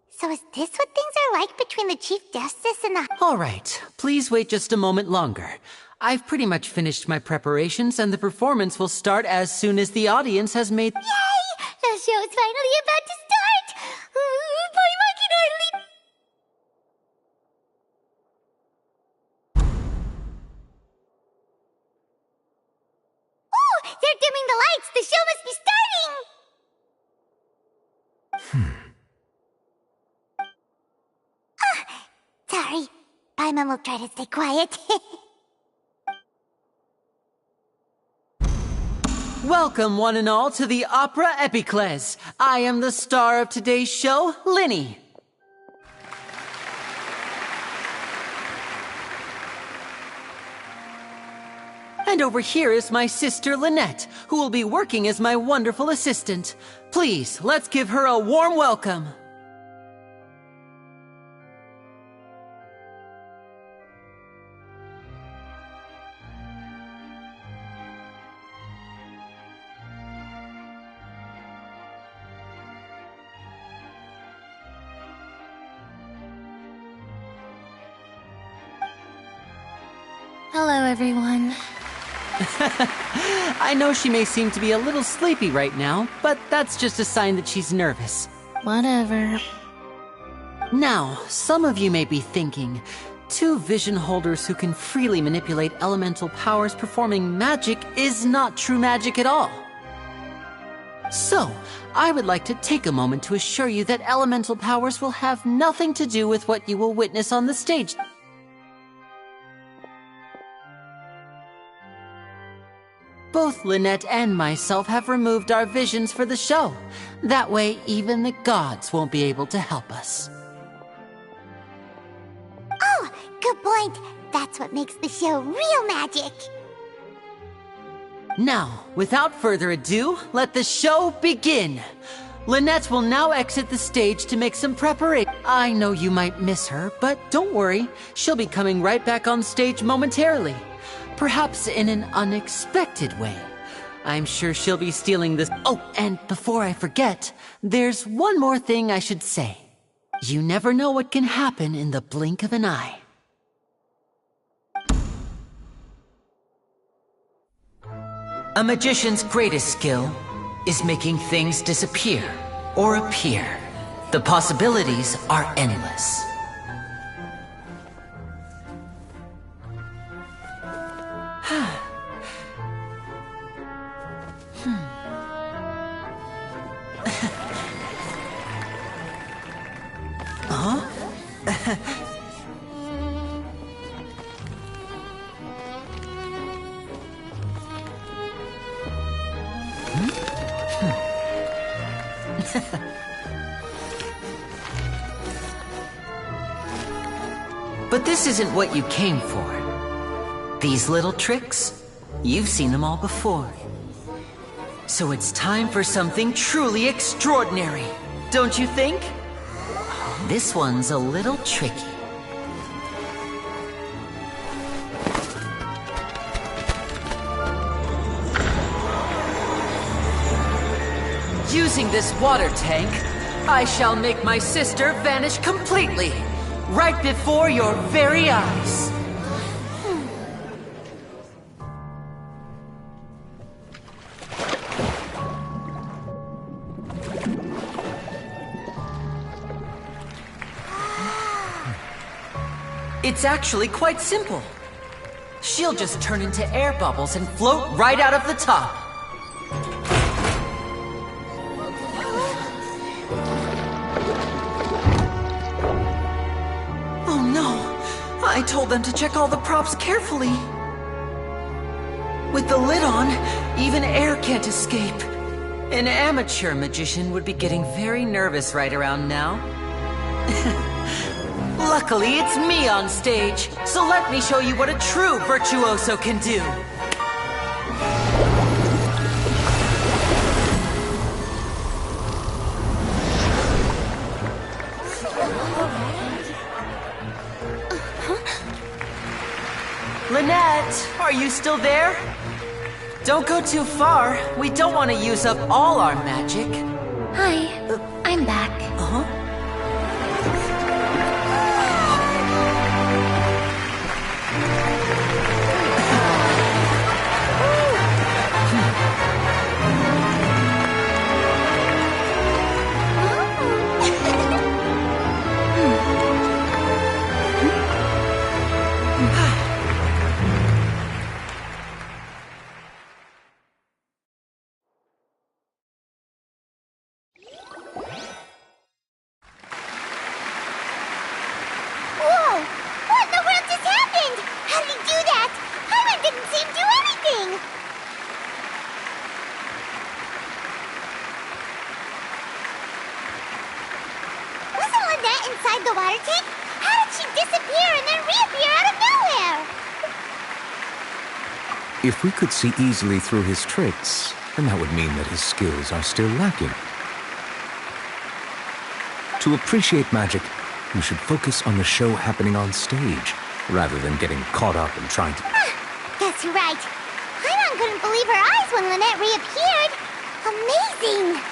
So is this what things are like between the Chief Justice and the... All right, please wait just a moment longer. I've pretty much finished my preparations, and the performance will start as soon as the audience has made... Yay! The show's finally about to start! Paimon can hardly... Oh! They're dimming the lights! The show must be starting! Sorry. Paimon will try to stay quiet. Welcome, one and all, to the Opera Epiclese. I am the star of today's show, Linny. And over here is my sister, Lynette, who will be working as my wonderful assistant. Please, let's give her a warm welcome. Hello, everyone. I know she may seem to be a little sleepy right now, but that's just a sign that she's nervous. Whatever. Now, some of you may be thinking, two vision holders who can freely manipulate elemental powers performing magic is not true magic at all. So, I would like to take a moment to assure you that elemental powers will have nothing to do with what you will witness on the stage. Both Lynette and myself have removed our visions for the show. That way, even the gods won't be able to help us. Oh, good point. That's what makes the show real magic. Now, without further ado, let the show begin. Lynette will now exit the stage to make some preparation. I know you might miss her, but don't worry. She'll be coming right back on stage momentarily. Perhaps in an unexpected way. I'm sure she'll be stealing this. Oh, and before I forget, there's one more thing I should say. You never know what can happen in the blink of an eye. A magician's greatest skill is making things disappear or appear. The possibilities are endless. But this isn't what you came for. These little tricks, you've seen them all before. So it's time for something truly extraordinary, don't you think? This one's a little tricky. Using this water tank, I shall make my sister vanish completely, right before your very eyes. It's actually quite simple. She'll just turn into air bubbles and float right out of the top. Oh no! I told them to check all the props carefully. With the lid on, even air can't escape. An amateur magician would be getting very nervous right around now. Luckily, it's me on stage, so let me show you what a true virtuoso can do. Lynette, are you still there? Don't go too far. We don't want to use up all our magic. Hi, I'm back. Uh-huh. inside the water tank? How did she disappear and then reappear out of nowhere? If we could see easily through his tricks, then that would mean that his skills are still lacking. To appreciate magic, you should focus on the show happening on stage, rather than getting caught up in trying to... Guess you're right. Paimon couldn't believe her eyes when Lynette reappeared. Amazing!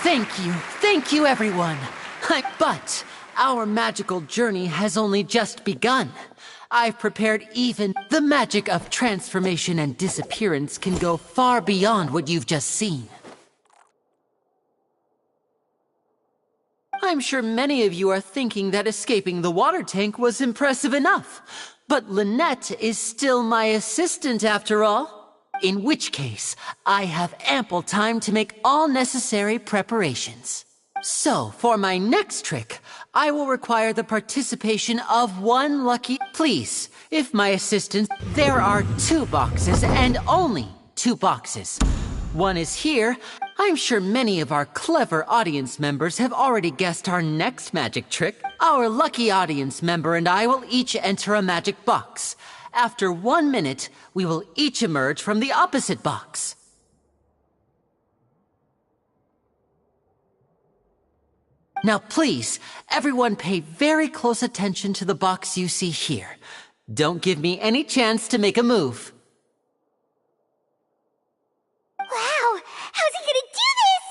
Thank you everyone. But our magical journey has only just begun. I've prepared even the magic of transformation and disappearance can go far beyond what you've just seen. I'm sure many of you are thinking that escaping the water tank was impressive enough. But Lynette is still my assistant after all. In which case, I have ample time to make all necessary preparations. So, for my next trick, I will require the participation of one lucky... Please, if my assistant... There are 2 boxes and only 2 boxes. One is here. I'm sure many of our clever audience members have already guessed our next magic trick. Our lucky audience member and I will each enter a magic box. After 1 minute, we will each emerge from the opposite box. Now please, everyone pay very close attention to the box you see here. Don't give me any chance to make a move. Wow! How's he gonna do this?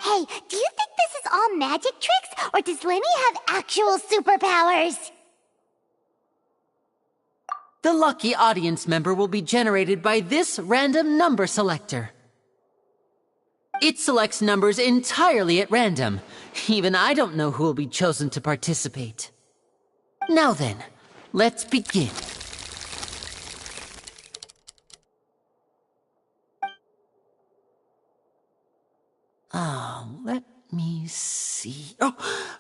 Hey, do you think this is all magic tricks, or does Lenny have actual superpowers? The lucky audience member will be generated by this random number selector. It selects numbers entirely at random. Even I don't know who will be chosen to participate. Now then, let's begin. Let me see. Oh,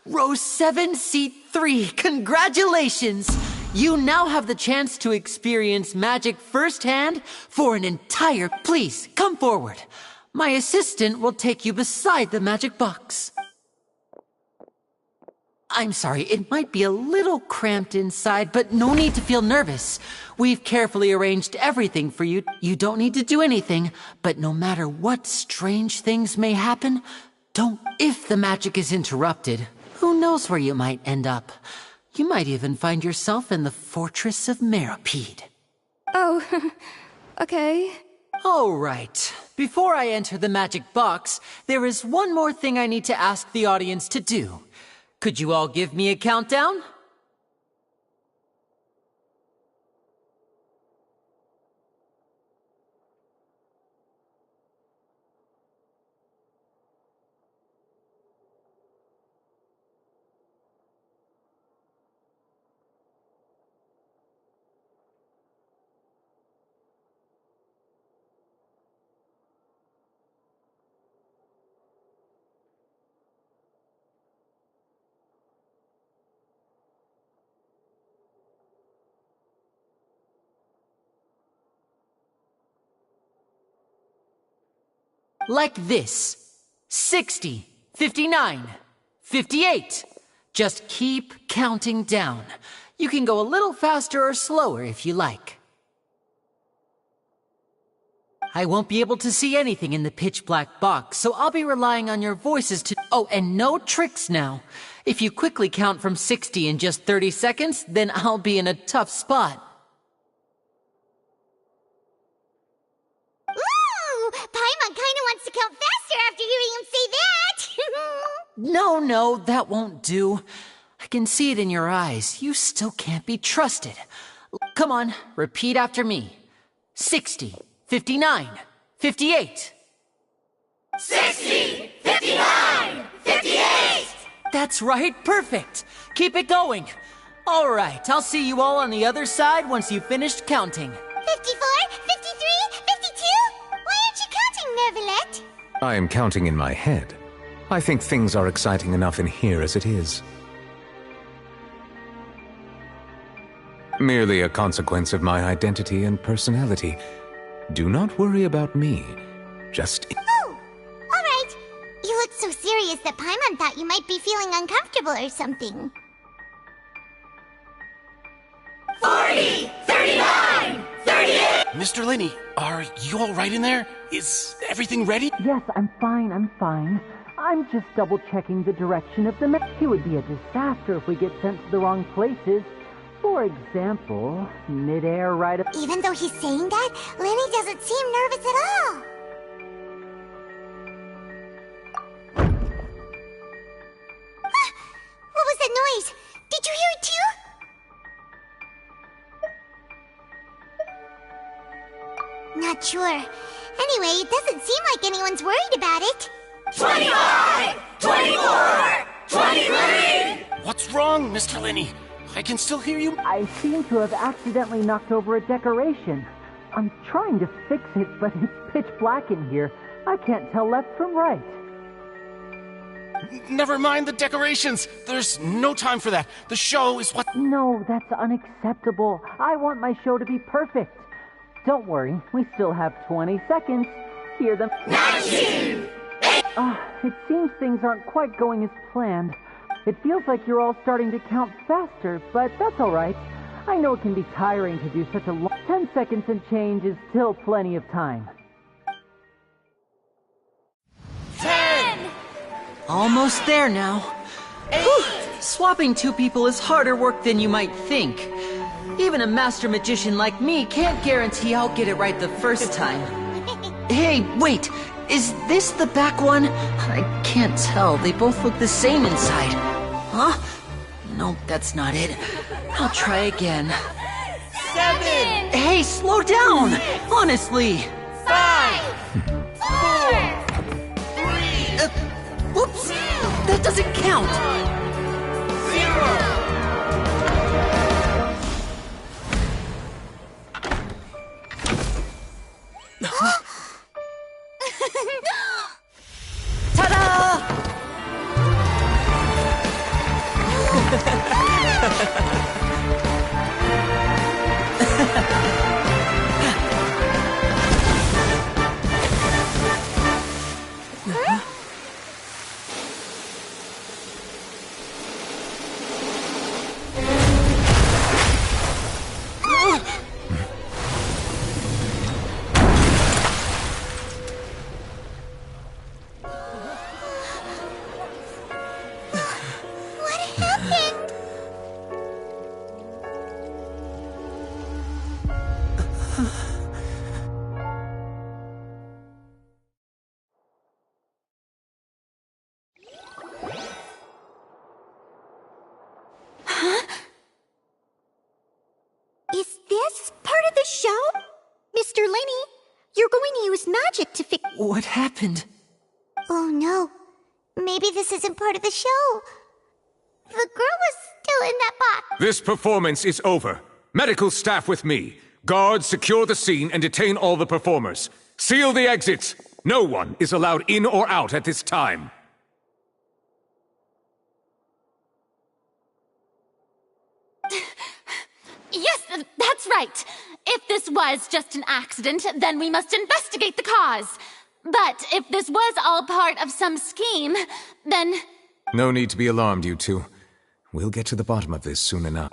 row 7, seat 3. Congratulations! You now have the chance to experience magic firsthand for an entire... Please, come forward. My assistant will take you beside the magic box. I'm sorry, it might be a little cramped inside, but no need to feel nervous. We've carefully arranged everything for you. You don't need to do anything, but no matter what strange things may happen, don't... If the magic is interrupted, who knows where you might end up? You might even find yourself in the Fortress of Meropide. Oh, okay. All right. Before I enter the magic box, there is one more thing I need to ask the audience to do. Could you all give me a countdown? Like this. 60, 59, 58. Just keep counting down. You can go a little faster or slower if you like. I won't be able to see anything in the pitch black box, so I'll be relying on your voices to... Oh, and no tricks now. If you quickly count from 60 in just 30 seconds, then I'll be in a tough spot. Paimon kinda wants to count faster after hearing him say that! No, that won't do. I can see it in your eyes. You still can't be trusted. Come on, repeat after me. 60, 59, 58. 60, 59, 58! That's right, perfect. Keep it going. All right, I'll see you all on the other side once you've finished counting. 54, 53, 52? Why aren't you counting, Nervalet? I am counting in my head. I think things are exciting enough in here as it is. Merely a consequence of my identity and personality. Do not worry about me. Just... Oh, all right. You look so serious that Paimon thought you might be feeling uncomfortable or something. 40, 39, 38! Mr. Linney, are you all right in there? Is everything ready? Yes, I'm fine. I'm just double-checking the direction of the map. It would be a disaster if we get sent to the wrong places. For example, mid-air right up... Even though he's saying that, Lenny doesn't seem nervous at all. sure. Anyway, it doesn't seem like anyone's worried about it. 25! 24! 23! What's wrong, Mr. Linney? I can still hear you. I seem to have accidentally knocked over a decoration. I'm trying to fix it, but it's pitch black in here. I can't tell left from right. Never mind the decorations. There's no time for that. The show is what... No, that's unacceptable. I want my show to be perfect. Don't worry, we still have 20 seconds. Hear them. 19! It seems things aren't quite going as planned. It feels like you're all starting to count faster, but that's all right. I know it can be tiring to do such a long... 10 seconds and change is still plenty of time. 10! Almost there now. 8! Whew. Swapping two people is harder work than you might think. Even a master magician like me can't guarantee I'll get it right the first time. Hey, wait! Is this the back one? I can't tell. They both look the same inside. Huh? Nope, that's not it. I'll try again. 7! Hey, slow down! Honestly! 5! 4! 3! Whoops! That doesn't count! 0! Ta-da! Is this part of the show? Mr. Linney, you're going to use magic to fix... What happened? Oh no. Maybe this isn't part of the show. The girl was still in that box. This performance is over. Medical staff with me. Guards, secure the scene and detain all the performers. Seal the exits. No one is allowed in or out at this time. Yes, that's right. If this was just an accident, then we must investigate the cause. But if this was all part of some scheme, then... No need to be alarmed, you two. We'll get to the bottom of this soon enough.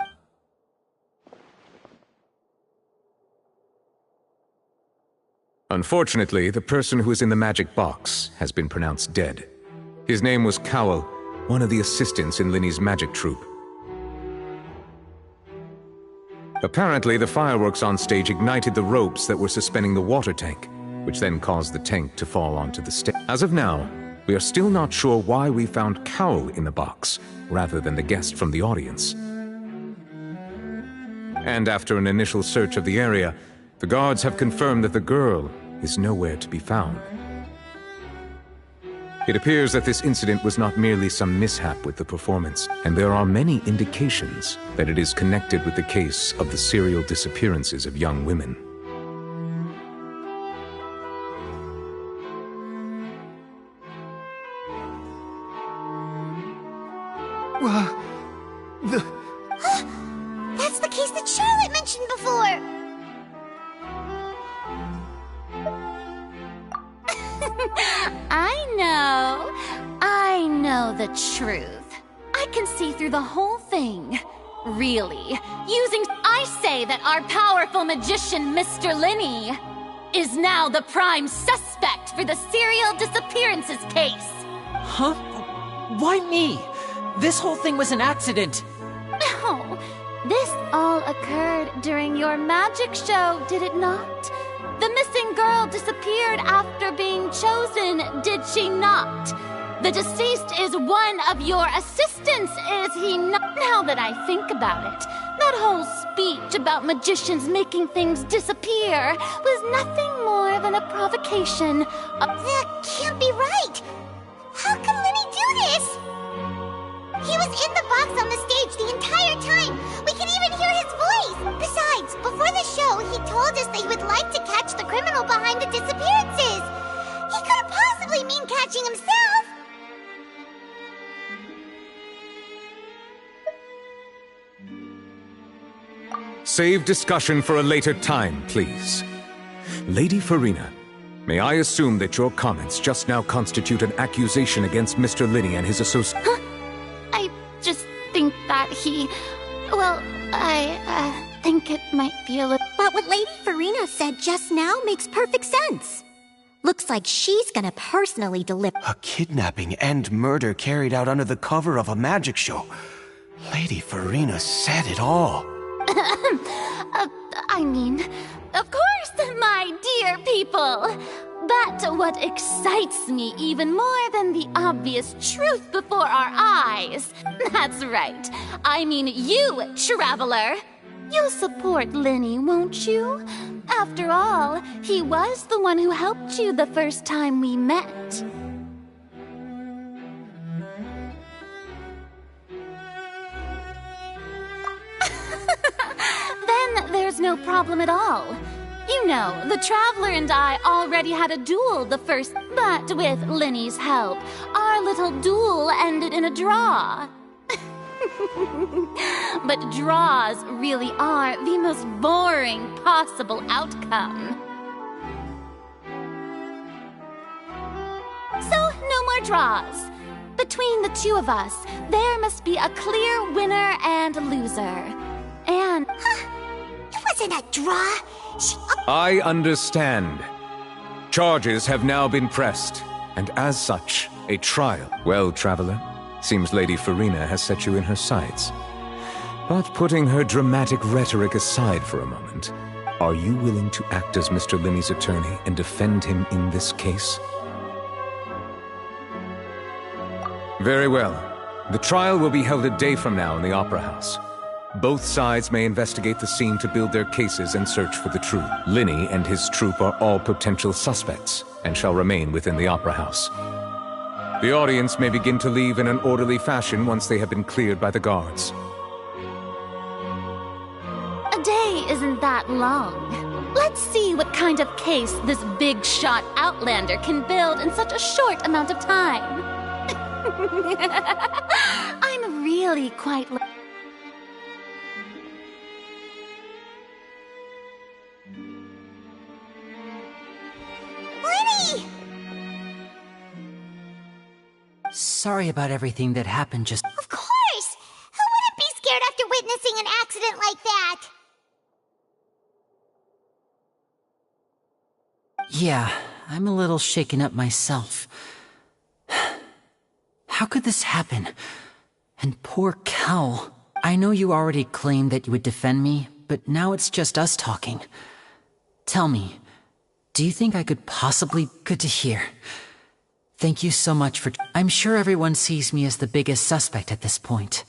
Unfortunately, the person who is in the magic box has been pronounced dead. His name was Cowell, one of the assistants in Linney's magic troupe. Apparently, the fireworks on stage ignited the ropes that were suspending the water tank, which then caused the tank to fall onto the stage. As of now, we are still not sure why we found Cowell in the box, rather than the guest from the audience. And after an initial search of the area, the guards have confirmed that the girl is nowhere to be found. It appears that this incident was not merely some mishap with the performance, and there are many indications that it is connected with the case of the serial disappearances of young women. That's the case that Charlotte mentioned before! I know the truth. I can see through the whole thing. Really. I say that our powerful magician, Mr. Linney, is now the prime suspect for the serial disappearances case. Huh? Why me? This whole thing was an accident. No, this all occurred during your magic show, did it not? The missing girl disappeared after being chosen, did she not? The deceased is one of your assistants, is he not? Now that I think about it, that whole speech about magicians making things disappear was nothing more than a provocation. That can't be right. How can Lenny do this? He was in the box on the stage the entire time. We can even hear his voice. Besides, before the show, he told us that he would like to catch the criminal behind the disappearances. He couldn't possibly mean catching himself. Save discussion for a later time, please. Lady Farina, may I assume that your comments just now constitute an accusation against Mr. Linney and his associates? Huh? I just think that he... Well, I think it might be a little... But what Lady Farina said just now makes perfect sense. Looks like she's gonna personally deliver... A kidnapping and murder carried out under the cover of a magic show. Lady Farina said it all. I mean, of course, my dear people. But what excites me even more than the obvious truth before our eyes... That's right. I mean you, traveler. You'll support Lenny, won't you? After all, he was the one who helped you the first time we met. Then there's no problem at all. You know, the Traveler and I already had a duel the first... But with Lenny's help, our little duel ended in a draw. But draws really are the most boring possible outcome. So, no more draws. Between the two of us, there must be a clear winner and loser. And... It wasn't a draw. I understand. Charges have now been pressed, and as such, a trial. Well, Traveler, seems Lady Farina has set you in her sights. But putting her dramatic rhetoric aside for a moment, are you willing to act as Mr. Linney's attorney and defend him in this case? Very well. The trial will be held a day from now in the Opera House. Both sides may investigate the scene to build their cases and search for the truth. Linney and his troupe are all potential suspects and shall remain within the Opera House. The audience may begin to leave in an orderly fashion once they have been cleared by the guards. A day isn't that long. Let's see what kind of case this big-shot Outlander can build in such a short amount of time. I'm really quite... Lenny! Sorry about everything that happened just... Of course! Who wouldn't be scared after witnessing an accident like that? Yeah, I'm a little shaken up myself. How could this happen? And poor Cal. I know you already claimed that you would defend me, but now it's just us talking. Tell me, do you think I could possibly... Good to hear. Thank you so much for... I'm sure everyone sees me as the biggest suspect at this point.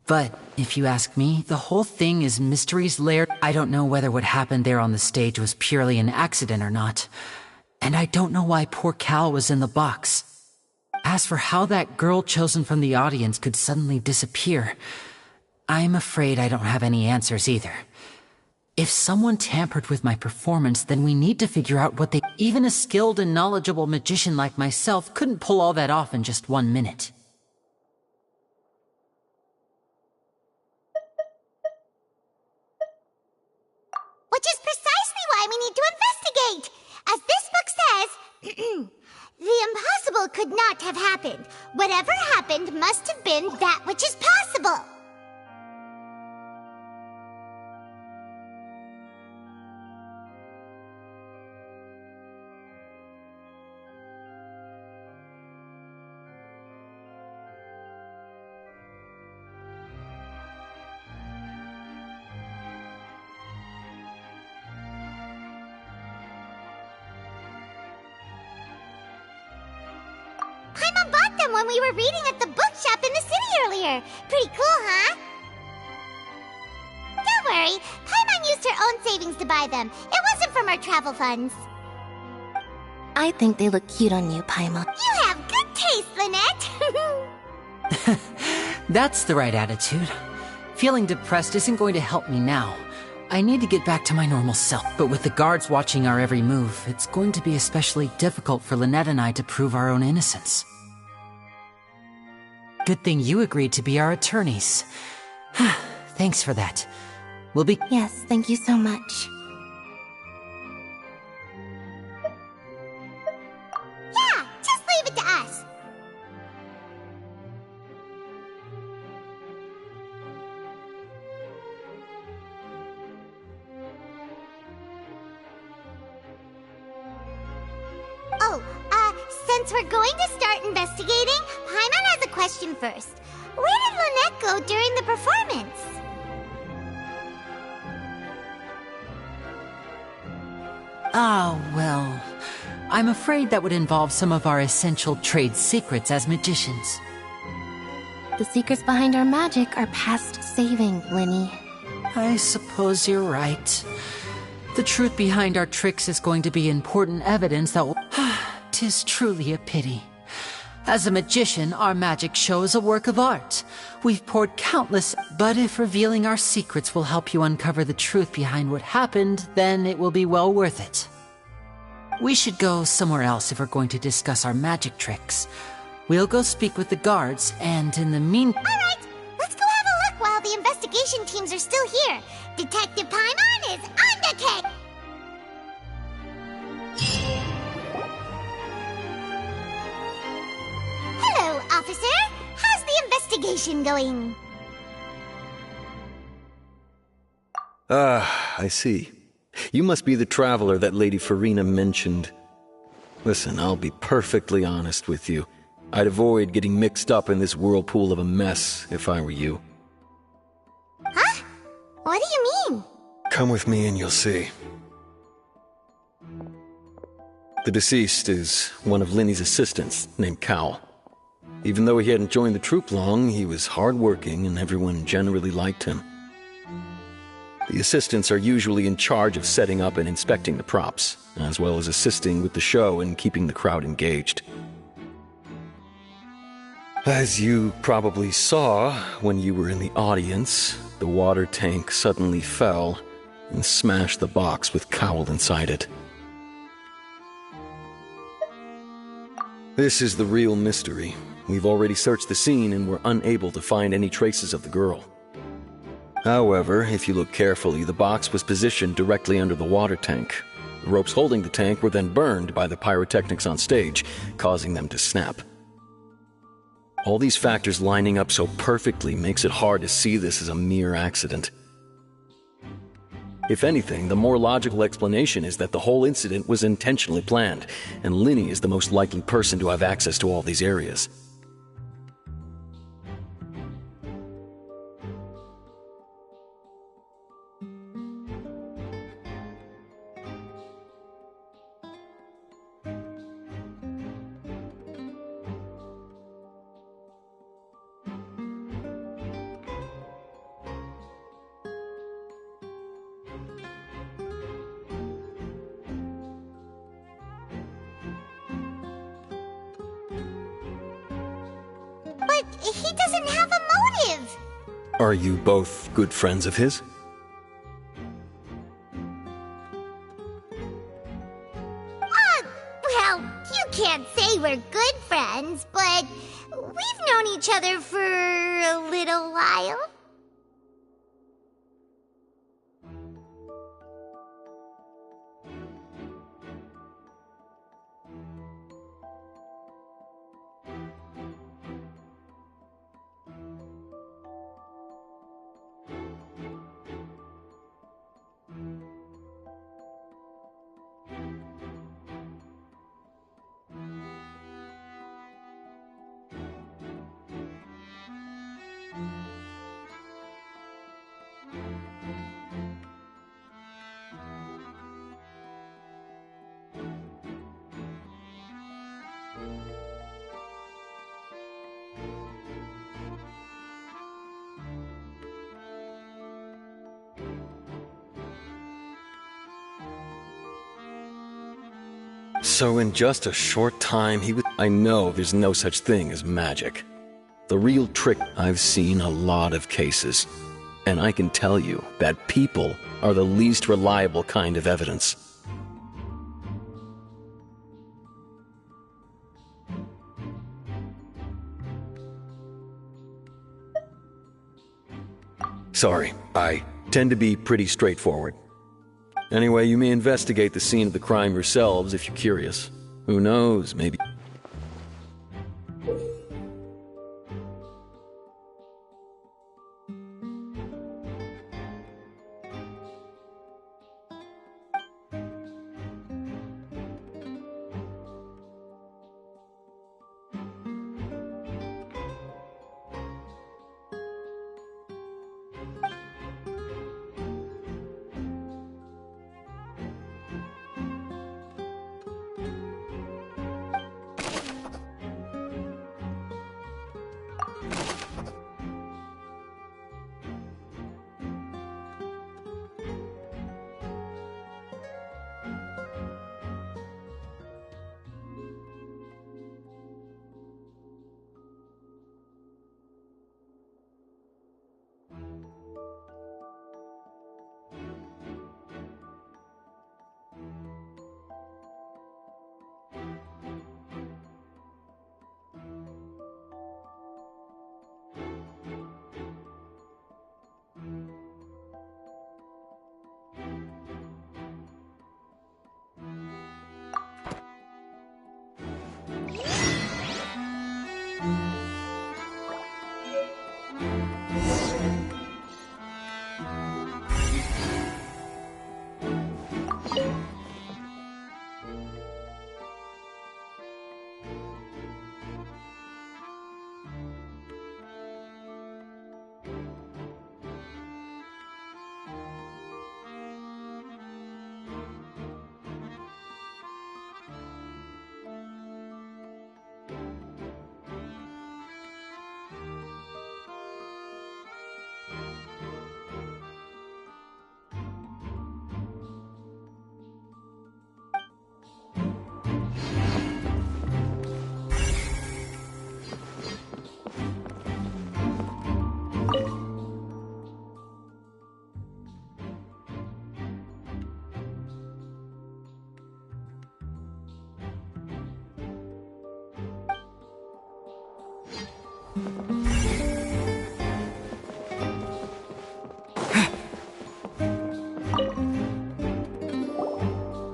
But, if you ask me, the whole thing is Mystery's lair. I don't know whether what happened there on the stage was purely an accident or not. And I don't know why poor Cal was in the box. As for how that girl chosen from the audience could suddenly disappear, I'm afraid I don't have any answers either. If someone tampered with my performance, then we need to figure out what they... Even a skilled and knowledgeable magician like myself couldn't pull all that off in just 1 minute. Which is precisely why we need to investigate! As this book says, the impossible could not have happened. Whatever happened must have been that which is possible. Paimon bought them when we were reading at the bookshop in the city earlier. Pretty cool, huh? Don't Don't worry. Paimon used her own savings to buy them. It wasn't from her travel funds. I think they look cute on you, Paimon. You have good taste, Lynette. That's the right attitude. Feeling depressed isn't going to help me now. I need to get back to my normal self. But with the guards watching our every move, it's going to be especially difficult for Lynette and I to prove our own innocence. Good thing you agreed to be our attorneys. Thanks for that. We'll be— Yes, thank you so much. Yeah, just leave it to us. Oh, since we're going to start investigating, Paimon has a question first. Where did Lynette go during the performance? Ah, well, I'm afraid that would involve some of our essential trade secrets as magicians. The secrets behind our magic are past saving, Linny. I suppose you're right. The truth behind our tricks is going to be important evidence that will— 'Tis truly a pity. As a magician, our magic show is a work of art. We've poured countless— But if revealing our secrets will help you uncover the truth behind what happened, then it will be well worth it. We should go somewhere else if we're going to discuss our magic tricks. We'll go speak with the guards, and in the meantime— All right, let's go have a look while the investigation teams are still here. Detective Paimon is on the case. Hello, officer. How's the investigation going? Ah, I see. You must be the traveler that Lady Farina mentioned. Listen, I'll be perfectly honest with you. I'd avoid getting mixed up in this whirlpool of a mess if I were you. Huh? What do you mean? Come with me and you'll see. The deceased is one of Linny's assistants named Cal. Even though he hadn't joined the troupe long, he was hardworking and everyone generally liked him. The assistants are usually in charge of setting up and inspecting the props, as well as assisting with the show and keeping the crowd engaged. As you probably saw when you were in the audience, the water tank suddenly fell and smashed the box with Cowl inside it. This is the real mystery. We've already searched the scene and were unable to find any traces of the girl. However, if you look carefully, the box was positioned directly under the water tank. The ropes holding the tank were then burned by the pyrotechnics on stage, causing them to snap. All these factors lining up so perfectly makes it hard to see this as a mere accident. If anything, the more logical explanation is that the whole incident was intentionally planned, and Linny is the most likely person to have access to all these areas. But he doesn't have a motive. Are you both good friends of his? Well, you can't say we're good friends, but we've known each other for a little while. So in just a short time, I know there's no such thing as magic. The real trick, I've seen a lot of cases, and I can tell you that people are the least reliable kind of evidence. Sorry, I tend to be pretty straightforward. Anyway, you may investigate the scene of the crime yourselves if you're curious. Who knows, maybe...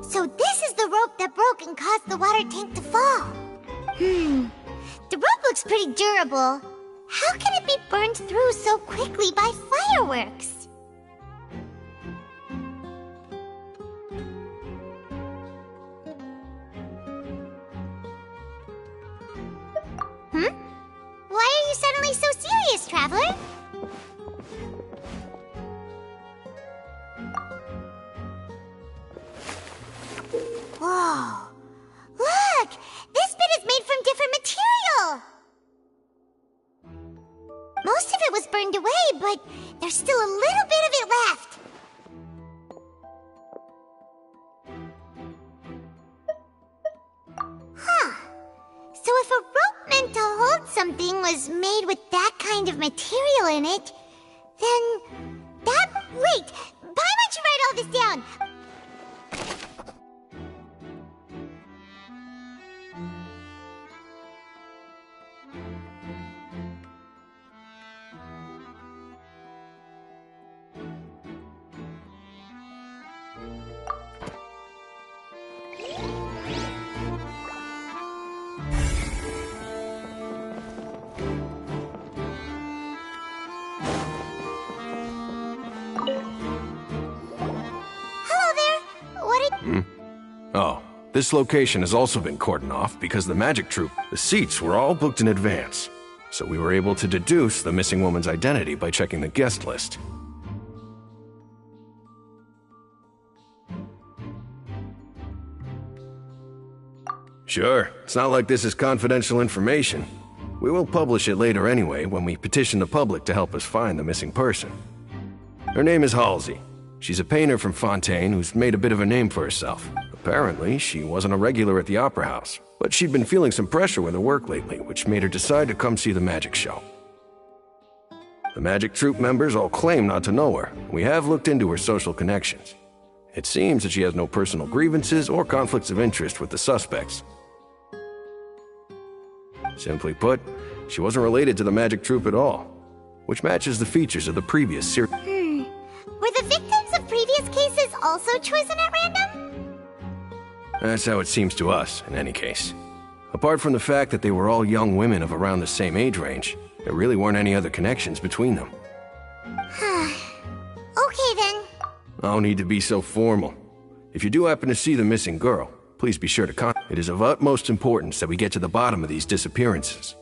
So this is the rope that broke and caused the water tank to fall. The rope looks pretty durable. How can it be burned through so quickly by fireworks? Why are you suddenly so serious, Traveler? Whoa! Look! This bit is made from different material! Most of it was burned away, but there's still a little bit of it left. Huh. So if a rope meant to hold something was made with that kind of material in it, then that... Wait! Why don't you write all this down? Oh, this location has also been cordoned off because the magic troupe, the seats were all booked in advance. So we were able to deduce the missing woman's identity by checking the guest list. Sure, it's not like this is confidential information. We will publish it later anyway when we petition the public to help us find the missing person. Her name is Halsey. She's a painter from Fontaine who's made a bit of a name for herself. Apparently, she wasn't a regular at the Opera House, but she'd been feeling some pressure with her work lately, which made her decide to come see the magic show. The magic troupe members all claim not to know her. We have looked into her social connections. It seems that she has no personal grievances or conflicts of interest with the suspects. Simply put, she wasn't related to the magic troupe at all, which matches the features of the previous series. Were the victims of previous cases also chosen at random? That's how it seems to us, in any case. Apart from the fact that they were all young women of around the same age range, there really weren't any other connections between them. Okay then. No need to be so formal. If you do happen to see the missing girl, please be sure to contact. It is of utmost importance that we get to the bottom of these disappearances.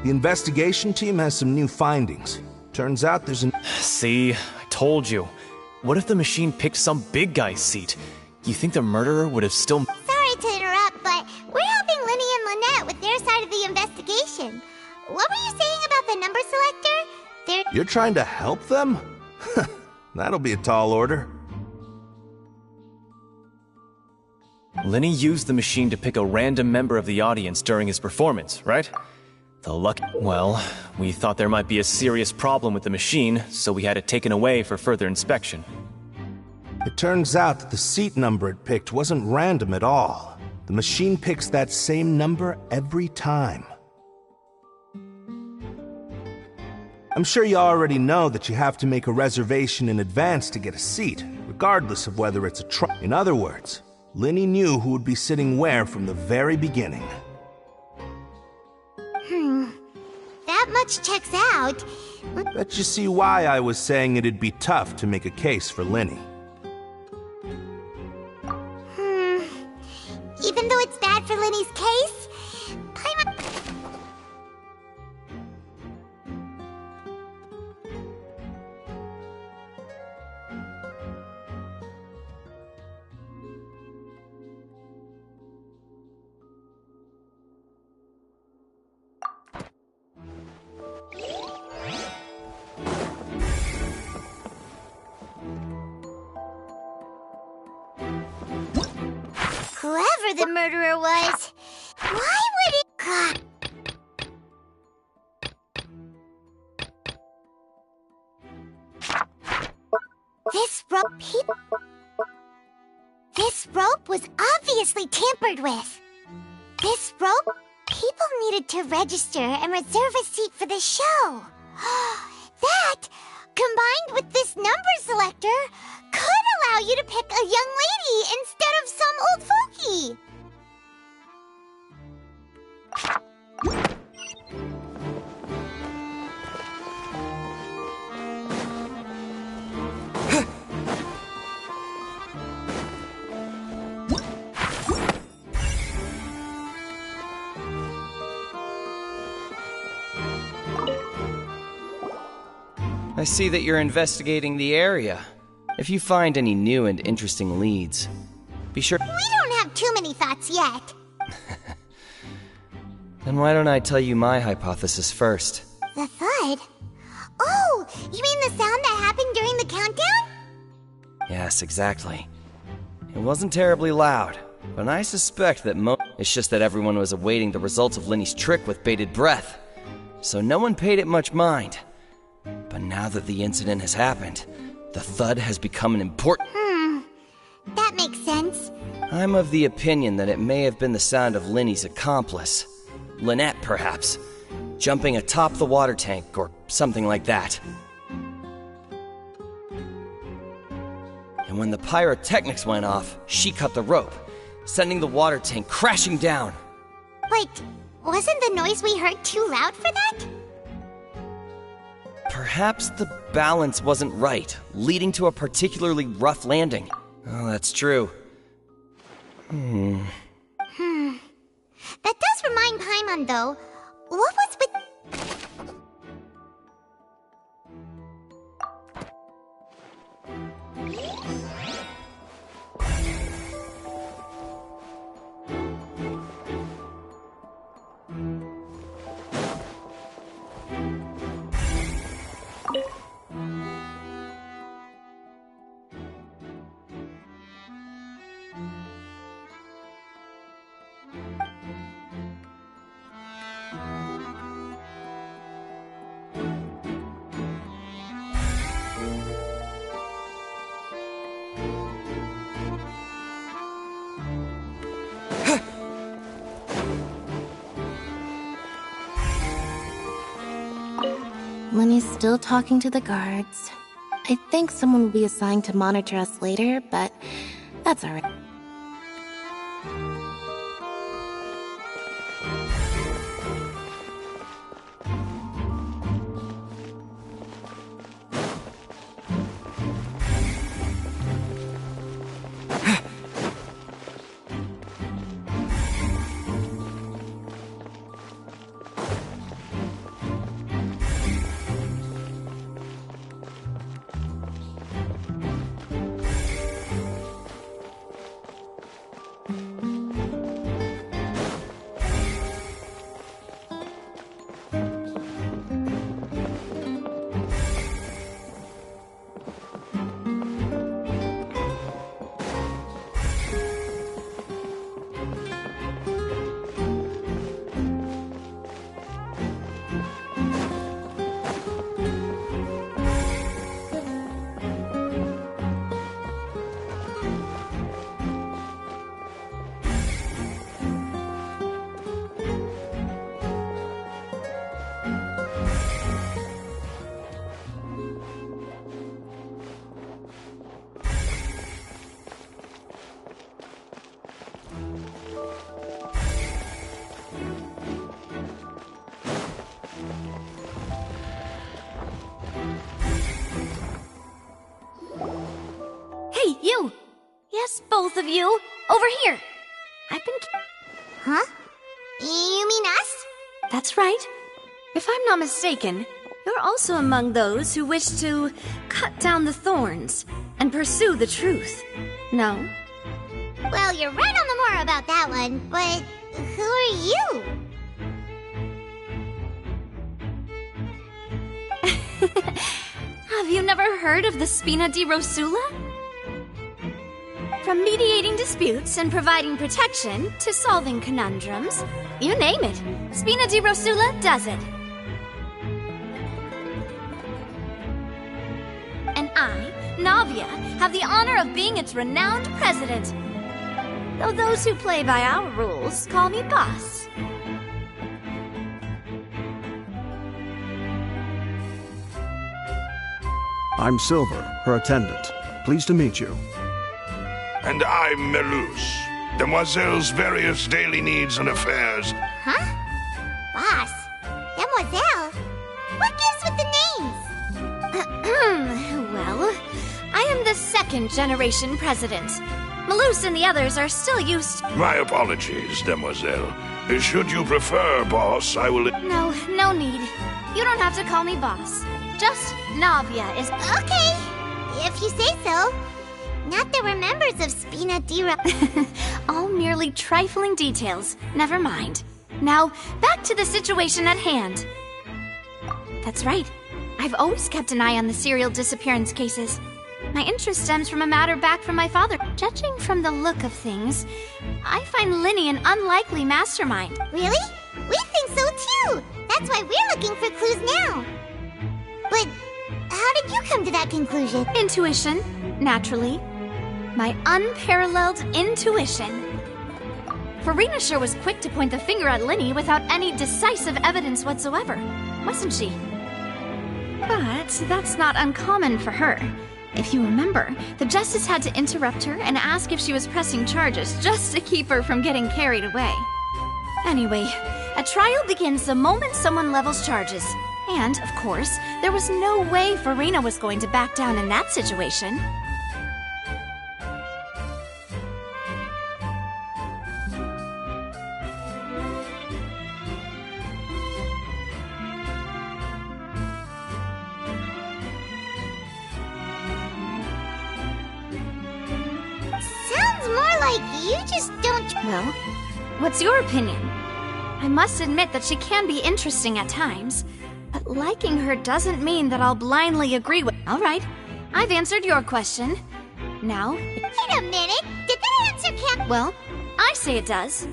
The investigation team has some new findings. Turns out there's an... See? I told you. What if the machine picked some big guy's seat? You think the murderer would have still... Sorry to interrupt, but we're helping Linny and Lynette with their side of the investigation. What were you saying about the number selector? You're trying to help them? That'll be a tall order. Linny used the machine to pick a random member of the audience during his performance, right? The luck... Well, we thought there might be a serious problem with the machine, so we had it taken away for further inspection. It turns out that the seat number it picked wasn't random at all. The machine picks that same number every time. I'm sure you already know that you have to make a reservation in advance to get a seat, regardless of whether it's a In other words, Linny knew who would be sitting where from the very beginning. That much checks out. Bet you see why I was saying it'd be tough to make a case for Linny. Even though it's bad for Linny's case, whoever the murderer was, why would it... This rope was obviously tampered with. This rope? People needed to register and reserve a seat for the show. That, combined with this number selector, could allow you to pick a young lady instead of some old fogey. I see that you're investigating the area. If you find any new and interesting leads, be sure... We don't have too many thoughts yet. Then why don't I tell you my hypothesis first? The thud? Oh, you mean the sound that happened during the countdown? Yes, exactly. It wasn't terribly loud, but I suspect that it's just that everyone was awaiting the results of Linny's trick with bated breath, so no one paid it much mind. But now that the incident has happened, the thud has become an important... That makes sense. I'm of the opinion that it may have been the sound of Linny's accomplice. Lynette, perhaps. Jumping atop the water tank, or something like that. And when the pyrotechnics went off, she cut the rope, sending the water tank crashing down. But Wasn't the noise we heard too loud for that? Perhaps the balance wasn't right, leading to a particularly rough landing. Oh, that's true. That does remind Paimon, though. What was with... Lenny's still talking to the guards. I think someone will be assigned to monitor us later, but that's alright. Hey, you! Yes, both of you! Over here! I've been... Huh? You mean us? That's right. If I'm not mistaken, you're also among those who wish to cut down the thorns and pursue the truth. No? Well, you're right on the more about that one, but who are you? Have you never heard of the Spina di Rosula? From mediating disputes and providing protection to solving conundrums, you name it, Spina di Rosula does it. And I, Navia, have the honor of being its renowned president. Though those who play by our rules call me boss. I'm Silver, her attendant. Pleased to meet you. And I'm Melus, Demoiselle's various daily needs and affairs. Huh? Boss? Demoiselle? What gives with the names? Well, I am the second generation president. Melus and the others are still used... My apologies, Demoiselle. Should you prefer, boss, I will... No need. You don't have to call me boss. Just Navia is... Okay, if you say so. Not that we're members of Spina di All merely trifling details. Never mind. Now, back to the situation at hand. That's right. I've always kept an eye on the serial disappearance cases. My interest stems from a matter back from my father. Judging from the look of things, I find Linny an unlikely mastermind. Really? We think so too! That's why we're looking for clues now. But how did you come to that conclusion? Intuition, naturally. My unparalleled intuition. Farina sure was quick to point the finger at Linny without any decisive evidence whatsoever, wasn't she? But that's not uncommon for her. If you remember, the Justice had to interrupt her and ask if she was pressing charges just to keep her from getting carried away. Anyway, A trial begins the moment someone levels charges. And, of course, there was no way Farina was going to back down in that situation. Sounds more like you just don't... Well, what's your opinion? I must admit that she can be interesting at times, but liking her doesn't mean that I'll blindly agree with... All right, I've answered your question. Now... Wait a minute! Did that answer count? Well, I say it does.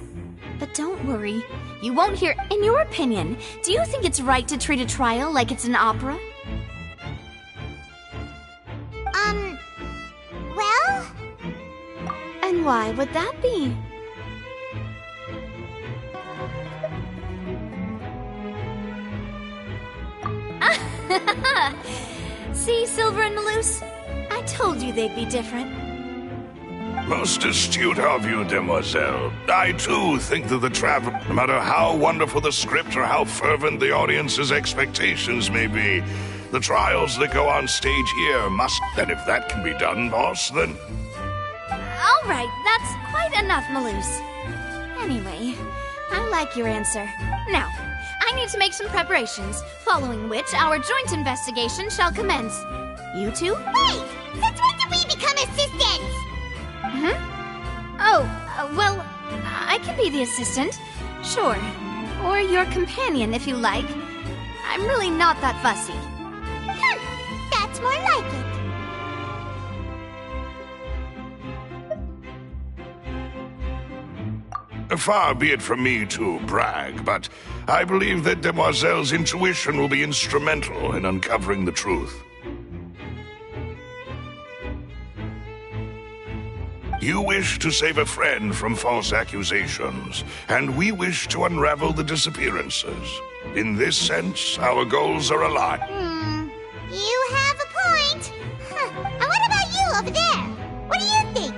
But don't worry, you won't hear... In your opinion, do you think it's right to treat a trial like it's an opera? Well... And why would that be? See, Silver and Maloose? I told you they'd be different. Most astute of you, demoiselle. I too think that the travel, no matter how wonderful the script or how fervent the audience's expectations may be, the trials that go on stage here must... And if that can be done, boss, then... All right, that's quite enough, Maloose. Anyway, I like your answer. Now, I need to make some preparations, following which our joint investigation shall commence. You two? Wait! Since when did we become assistants? Well, I can be the assistant. Sure. Or your companion, if you like. I'm really not that fussy. That's more like it. Far be it from me to brag, but I believe that Demoiselle's intuition will be instrumental in uncovering the truth. You wish to save a friend from false accusations, and we wish to unravel the disappearances. In this sense, our goals are aligned. You have a point. And what about you over there? What do you think?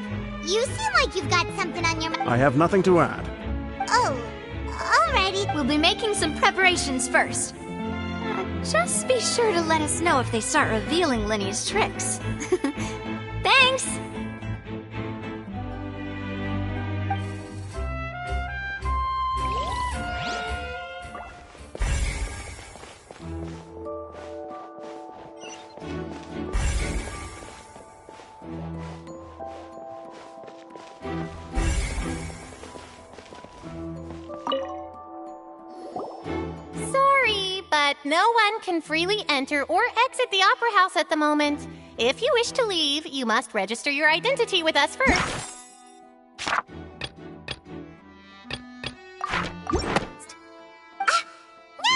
You seem like you've got something on your mind. I have nothing to add. Oh, alrighty. We'll be making some preparations first. Just be sure to let us know if they start revealing Lenny's tricks. Thanks! But no one can freely enter or exit the Opera House at the moment. If you wish to leave, you must register your identity with us first.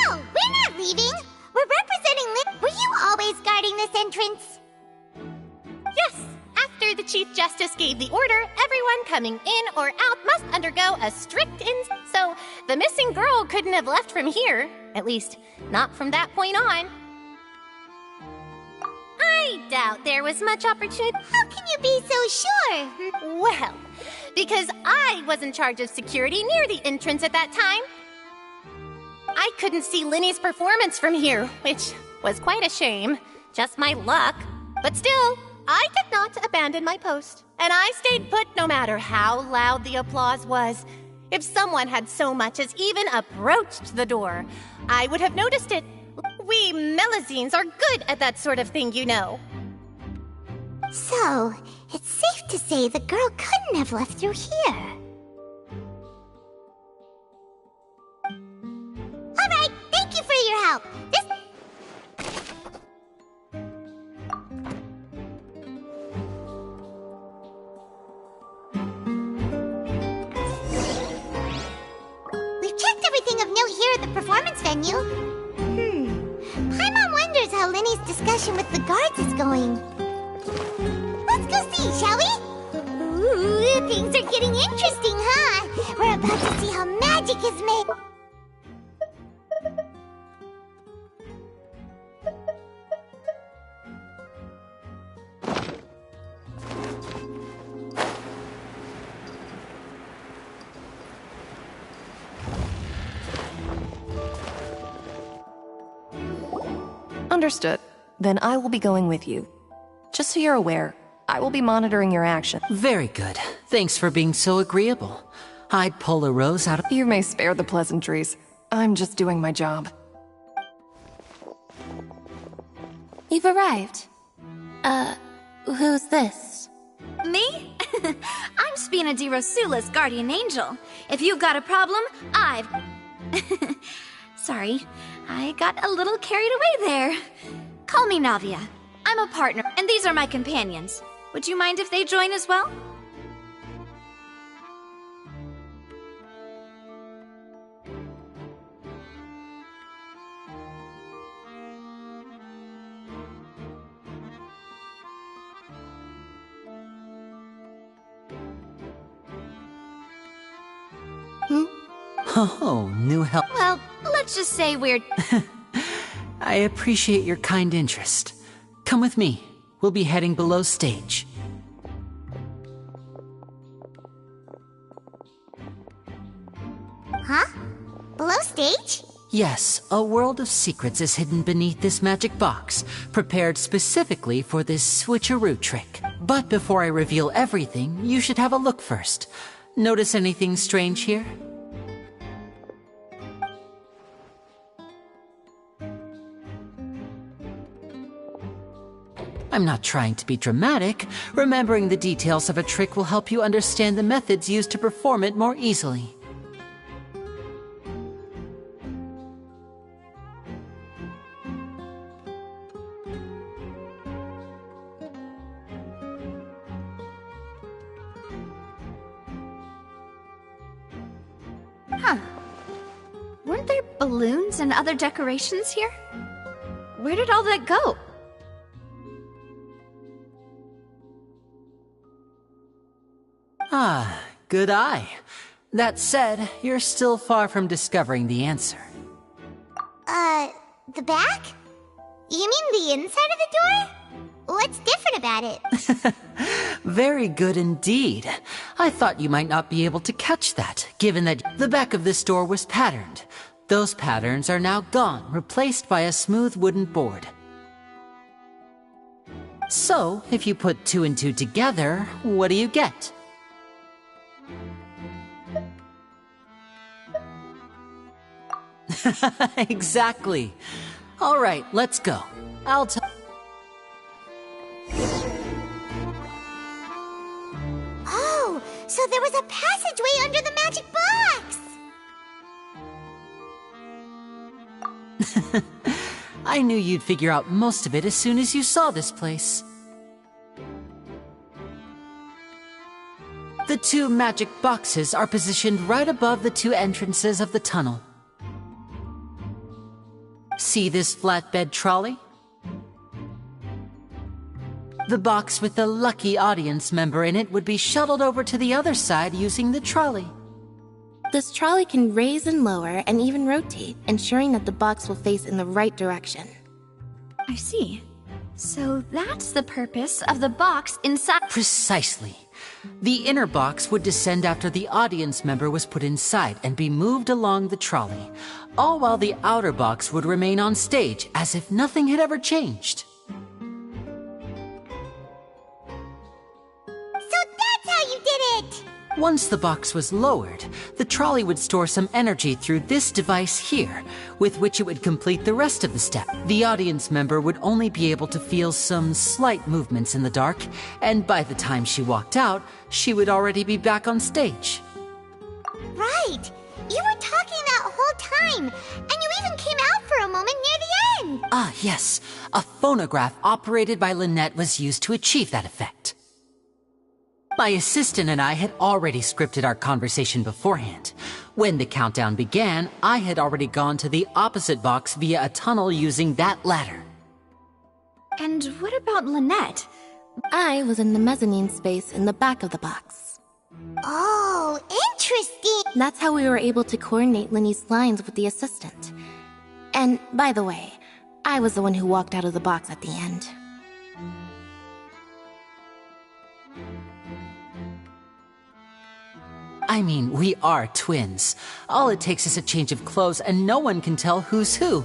No, we're not leaving. We're representing Were you always guarding this entrance? Yes. After the Chief Justice gave the order, everyone coming in or out must undergo a strict so the missing girl couldn't have left from here. At least, not from that point on. I doubt there was much opportunity. How can you be so sure? Well, because I was in charge of security near the entrance at that time. I couldn't see Lenny's performance from here, which was quite a shame. Just my luck. But still, I did not abandon my post. And I stayed put no matter how loud the applause was. If someone had so much as even approached the door, I would have noticed it. We Melazines are good at that sort of thing, you know. So, it's safe to say the girl couldn't have left through here. Alright, thank you for your help. We've checked everything of note here at the performance venue. Paimon wonders how Lenny's discussion with the guards is going. Let's go see, shall we? Ooh, things are getting interesting, huh? We're about to see how magic is made. Understood. Then I will be going with you. Just so you're aware, I will be monitoring your action. Very good. Thanks for being so agreeable. I'd pull a rose out of— You may spare the pleasantries. I'm just doing my job. You've arrived. Who's this? Me? I'm Spina di Rosula's guardian angel. If you've got a problem, I've... Sorry, I got a little carried away there. Call me Navia. I'm a partner, and these are my companions. Would you mind if they join as well? Oh, new help. Well, let's just say we're... I appreciate your kind interest. Come with me. We'll be heading below stage. Huh? Below stage? Yes, a world of secrets is hidden beneath this magic box, prepared specifically for this switcheroo trick. But before I reveal everything, you should have a look first. Notice anything strange here? I'm not trying to be dramatic. Remembering the details of a trick will help you understand the methods used to perform it more easily. Huh. Weren't there balloons and other decorations here? Where did all that go? Ah, good eye. That said, you're still far from discovering the answer. The back? You mean the inside of the door? What's different about it? Very good indeed. I thought you might not be able to catch that, given that the back of this door was patterned. Those patterns are now gone, replaced by a smooth wooden board. So, if you put 2 and 2 together, what do you get? Exactly. All right, let's go. I'll tell. Oh, so there was a passageway under the magic box! I knew you'd figure out most of it as soon as you saw this place. The 2 magic boxes are positioned right above the 2 entrances of the tunnel. See this flatbed trolley? The box with the lucky audience member in it would be shuttled over to the other side using the trolley. This trolley can raise and lower and even rotate, ensuring that the box will face in the right direction. I see. So that's the purpose of the box inside. Precisely. The inner box would descend after the audience member was put inside and be moved along the trolley, all while the outer box would remain on stage as if nothing had ever changed. So that's how you did it! Once the box was lowered, the trolley would store some energy through this device here, with which it would complete the rest of the step. The audience member would only be able to feel some slight movements in the dark, and by the time she walked out, she would already be back on stage. Right! You were talking that whole time, and you even came out for a moment near the end! Ah, yes. A phonograph operated by Lynette was used to achieve that effect. My assistant and I had already scripted our conversation beforehand. When the countdown began, I had already gone to the opposite box via a tunnel using that ladder. And what about Lynette? I was in the mezzanine space in the back of the box. Oh, interesting! That's how we were able to coordinate Linny's lines with the assistant. And, by the way, I was the one who walked out of the box at the end. I mean, we are twins. All it takes is a change of clothes and no one can tell who's who.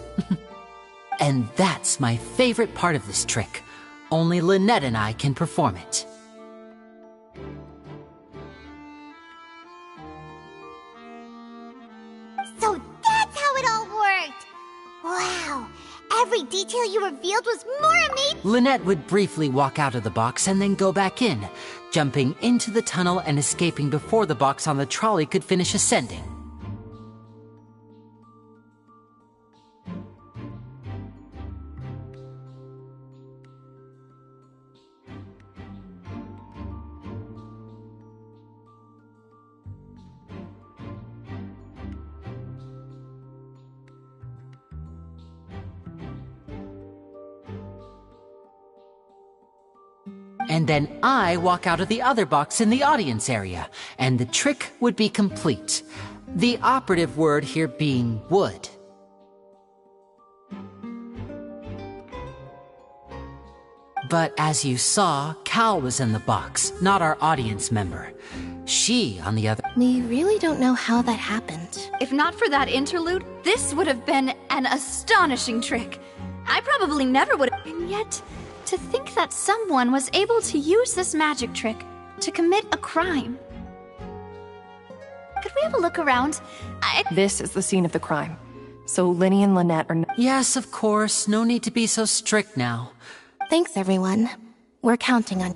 And that's my favorite part of this trick. Only Lynette and I can perform it. So that's how it all worked! Wow! Every detail you revealed was more amazing! Lynette would briefly walk out of the box and then go back in, jumping into the tunnel and escaping before the box on the trolley could finish ascending. And then I walk out of the other box in the audience area, and the trick would be complete. The operative word here being would. But as you saw, Cal was in the box, not our audience member. She, on the other... We really don't know how that happened. If not for that interlude, this would have been an astonishing trick. I probably never would have... And yet, to think that someone was able to use this magic trick to commit a crime. Could we have a look around? This is the scene of the crime. So Linny and Lynette are... Yes, of course. No need to be so strict now. Thanks, everyone. We're counting on...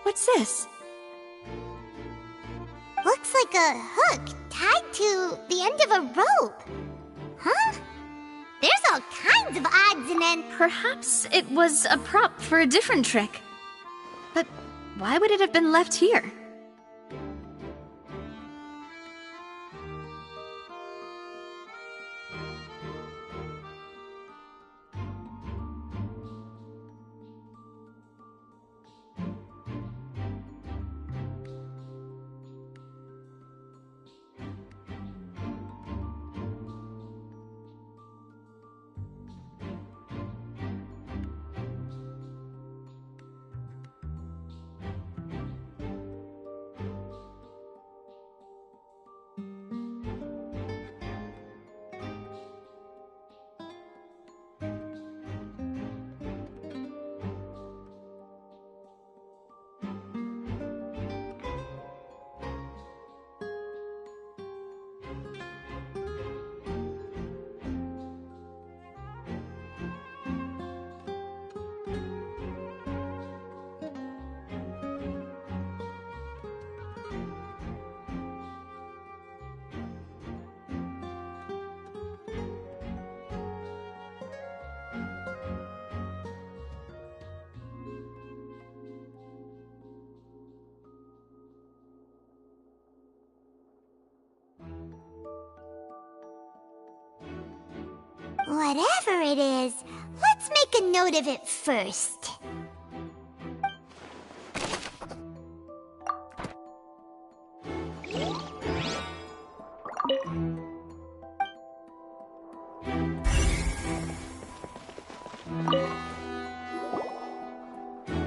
What's this? Looks like a hook tied to the end of a rope. Huh? There's all kinds of odds and ends. Perhaps it was a prop for a different trick. But why would it have been left here? Whatever it is, let's make a note of it first.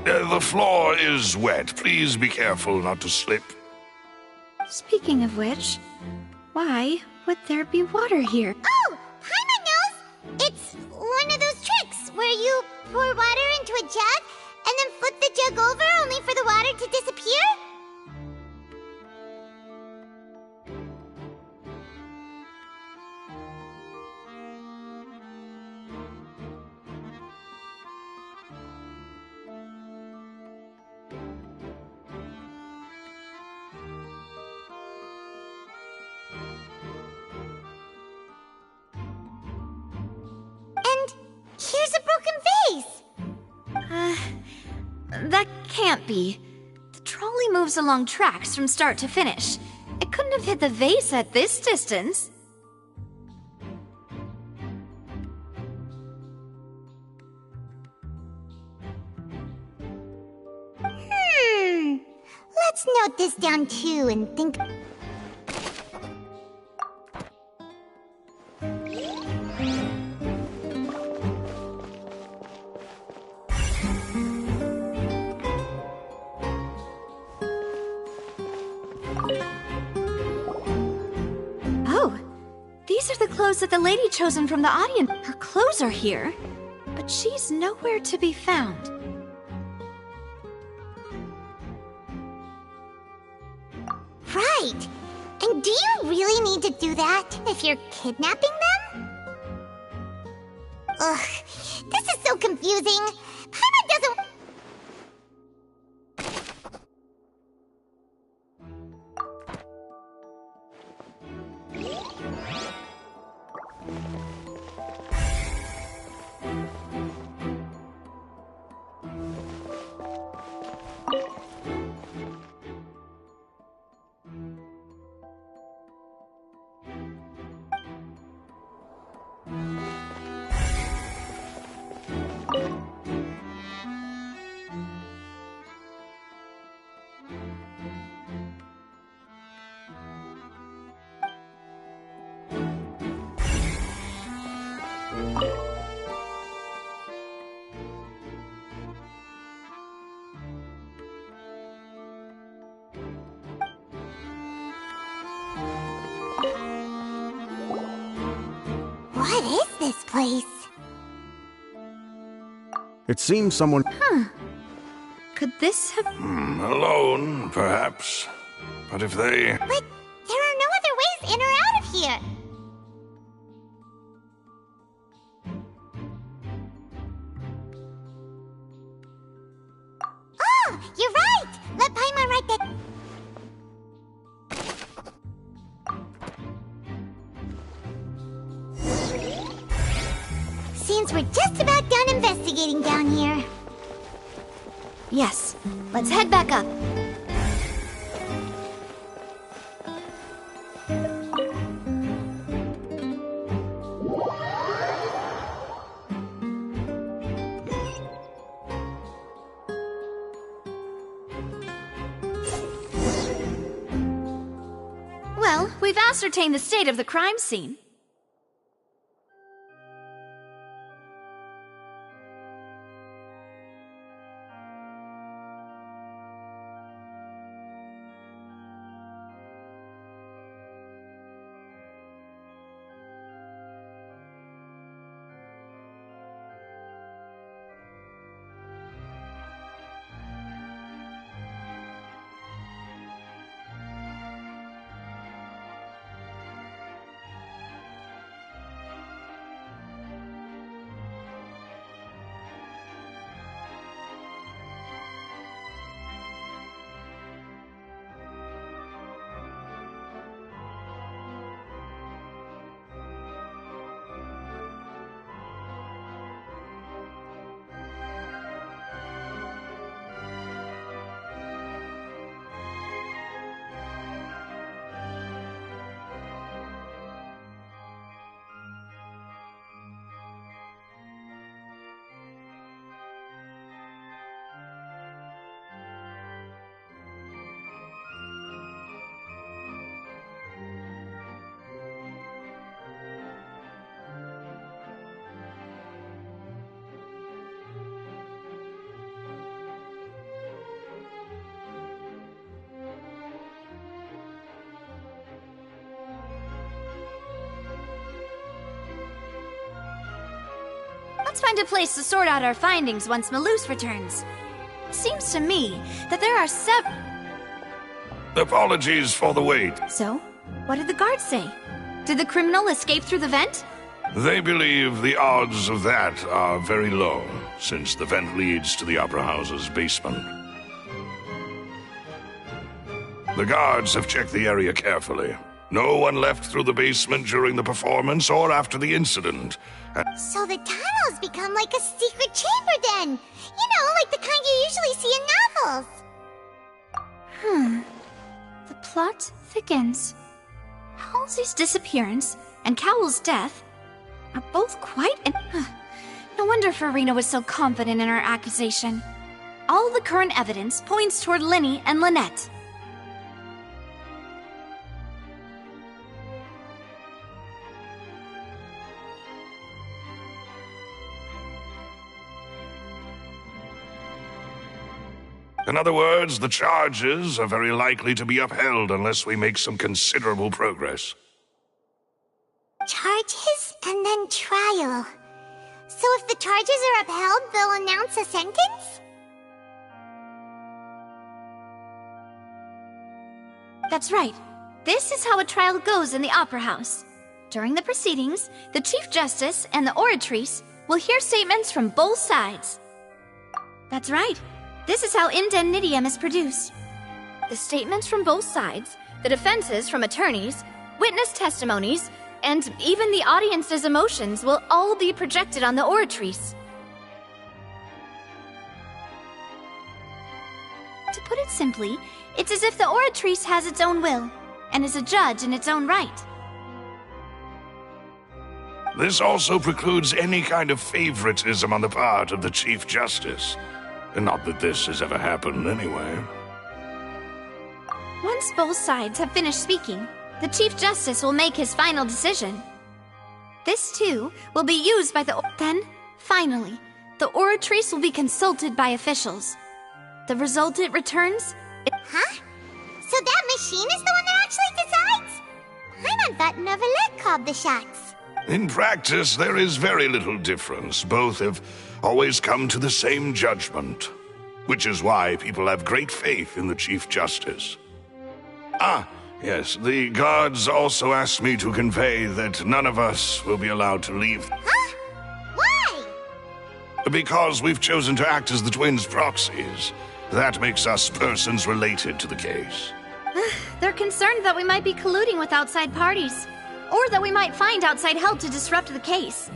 The floor is wet. Please be careful not to slip. Speaking of which, why would there be water here? Oh! Paimon knows! It's one of those tricks where you pour water into a jug and then flip the jug over only for the water to disappear? Here's a broken vase! That can't be. The trolley moves along tracks from start to finish. couldn't have hit the vase at this distance. Let's note this down too and think... Oh, these are the clothes that the lady chosen from the audience. Her clothes are here, but she's nowhere to be found. Right! And do you really need to do that if you're kidnapping them? Ugh, this is so confusing. Paimon doesn't... What is this place? It seems someone... Huh. Could this have... Alone, perhaps. But if they... But there are no other ways in or out of here. Oh, you're right! Let Paimon write that... Seems we're just about done investigating down here. Yes, let's head back up. Well, we've ascertained the state of the crime scene. Let's find a place to sort out our findings once Malus returns. Seems to me that there are several... Apologies for the wait. So, what did the guards say? Did the criminal escape through the vent? They believe the odds of that are very low, since the vent leads to the Opera House's basement. The guards have checked the area carefully. No one left through the basement during the performance or after the incident. So the tunnels become like a secret chamber then! You know, like the kind you usually see in novels! The plot thickens. Halsey's disappearance and Cowell's death are both quite No wonder Farina was so confident in her accusation. All the current evidence points toward Linny and Lynette. In other words, the charges are very likely to be upheld unless we make some considerable progress. Charges and then trial. So if the charges are upheld, they'll announce a sentence? That's right. This is how a trial goes in the Opera House. During the proceedings, the Chief Justice and the oratrice will hear statements from both sides. That's right. This is how indemnitium is produced. The statements from both sides, the defenses from attorneys, witness testimonies, and even the audience's emotions will all be projected on the oratrice. To put it simply, it's as if the oratrice has its own will, and is a judge in its own right. This also precludes any kind of favoritism on the part of the Chief Justice. And not that this has ever happened anyway. Once both sides have finished speaking, the Chief Justice will make his final decision. This, too, will be used by the... Then, finally, the oratrice will be consulted by officials. The result it returns... Huh? So that machine is the one that actually decides? Paimon thought Neverlet called the shots. In practice, there is very little difference. Both have always come to the same judgment, which is why people have great faith in the Chief Justice. Ah, yes, the guards also asked me to convey that none of us will be allowed to leave. Huh? Why? Because we've chosen to act as the twins' proxies. That makes us persons related to the case. They're concerned that we might be colluding with outside parties, or that we might find outside help to disrupt the case.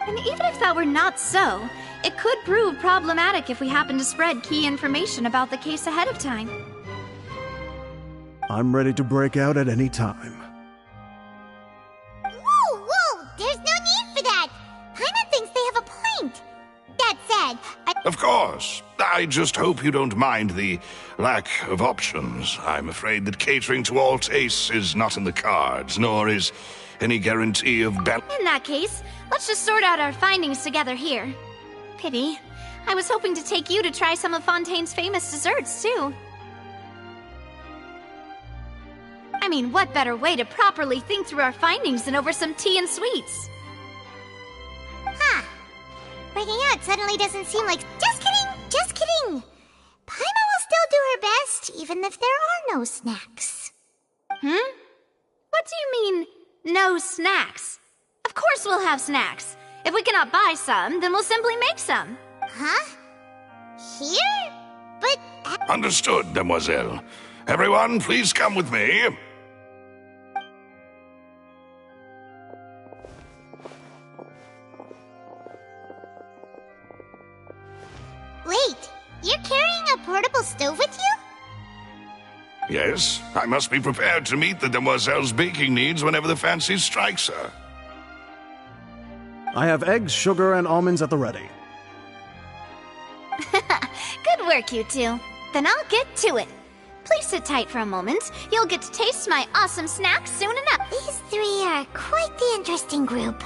And even if that were not so, it could prove problematic if we happen to spread key information about the case ahead of time. I'm ready to break out at any time. Whoa! There's no need for that! Paimon thinks they have a point. That said, Of course. I just hope you don't mind the lack of options. I'm afraid that catering to all tastes is not in the cards, nor is any guarantee of balance. In that case, let's just sort out our findings together here. Pity. I was hoping to take you to try some of Fontaine's famous desserts, too. I mean, what better way to properly think through our findings than over some tea and sweets? Huh. Breaking out suddenly doesn't seem like... Just kidding! Paimon will still do her best, even if there are no snacks. What do you mean, no snacks? Of course we'll have snacks. If we cannot buy some, then we'll simply make some. Huh? Here? But... Understood, mademoiselle. Everyone, please come with me. Wait, you're carrying a portable stove with you? Yes, I must be prepared to meet the demoiselle's baking needs whenever the fancy strikes her. I have eggs, sugar, and almonds at the ready. Good work, you two. Then I'll get to it. Please sit tight for a moment. You'll get to taste my awesome snacks soon enough. These three are quite the interesting group.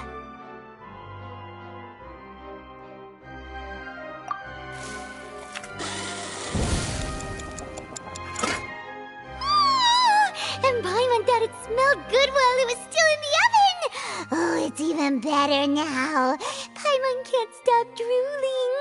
And Paimon thought it smelled good while it was still in the oven! Oh, it's even better now. Paimon can't stop drooling.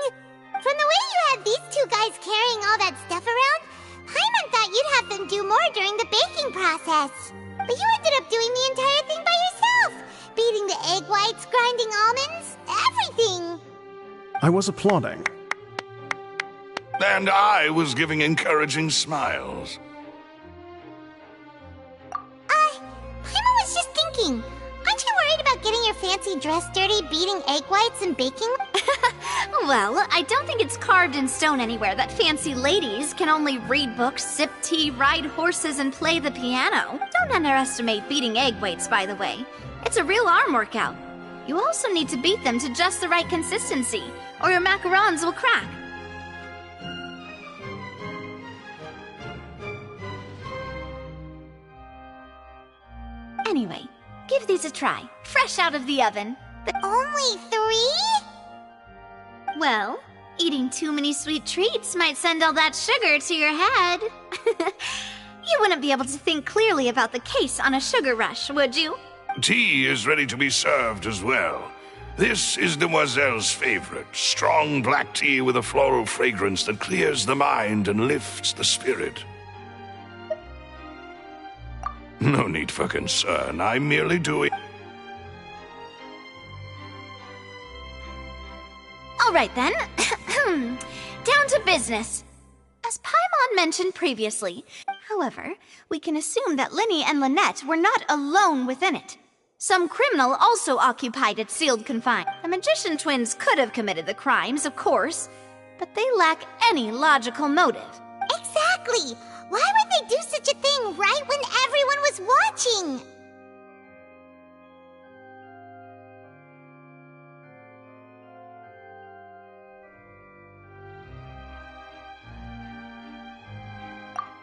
From the way you had these two guys carrying all that stuff around, Paimon thought you'd have them do more during the baking process. But you ended up doing the entire thing by yourself! Beating the egg whites, grinding almonds, everything! I was applauding. And I was giving encouraging smiles. Paimon was just thinking, aren't you worried about getting your fancy dress dirty beating egg whites and baking? Well, I don't think it's carved in stone anywhere that fancy ladies can only read books, sip tea, ride horses, and play the piano. Don't underestimate beating egg weights, by the way. It's a real arm workout. You also need to beat them to just the right consistency, or your macarons will crack. Anyway, give these a try. Fresh out of the oven. Only 3? Well, eating too many sweet treats might send all that sugar to your head. You wouldn't be able to think clearly about the case on a sugar rush, would you? Tea is ready to be served as well. This is Demoiselle's favorite, strong black tea with a floral fragrance that clears the mind and lifts the spirit. No need for concern, I'm merely doing... All right then. Down to business. As Paimon mentioned previously, however, we can assume that Linny and Lynette were not alone within it. Some criminal also occupied its sealed confine. The magician twins could have committed the crimes, of course, but they lack any logical motive. Exactly! Why would they do such a thing right when everyone was watching?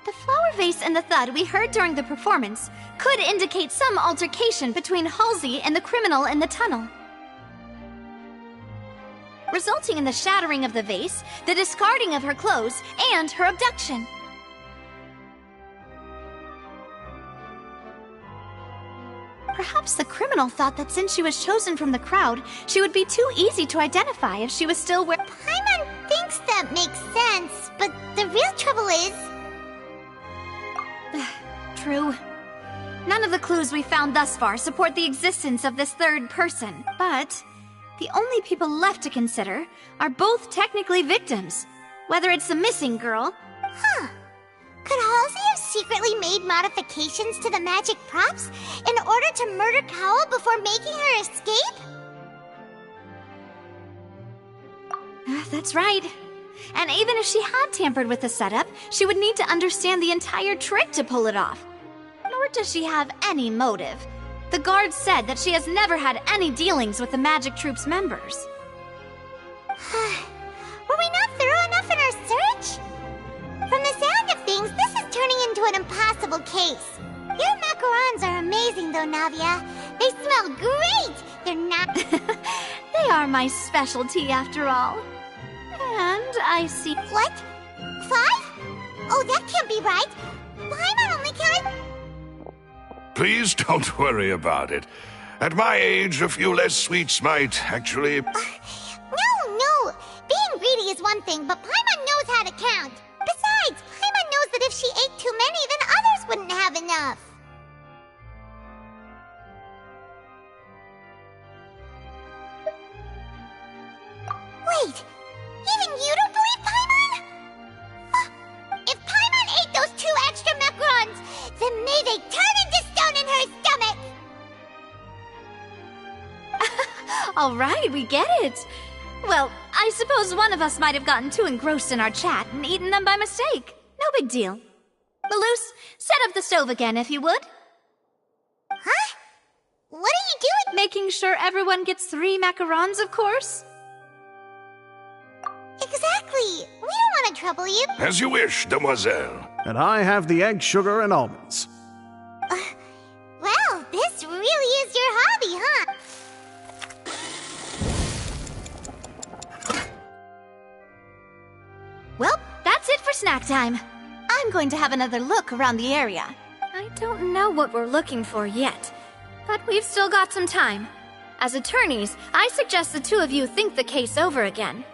The flower vase and the thud we heard during the performance could indicate some altercation between Halsey and the criminal in the tunnel, resulting in the shattering of the vase, the discarding of her clothes, and her abduction. Perhaps the criminal thought that since she was chosen from the crowd, she would be too easy to identify if she was still where— Paimon thinks that makes sense, but the real trouble is... True. None of the clues we found thus far support the existence of this third person, but the only people left to consider are both technically victims, whether it's the missing girl— Huh. Could Halsey have secretly made modifications to the magic props in order to murder Cowell before making her escape? That's right. And even if she had tampered with the setup, she would need to understand the entire trick to pull it off. Nor does she have any motive. The guard said that she has never had any dealings with the Magic Troop's members. Were we not thorough enough in our search? From the sound of things, this is turning into an impossible case. Your macarons are amazing, though, Navia. They smell great! They're not... They are my specialty, after all. And I see... What? 5? Oh, that can't be right. Paimon only counted... Please don't worry about it. At my age, a few less sweets might actually... No! Being greedy is one thing, but Paimon knows how to count. Besides, Paimon knows that if she ate too many, then others wouldn't have enough. Wait! Even you don't believe Paimon? If Paimon ate those 2 extra macarons, then may they turn into stone in her stomach! All right, we get it. Well, I suppose one of us might have gotten too engrossed in our chat and eaten them by mistake. No big deal. Malus, set up the stove again, if you would. Huh? What are you doing? Making sure everyone gets 3 macarons, of course. Exactly. We don't want to trouble you. As you wish, Demoiselle. And I have the egg, sugar, and almonds. Well, this really is your hobby, huh? Well, that's it for snack time. I'm going to have another look around the area. I don't know what we're looking for yet, but we've still got some time. As attorneys, I suggest the 2 of you think the case over again.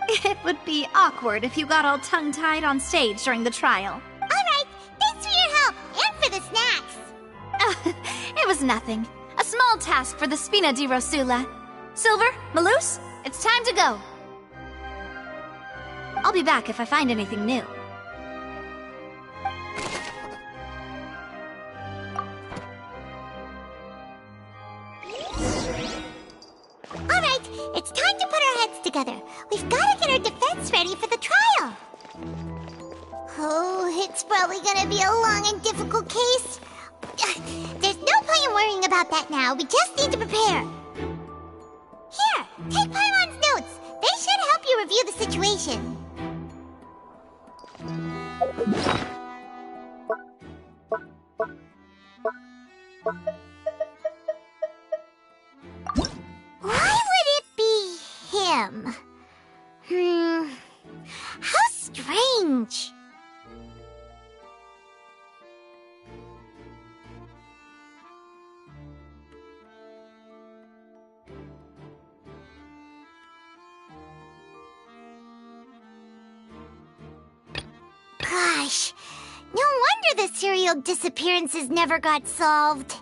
It would be awkward if you got all tongue-tied on stage during the trial. All right, thanks for your help, and for the snacks. It was nothing. A small task for the Spina di Rosula. Silver, Malus, it's time to go. I'll be back if I find anything new. All right, It's time to put our heads together. We've got to get our defense ready for the trial. Oh, it's probably gonna be a long and difficult case. There's no point in worrying about that now. We just need to prepare. Here, take Paimon's notes. They should help you review the situation. Why would it be him? How strange. Gosh, no wonder the serial disappearances never got solved.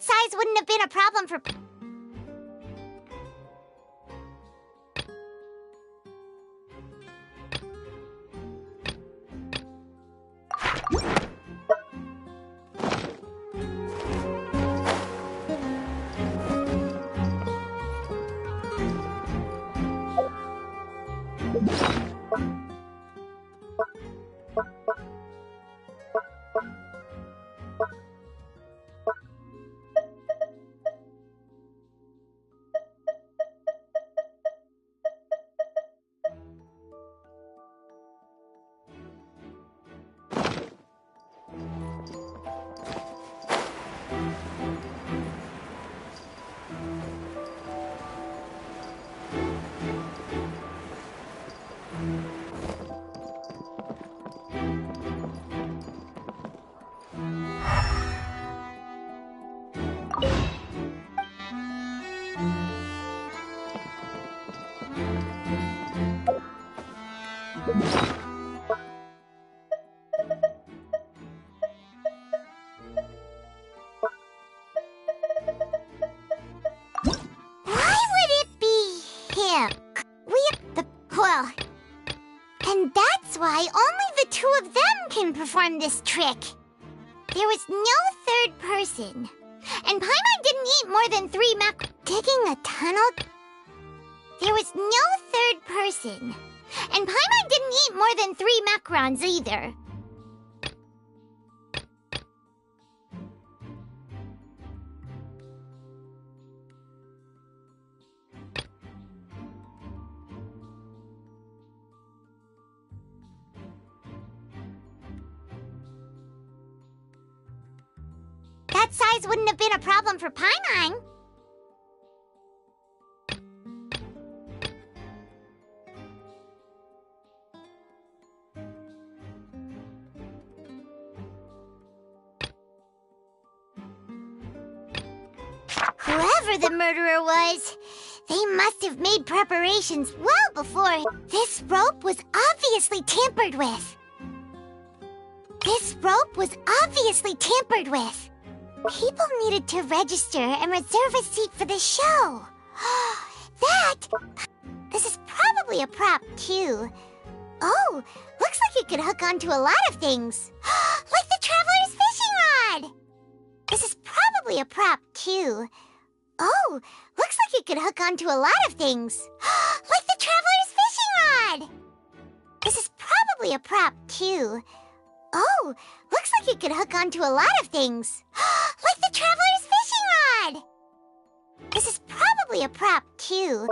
That size wouldn't have been a problem for... And that's why only the two of them can perform this trick. There was no third person. And Paimon didn't eat more than 3 digging a tunnel? There was no third person. And Paimon didn't eat more than 3 macarons either. That size wouldn't have been a problem for Paimon. Whoever the murderer was, they must have made preparations well before. This rope was obviously tampered with. This rope was obviously tampered with. People needed to register and reserve a seat for the show. This is probably a prop, too. Oh, looks like it could hook onto a lot of things. Like the Traveler's fishing rod! This is probably a prop, too. Oh, looks like it could hook onto a lot of things. Like the Traveler's fishing rod! This is probably a prop, too. Oh, looks like it could hook onto a lot of things. Like the Traveler's fishing rod! This is probably a prop, too.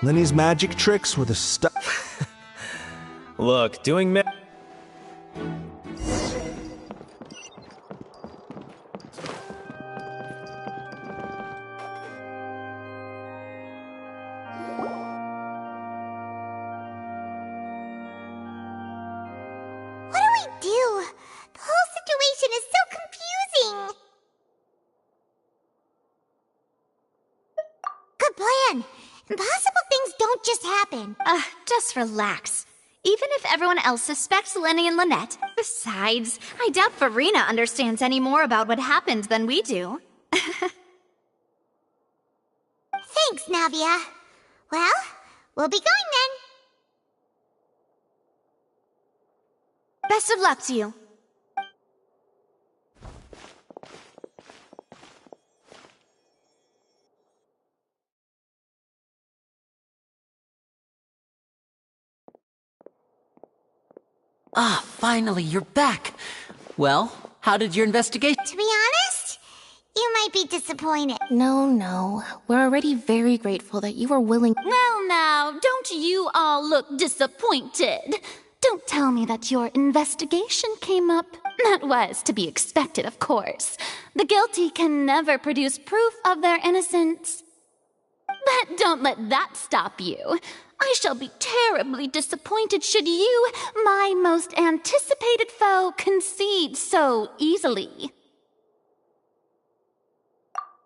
Lenny's magic tricks were the stuff. Look, doing Impossible things don't just happen. Just relax. Even if everyone else suspects Lenny and Lynette. Besides, I doubt Farina understands any more about what happened than we do. Thanks, Navia. Well, we'll be going then. Best of luck to you. Ah, finally, you're back. Well, how did your investigation? To be honest, you might be disappointed. No. We're already very grateful that you were willing. Well, now, don't you all look disappointed? Don't tell me that your investigation came up. That was to be expected, of course. The guilty can never produce proof of their innocence. But don't let that stop you. I shall be terribly disappointed should you, my most anticipated foe, concede so easily.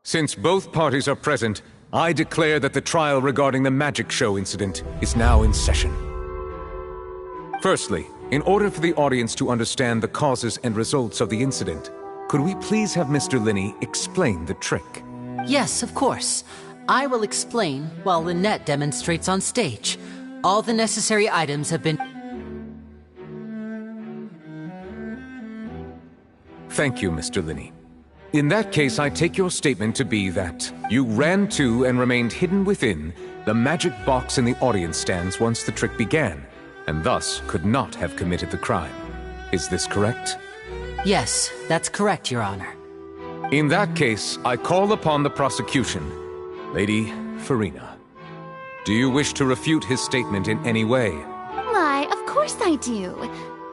Since both parties are present, I declare that the trial regarding the magic show incident is now in session. Firstly, in order for the audience to understand the causes and results of the incident, could we please have Mr. Linney explain the trick? Yes, of course. I will explain while Lynette demonstrates on stage. All the necessary items have been... Thank you, Mr. Linney. In that case, I take your statement to be that you ran to and remained hidden within the magic box in the audience stands once the trick began, and thus could not have committed the crime. Is this correct? Yes, that's correct, Your Honor. In that case, I call upon the prosecution. Lady Farina, do you wish to refute his statement in any way? Why, of course I do.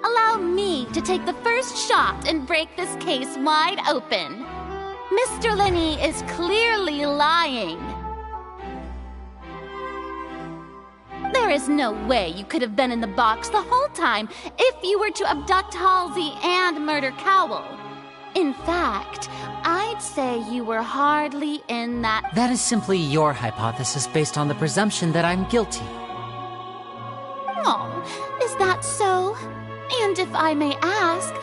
Allow me to take the first shot and break this case wide open. Mr. Linney is clearly lying. There is no way you could have been in the box the whole time if you were to abduct Halsey and murder Cowell. In fact, I'd say you were hardly in that... That is simply your hypothesis based on the presumption that I'm guilty. Oh, is that so? And if I may ask,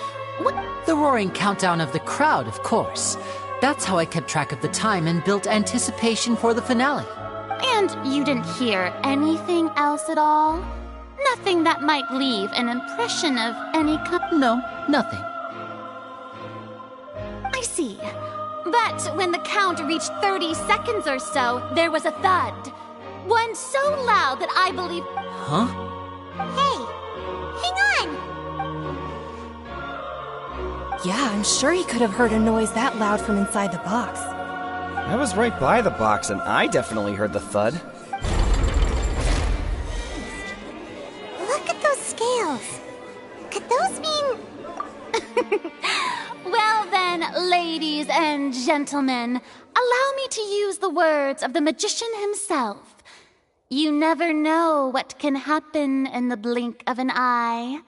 what... The roaring countdown of the crowd, of course. That's how I kept track of the time and built anticipation for the finale. And you didn't hear anything else at all? Nothing that might leave an impression of any kind? No, nothing. I see. But when the count reached 30 seconds or so, there was a thud. One so loud that I believe... Huh? Hey, hang on! Yeah, I'm sure he could have heard a noise that loud from inside the box. I was right by the box, and I definitely heard the thud. Look at those scales. Could those mean... Well then, ladies and gentlemen, allow me to use the words of the magician himself. You never know what can happen in the blink of an eye.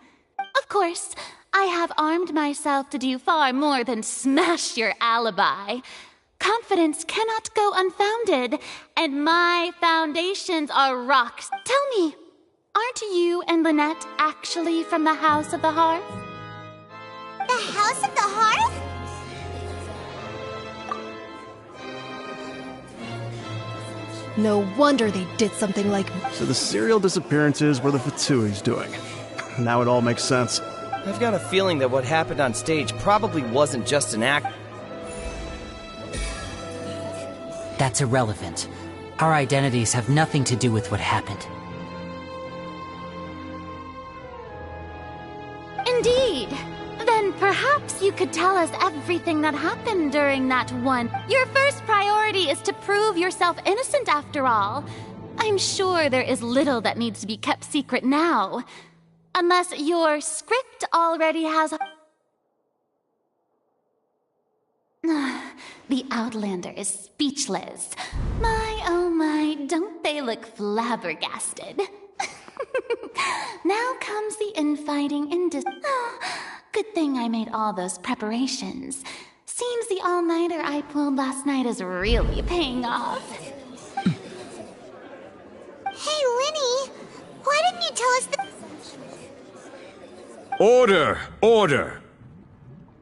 Of course, I have armed myself to do far more than smash your alibi. Confidence cannot go unfounded, and my foundations are rocks. Tell me, aren't you and Lynette actually from the House of the Hearth? The House of the Hearth? No wonder they did something like... So the serial disappearances were the Fatsui's doing. Now it all makes sense. I've got a feeling that what happened on stage probably wasn't just an act. That's irrelevant. Our identities have nothing to do with what happened. Indeed. Then perhaps you could tell us everything that happened during that one. Your first priority is to prove yourself innocent after all. I'm sure there is little that needs to be kept secret now. Unless your script already has... The Outlander is speechless. My, oh my, don't they look flabbergasted? Now comes the infighting and good thing I made all those preparations. Seems the all-nighter I pulled last night is really paying off. Hey, Linny! Why didn't you tell us the... Order! Order!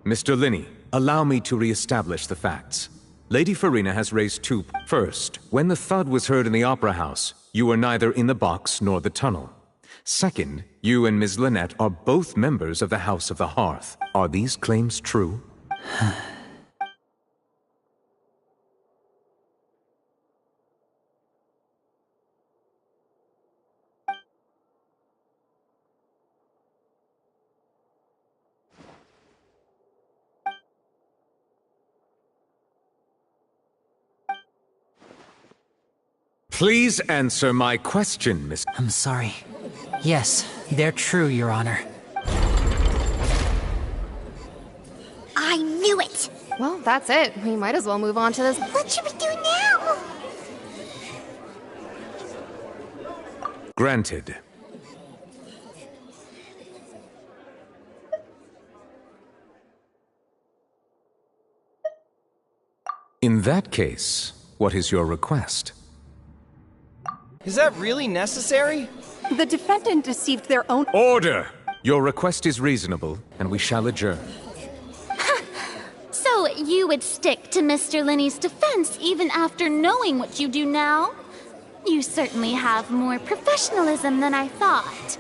Mr. Linney, allow me to re-establish the facts. Lady Farina has raised two... First, when the thud was heard in the Opera House, you were neither in the box nor the tunnel. Second, you and Ms. Lynette are both members of the House of the Hearth. Are these claims true? Please answer my question, Miss... I'm sorry. Yes, they're true, Your Honor. I knew it! Well, that's it. We might as well move on to this. What should we do now? Granted. In that case, what is your request? Is that really necessary? The defendant deceived their own... Order! Your request is reasonable, and we shall adjourn. So you would stick to Mr. Linney's defense even after knowing what you do now? You certainly have more professionalism than I thought.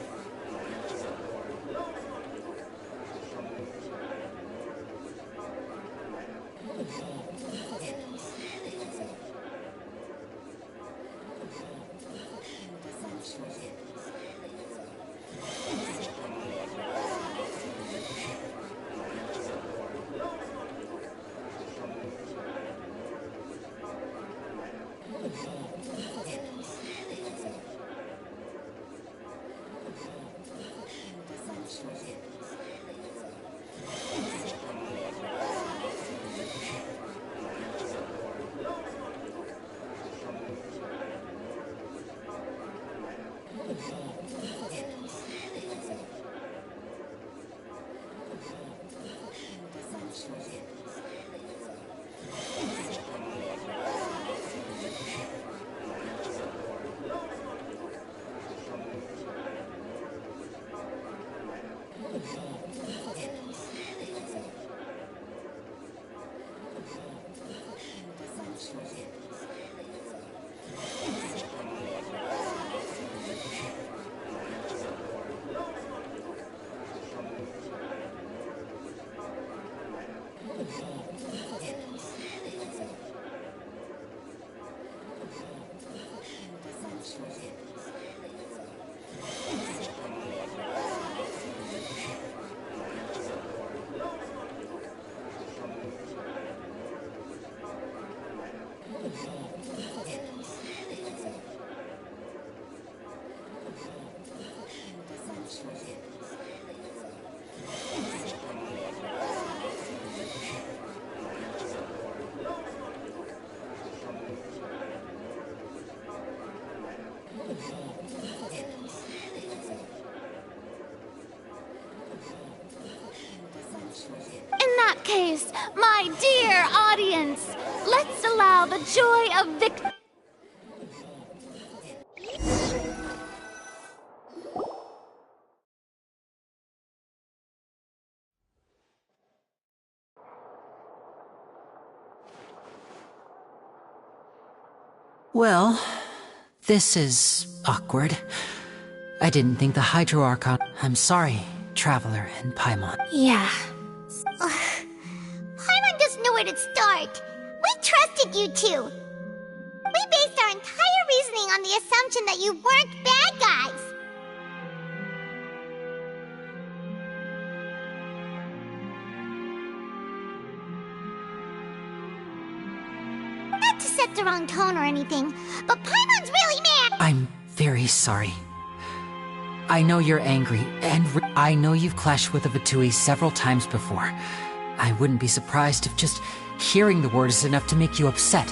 In that case, my dear audience, let's allow the joy of victory. Well, this is awkward. I didn't think the Hydro Archon... I'm sorry, Traveler and Paimon. Yeah. Paimon doesn't know where to start. We trusted you two. We based our entire reasoning on the assumption that you weren't bad guys. Not to set the wrong tone or anything, but Paimon's really mad. I'm very sorry. I know you're angry, and I know you've clashed with a Fatui several times before. I wouldn't be surprised if just hearing the word is enough to make you upset.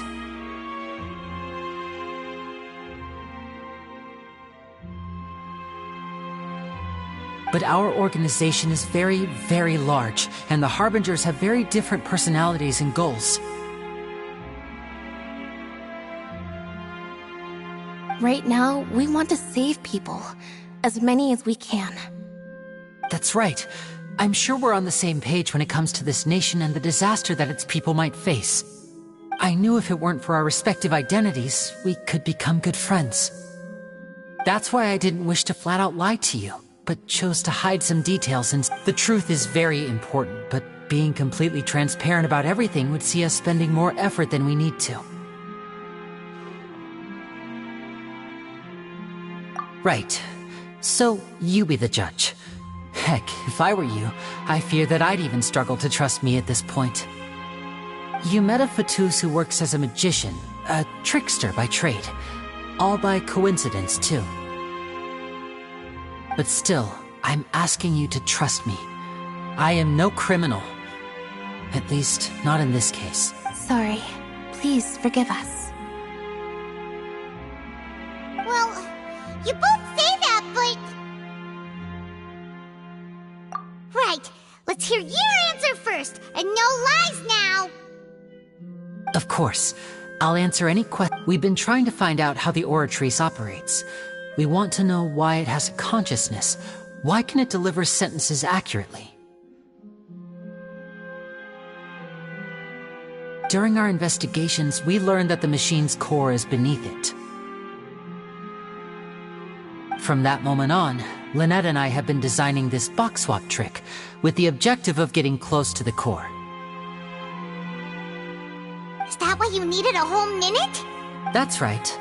But our organization is very, very large, and the Harbingers have very different personalities and goals. Right now, we want to save people. As many as we can. That's right. I'm sure we're on the same page when it comes to this nation and the disaster that its people might face. I knew if it weren't for our respective identities, we could become good friends. That's why I didn't wish to flat out lie to you, but chose to hide some details since the truth is very important, but being completely transparent about everything would see us spending more effort than we need to. Right. So, you be the judge. Heck, if I were you, I fear that I'd even struggle to trust me at this point. You met a Fatus who works as a magician, a trickster by trade. All by coincidence, too. But still, I'm asking you to trust me. I am no criminal. At least, not in this case. Sorry. Please forgive us. Well, you both say that, but... Right. Let's hear your answer first, and no lies now! Of course. I'll answer any question. We've been trying to find out how the Oratrice operates. We want to know why it has a consciousness. Why can it deliver sentences accurately? During our investigations, we learned that the machine's core is beneath it. From that moment on, Lynette and I have been designing this box swap trick with the objective of getting close to the core. Is that why you needed a whole minute? That's right.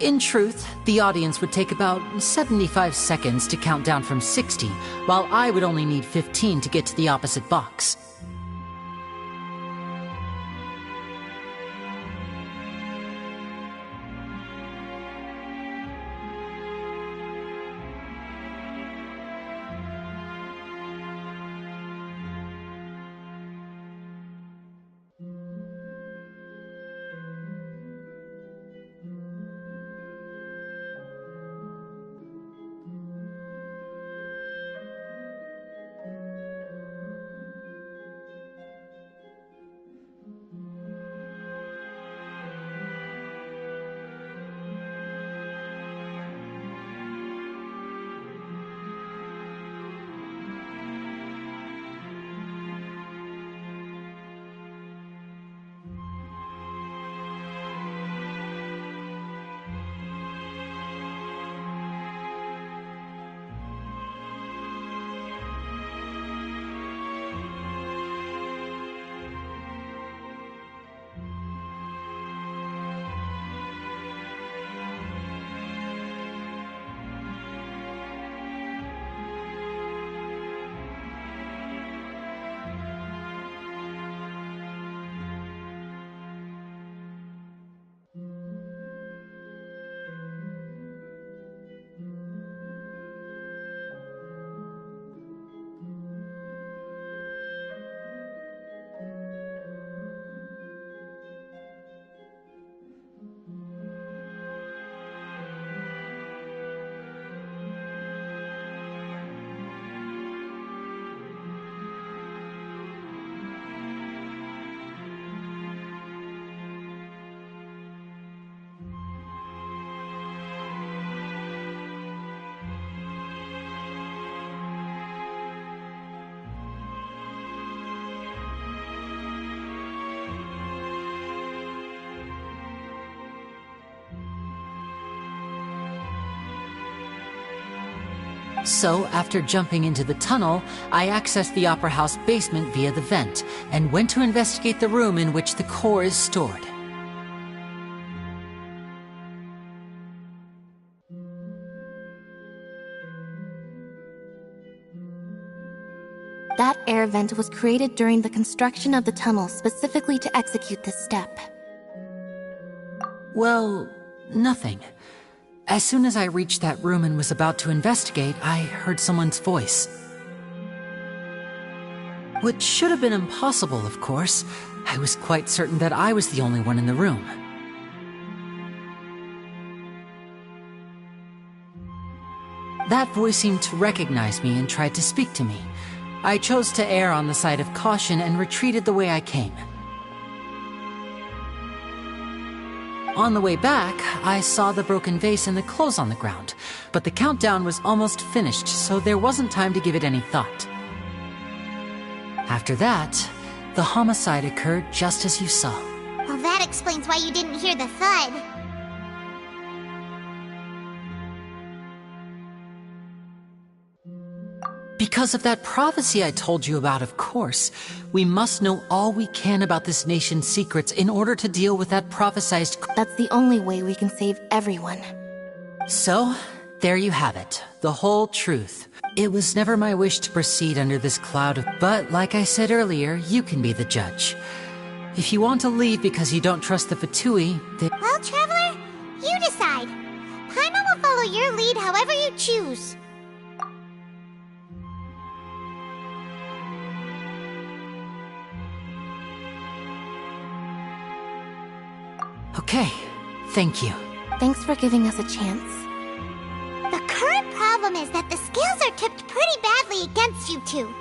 In truth, the audience would take about 75 seconds to count down from 60, while I would only need 15 to get to the opposite box. So, after jumping into the tunnel, I accessed the Opera House basement via the vent, and went to investigate the room in which the core is stored. That air vent was created during the construction of the tunnel specifically to execute this step. Well, nothing. As soon as I reached that room and was about to investigate, I heard someone's voice. Which should have been impossible, of course. I was quite certain that I was the only one in the room. That voice seemed to recognize me and tried to speak to me. I chose to err on the side of caution and retreated the way I came. On the way back, I saw the broken vase and the clothes on the ground, but the countdown was almost finished, so there wasn't time to give it any thought. After that, the homicide occurred just as you saw. Well, that explains why you didn't hear the thud. Because of that prophecy I told you about, of course. We must know all we can about this nation's secrets in order to deal with that prophesized... That's the only way we can save everyone. So, there you have it. The whole truth. It was never my wish to proceed under this cloud of... But, like I said earlier, you can be the judge. If you want to leave because you don't trust the Fatui, then... Well, Traveler, you decide. Paimon will follow your lead however you choose. Okay, thank you. Thanks for giving us a chance. The current problem is that the scales are tipped pretty badly against you two.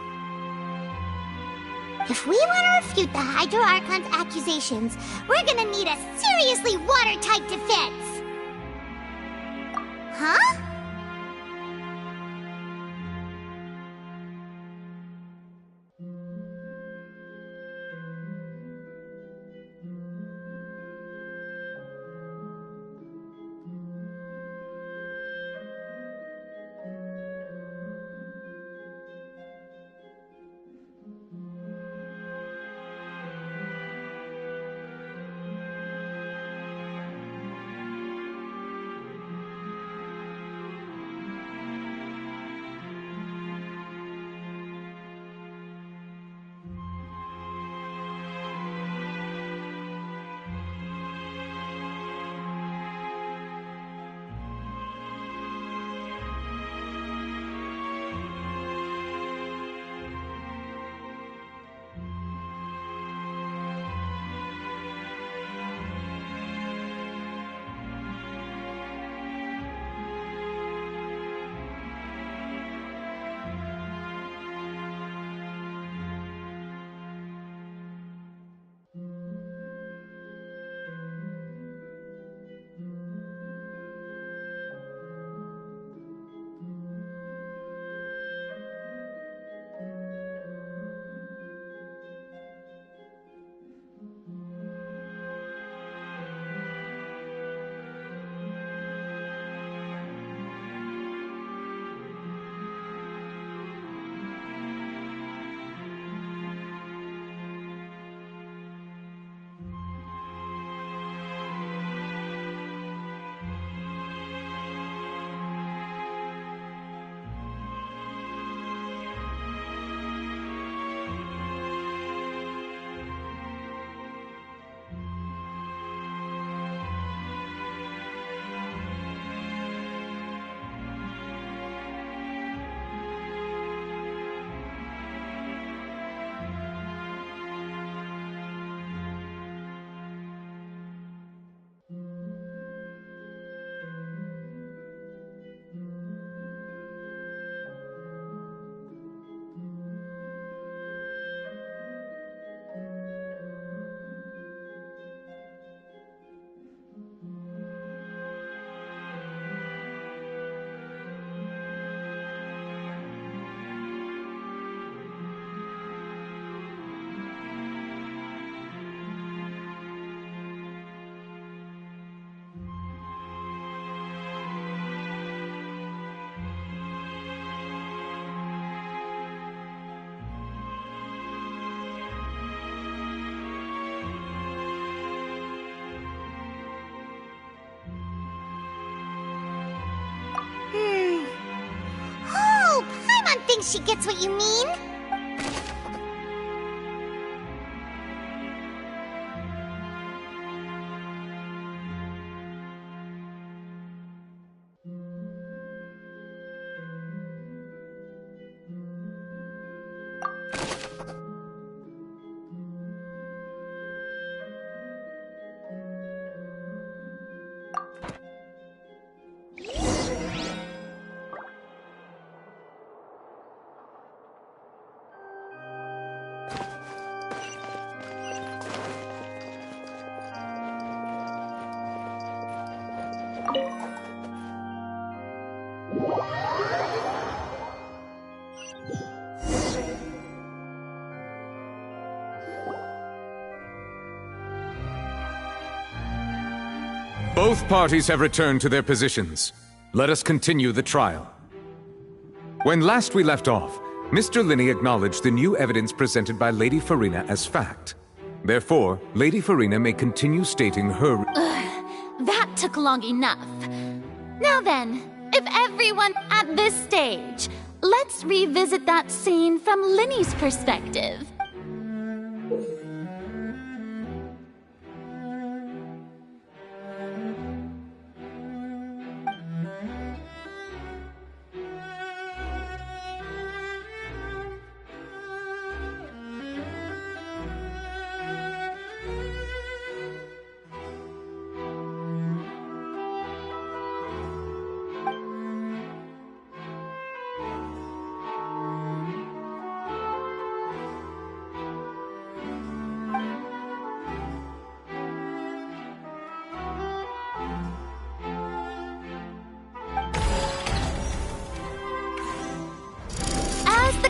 If we want to refute the Hydro Archon's accusations, we're gonna need a seriously watertight defense. Huh? Thinks she gets what you mean? Both parties have returned to their positions. Let us continue the trial. When last we left off, Mr. Linney acknowledged the new evidence presented by Lady Farina as fact. Therefore, Lady Farina may continue stating her... That took long enough. Now then, if everyone at this stage, let's revisit that scene from Linney's perspective.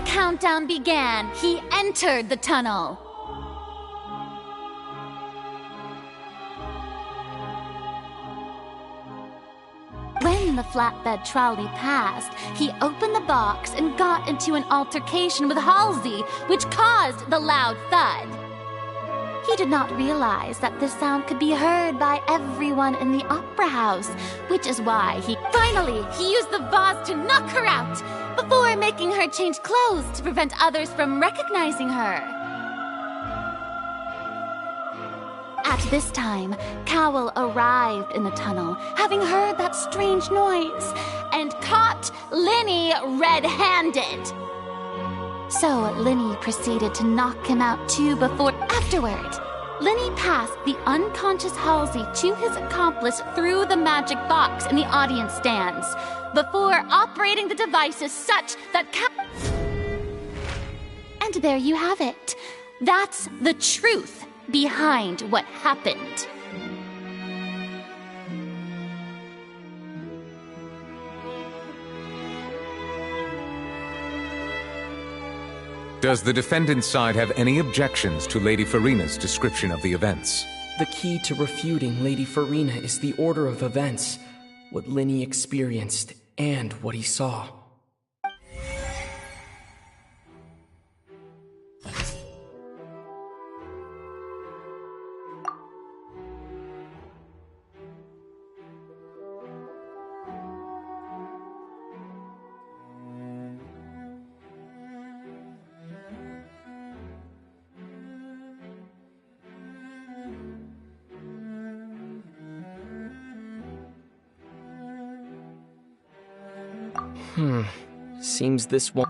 Countdown began, he entered the tunnel. When the flatbed trolley passed, he opened the box and got into an altercation with Halsey, which caused the loud thud. He did not realize that this sound could be heard by everyone in the opera house, which is why he used the vase to knock her out, before making her change clothes to prevent others from recognizing her. At this time, Cowell arrived in the tunnel, having heard that strange noise, and caught Linney red-handed. So Linney proceeded to knock him out too before... Afterward, Linney passed the unconscious Halsey to his accomplice through the magic box in the audience stands, before operating the devices such that And there you have it. That's the truth behind what happened. Does the defendant's side have any objections to Lady Farina's description of the events? The key to refuting Lady Farina is the order of events, what Linney experienced, and what he saw. Seems this one...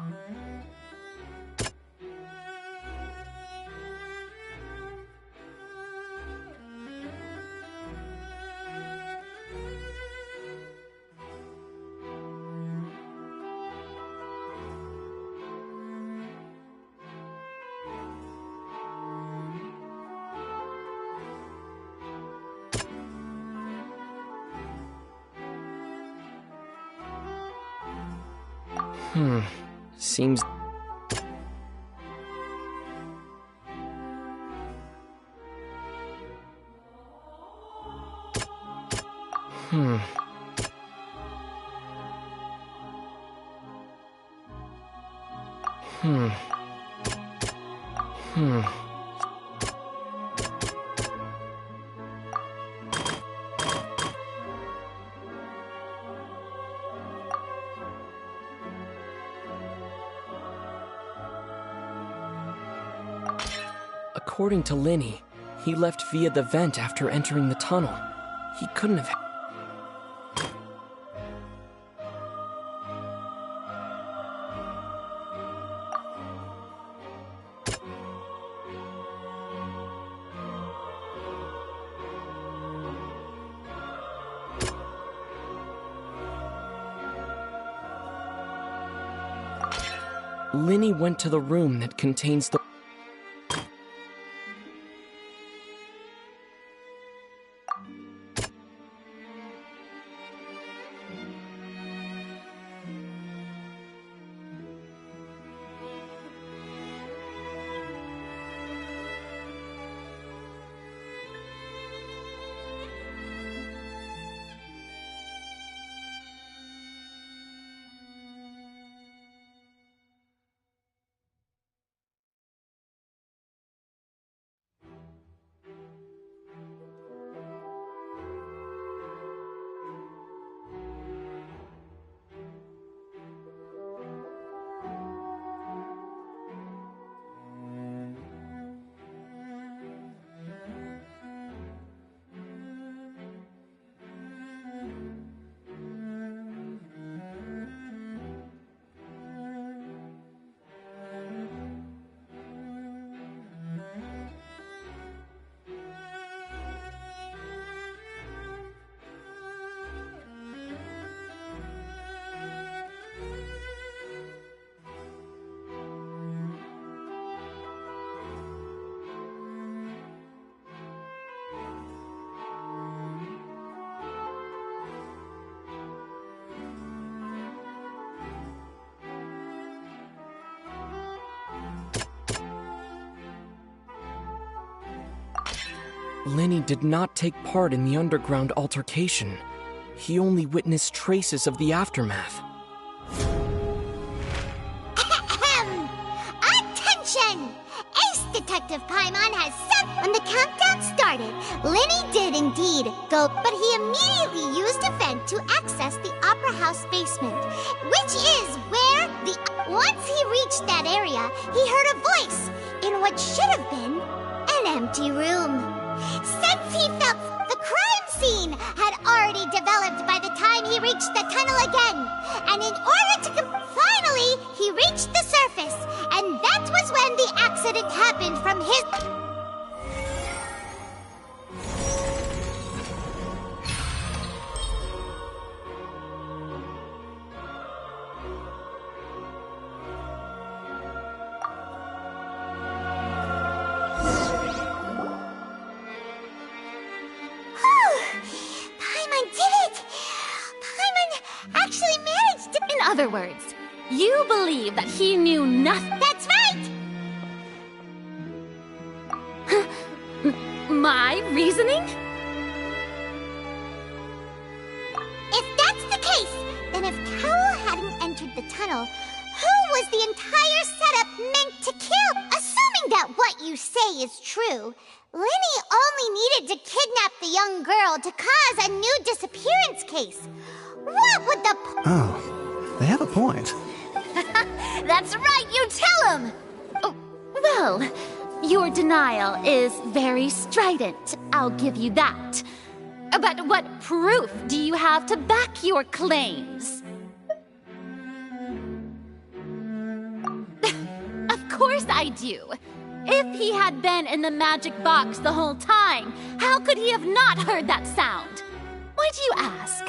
Seems... According to Linney, he left via the vent after entering the tunnel. He couldn't have... Linney went to the room that contains the... Lenny did not take part in the underground altercation. He only witnessed traces of the aftermath. Attention! Ace Detective Paimon has set. When the countdown started, Lenny did indeed go, but he immediately used a vent to access the Opera House basement, which is where the... Once he reached that area, he heard a voice in what should have been an empty room. Since he felt the crime scene had already developed by the time he reached the tunnel again, and in order to finally, he reached the surface, and that was when the accident happened from his... Paimon did it! Paimon actually managed to... In other words, you believe that he knew nothing. That's right! My reasoning? If that's the case, then if Carol hadn't entered the tunnel, who was the entire setup meant to kill? Assuming that what you say is true, Lenny only needed to kidnap the young girl to cause a new disappearance case. What would the... Oh, they have a point. That's right, you tell him! Oh, well, your denial is very strident, I'll give you that. But what proof do you have to back your claims? Of course I do. If he had been in the magic box the whole time, how could he have not heard that sound? Why do you ask?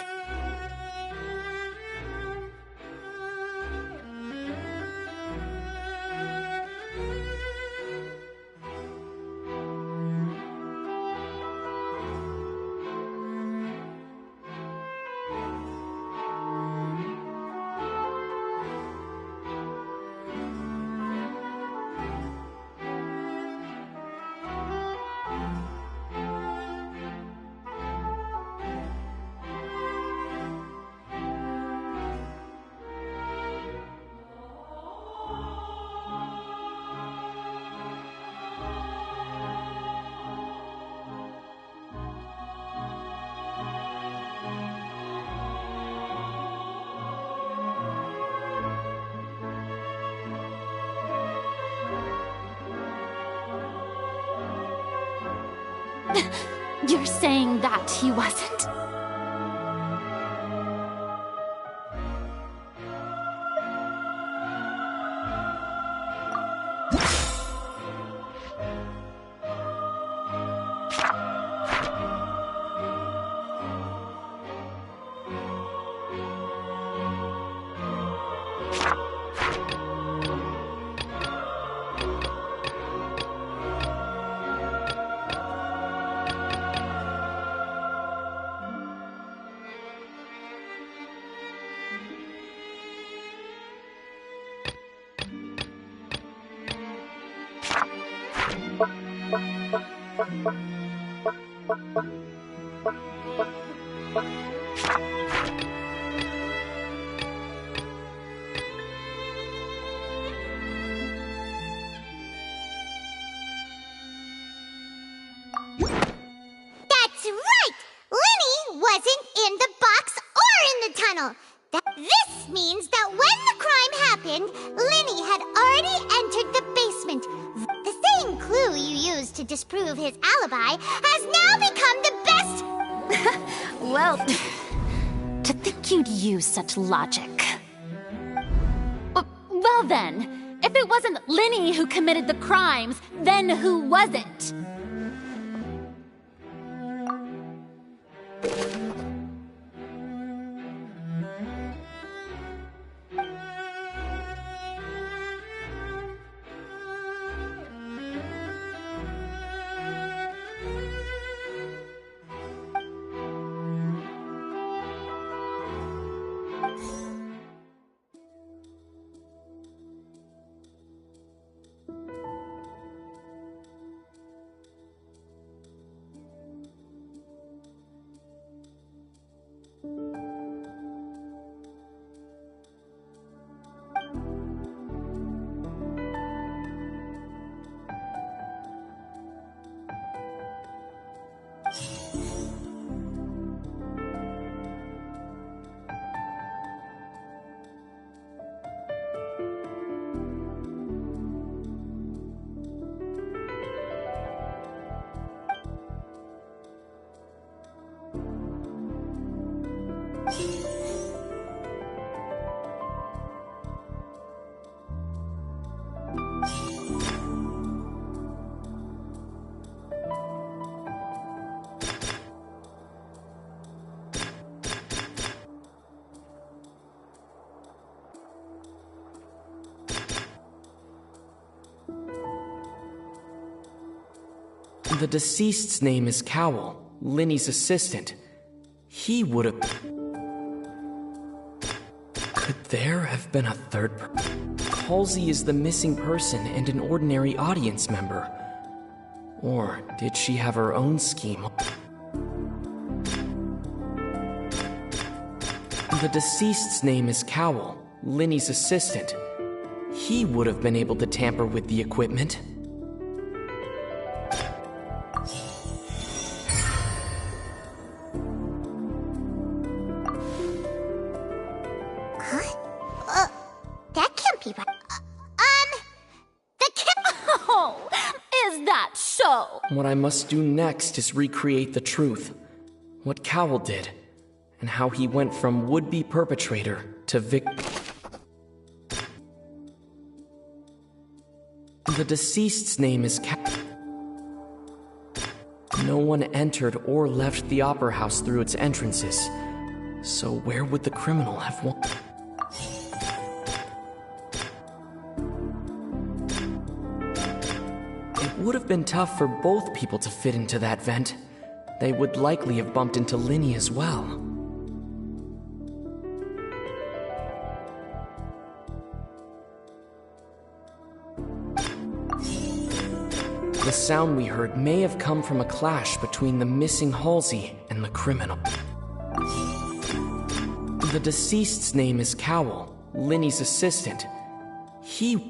You're saying that he wasn't? This means that when the crime happened, Lenny had already entered the basement. The same clue you used to disprove his alibi has now become the best... Well, to think you'd use such logic. Well then, if it wasn't Lenny who committed the crimes, then who was it? The deceased's name is Cowell, Linny's assistant. He would have... Could there have been a third person? Halsey is the missing person and an ordinary audience member. Or did she have her own scheme? The deceased's name is Cowell, Linny's assistant. He would have been able to tamper with the equipment. That can't be right. Oh, is that so? What I must do next is recreate the truth. What Cowell did, and how he went from would-be perpetrator to victim. The deceased's name is No one entered or left the Opera House through its entrances. So where would the criminal have won? It would have been tough for both people to fit into that vent. They would likely have bumped into Linny as well. The sound we heard may have come from a clash between the missing Halsey and the criminal. The deceased's name is Cowell, Linny's assistant. He...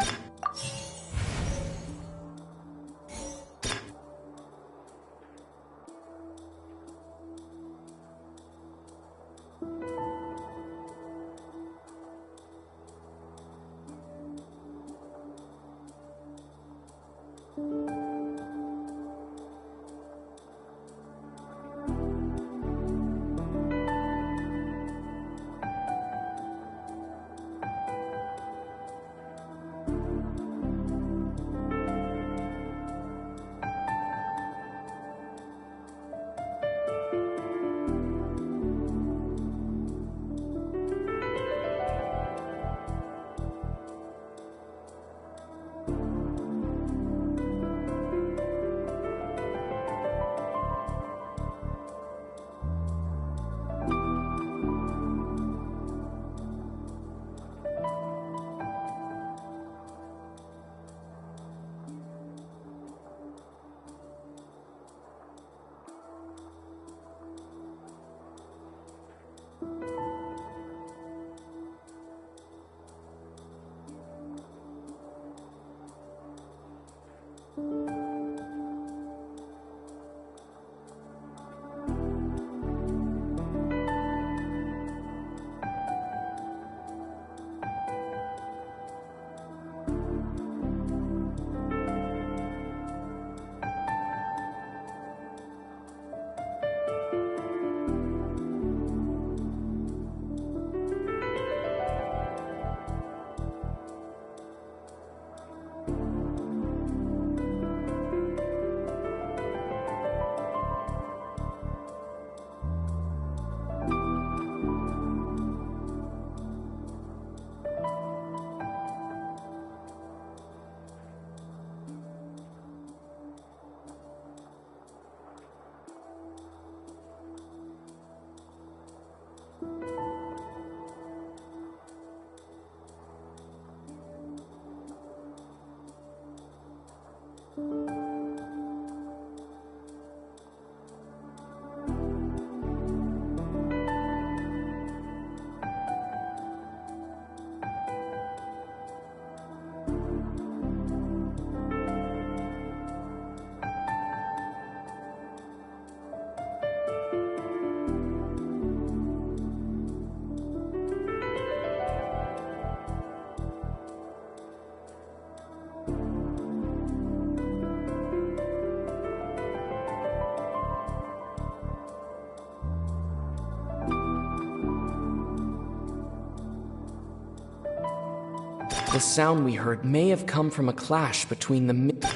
The sound we heard may have come from a clash between the...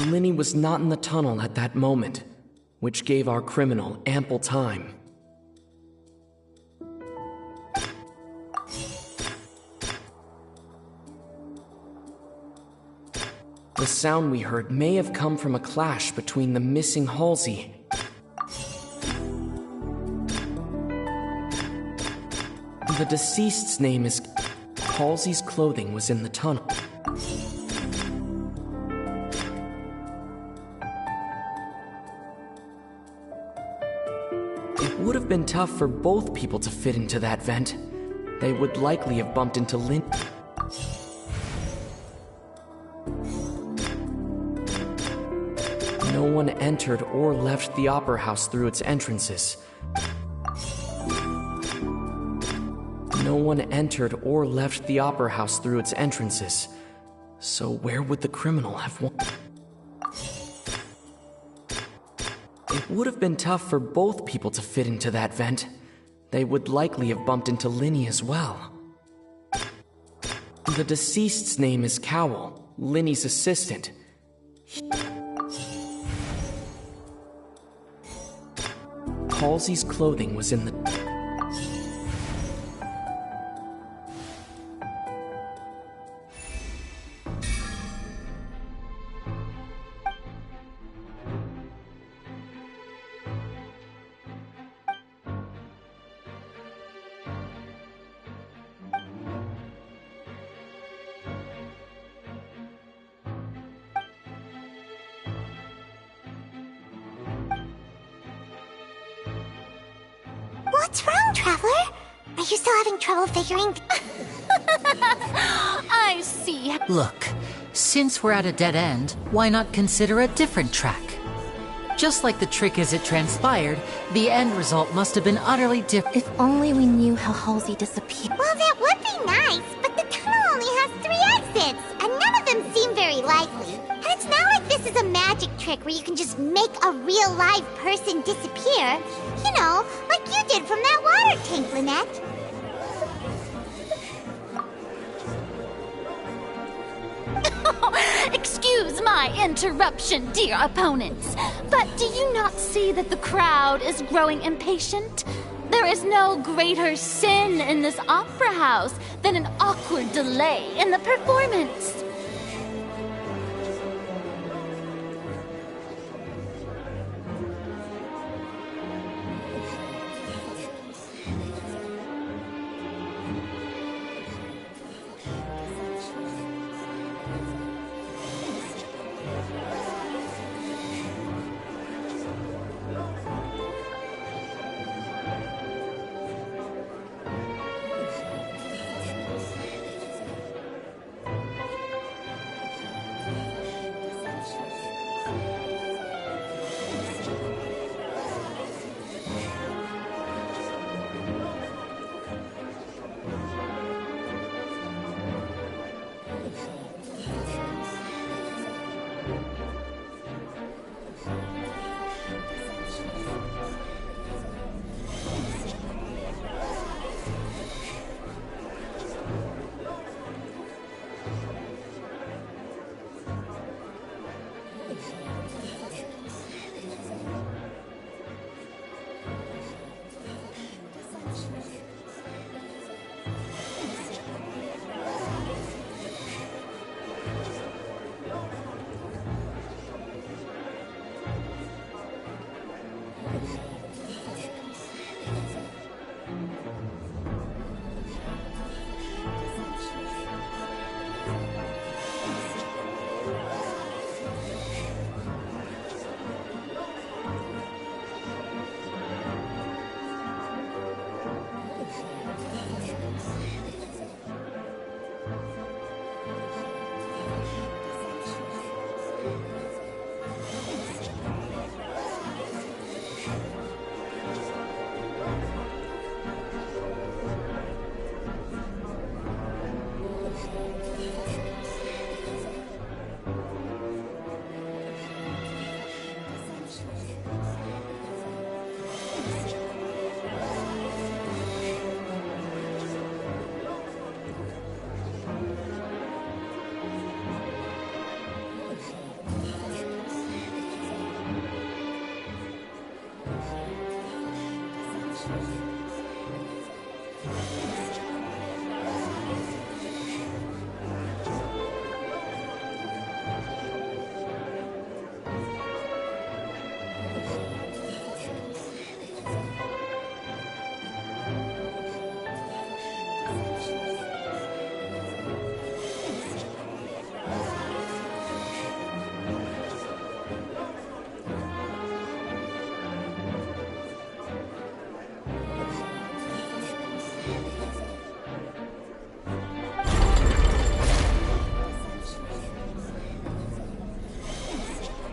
Linny was not in the tunnel at that moment, which gave our criminal ample time. The sound we heard may have come from a clash between the missing Halsey. The deceased's name is... Halsey's clothing was in the tunnel. It would have been tough for both people to fit into that vent. They would likely have bumped into Lynn. No one entered or left the Opera House through its entrances. No one entered or left the Opera House through its entrances. So where would the criminal have won? It would have been tough for both people to fit into that vent. They would likely have bumped into Linny as well. The deceased's name is Cowell, Linny's assistant. Halsey's clothing was in the... What's wrong, Traveler? Are you still having trouble figuring... I see. Look, since we're at a dead end, why not consider a different track? Just like the trick as it transpired, the end result must have been utterly different. If only we knew how Halsey disappeared. Well, that would be nice, but the tunnel only has 3 exits, and none of them seem very likely. And it's not like this is a magic trick where you can just make a real live person disappear. You know, like you did from that water tank, Lynette. Excuse my interruption, dear opponents, but do you not see that the crowd is growing impatient? There is no greater sin in this opera house than an awkward delay in the performance.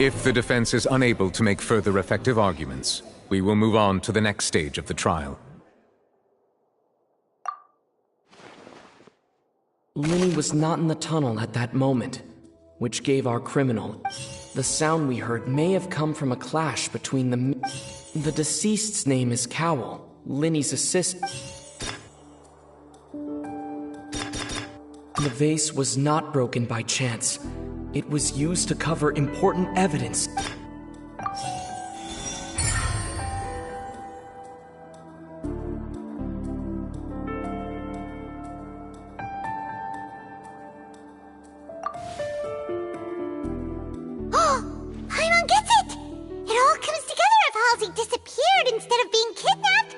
If the defense is unable to make further effective arguments, we will move on to the next stage of the trial. Lenny was not in the tunnel at that moment, which gave our criminal. The sound we heard may have come from a clash between the deceased's name is Cowell, Lenny's assistant. The vase was not broken by chance. It was used to cover important evidence. Paimon gets it! It all comes together if Halsey disappeared instead of being kidnapped.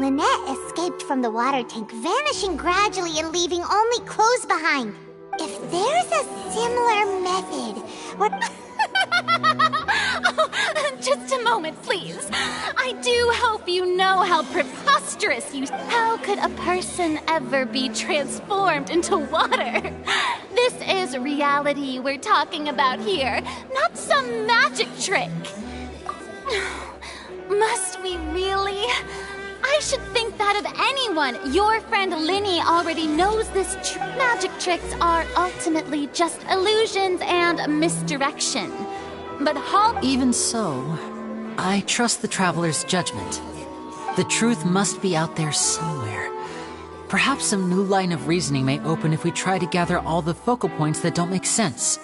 Lynette escaped from the water tank, vanishing gradually and leaving only clothes behind. If there's a similar method, what... Oh, just a moment, please. I do hope you know how preposterous you... How could a person ever be transformed into water? This is reality we're talking about here, not some magic trick. Must we really? I should think that of anyone. Your friend Linny already knows this. Magic tricks are ultimately just illusions and misdirection. But Even so, I trust the Traveler's judgment. The truth must be out there somewhere. Perhaps some new line of reasoning may open if we try to gather all the focal points that don't make sense.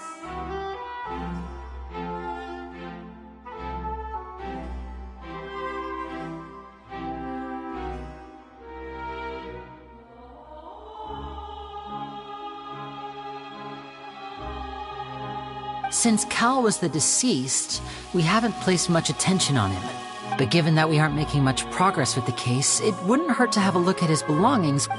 Since Cal was the deceased, we haven't placed much attention on him. But given that we aren't making much progress with the case, it wouldn't hurt to have a look at his belongings.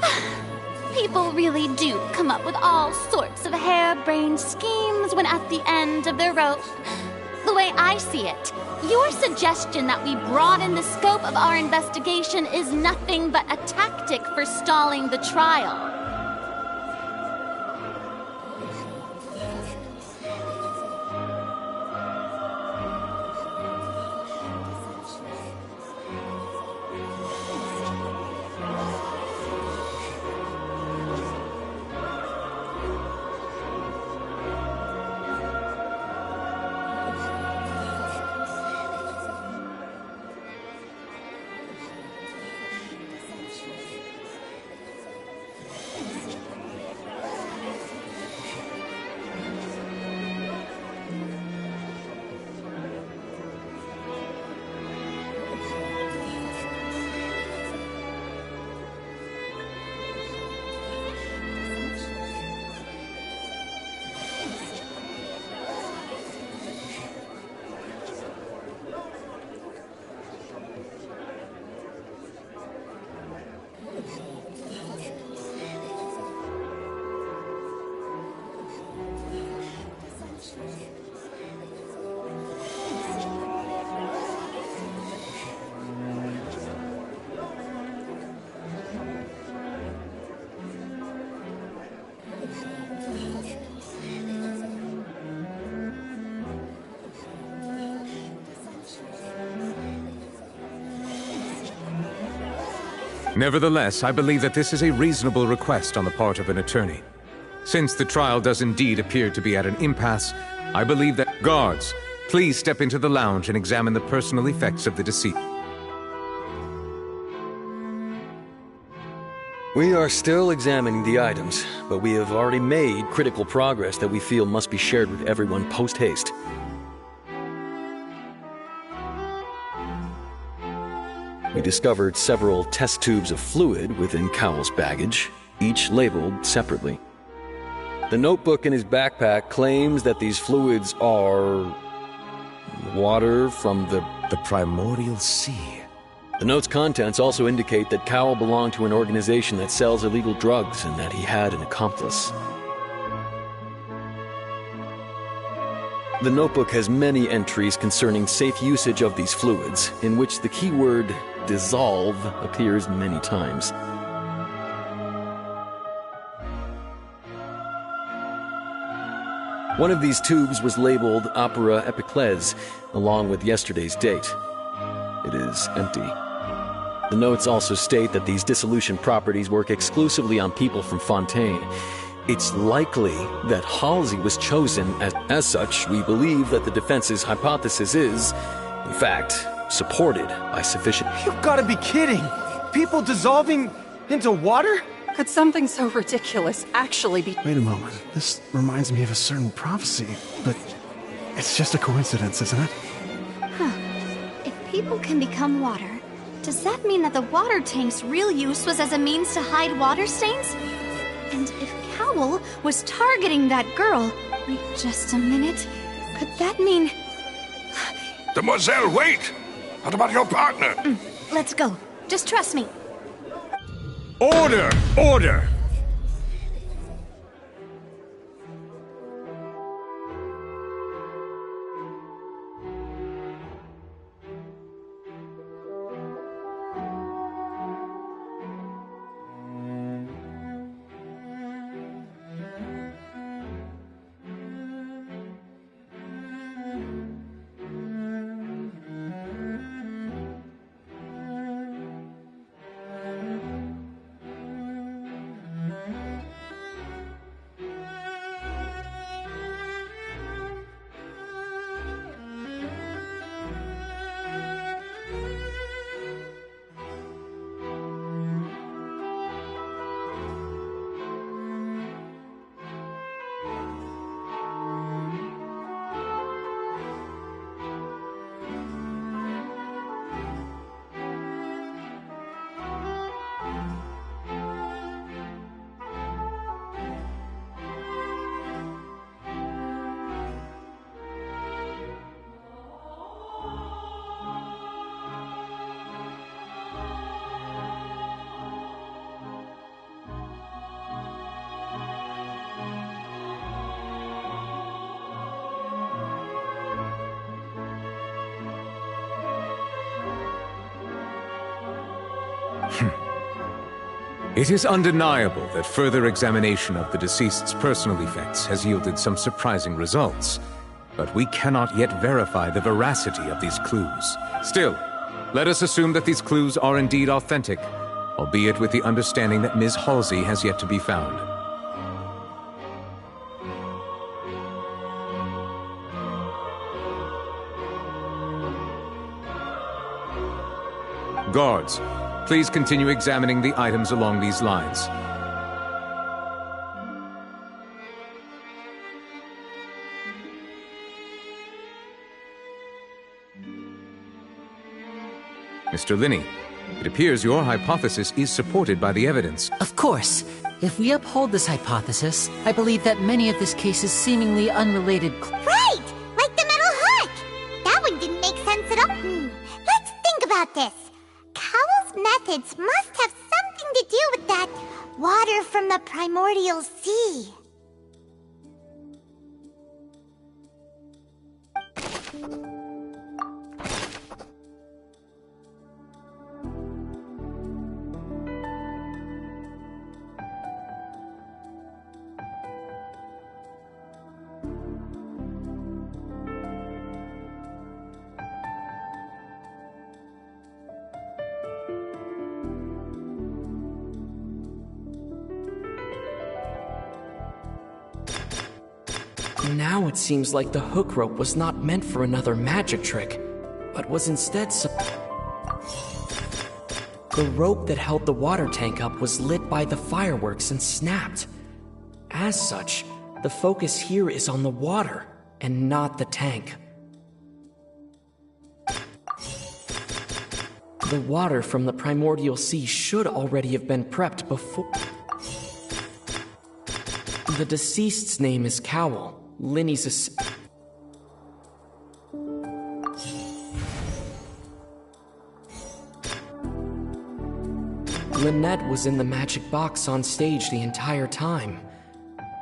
people really do come up with all sorts of harebrained schemes when at the end of their rope. The way I see it, your suggestion that we broaden the scope of our investigation is nothing but a tactic for stalling the trial. Nevertheless, I believe that this is a reasonable request on the part of an attorney. Since the trial does indeed appear to be at an impasse, I believe that... Guards, please step into the lounge and examine the personal effects of the deceit. We are still examining the items, but we have already made critical progress that we feel must be shared with everyone post-haste. We discovered several test tubes of fluid within Cowell's baggage, each labeled separately. The notebook in his backpack claims that these fluids are... water from the primordial sea. The note's contents also indicate that Cowell belonged to an organization that sells illegal drugs and that he had an accomplice. The notebook has many entries concerning safe usage of these fluids, in which the keyword dissolve appears many times. One of these tubes was labeled Opera Epiclese, along with yesterday's date. It is empty. The notes also state that these dissolution properties work exclusively on people from Fontaine. It's likely that Halsey was chosen as such. We believe that the defense's hypothesis is, in fact, supported by sufficient... You've got to be kidding! People dissolving into water? Could something so ridiculous actually be— Wait a moment. This reminds me of a certain prophecy, but it's just a coincidence, isn't it? Huh. If people can become water, does that mean that the water tank's real use was as a means to hide water stains? And if Cowl was targeting that girl— Wait just a minute. Could that mean— Demoiselle, wait! What about your partner? Let's go. Just trust me. Order! Order! It is undeniable that further examination of the deceased's personal effects has yielded some surprising results, but we cannot yet verify the veracity of these clues. Still, let us assume that these clues are indeed authentic, albeit with the understanding that Ms. Halsey has yet to be found. Guards, please continue examining the items along these lines. Mr. Linney, it appears your hypothesis is supported by the evidence. Of course. If we uphold this hypothesis, I believe that many of this case's seemingly unrelated... Right! Like the metal hook! That one didn't make sense at all. Let's think about this. Cowell's methods must have something to do with that water from the primordial sea. Now it seems like the hook rope was not meant for another magic trick, but was instead The rope that held the water tank up was lit by the fireworks and snapped. As such, the focus here is on the water and not the tank. The water from the primordial sea should already have been prepped before. The deceased's name is Cowell. Linney's Lynette was in the magic box on stage the entire time.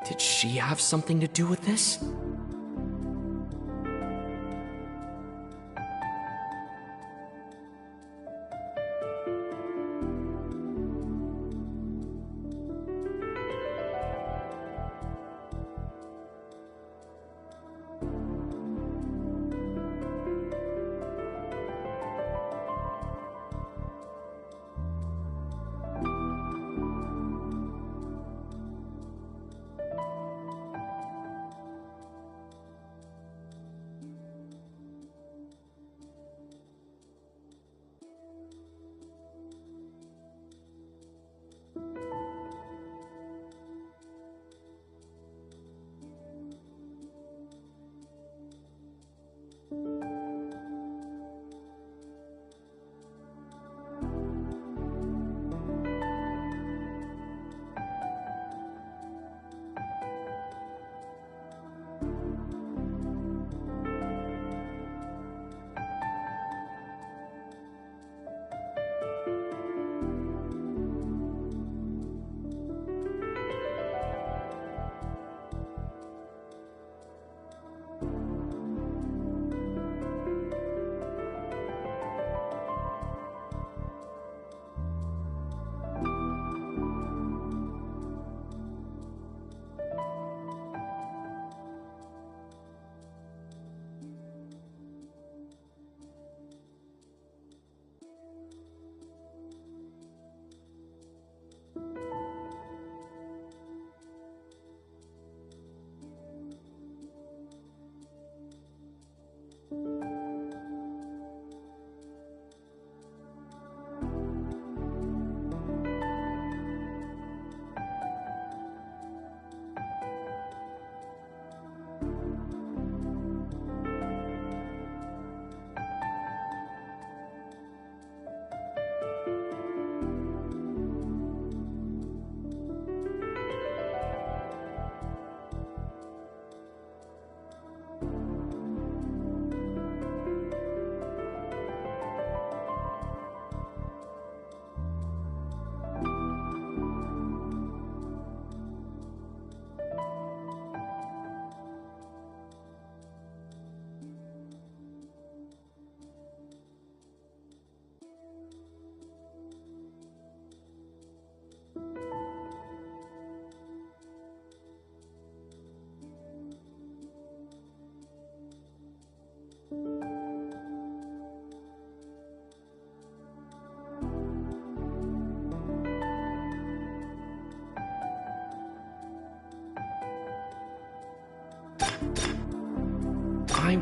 Did she have something to do with this?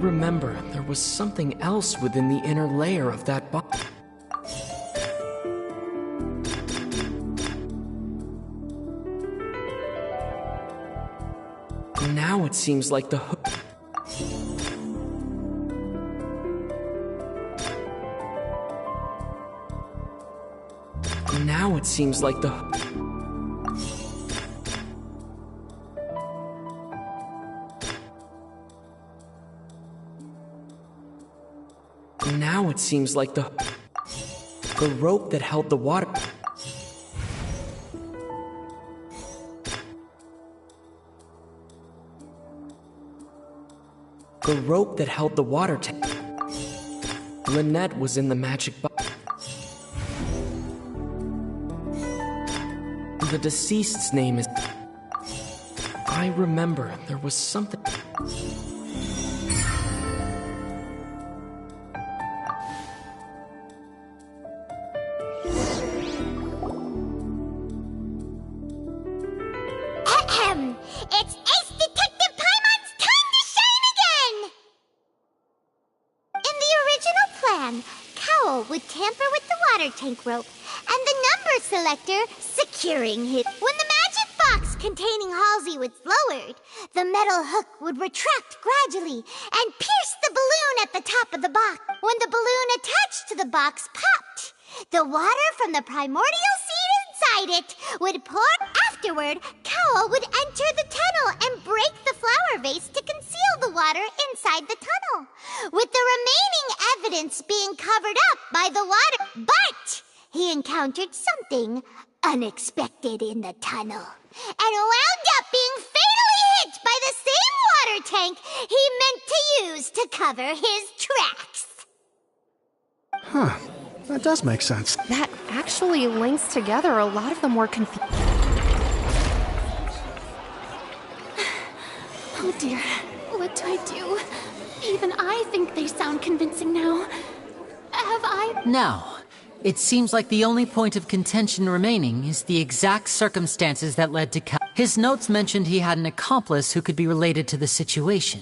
remember there was something else within the inner layer of that box. Now it seems like the hook. Now it seems like the. Now it seems like the rope that held the water. The rope that held the water tank. Lynette was in the magic box. The deceased's name is. I remember there was something. It's Ace Detective Paimon's time to shine again! In the original plan, Cowl would tamper with the water tank rope and the number selector securing his. When the magic box containing Halsey was lowered, the metal hook would retract gradually and pierce the balloon at the top of the box. When the balloon attached to the box popped, the water from the primordial seed inside it would pour. Afterward, Cowl would enter the tunnel and break the flower vase to conceal the water inside the tunnel, with the remaining evidence being covered up by the water. But he encountered something unexpected in the tunnel and wound up being fatally hit by the same water tank he meant to use to cover his tracks. Huh. That does make sense. That actually links together a lot of the more confusing. Oh dear, what do I do? Even I think they sound convincing now. Have I? Now, it seems like the only point of contention remaining is the exact circumstances that led to His notes mentioned he had an accomplice who could be related to the situation.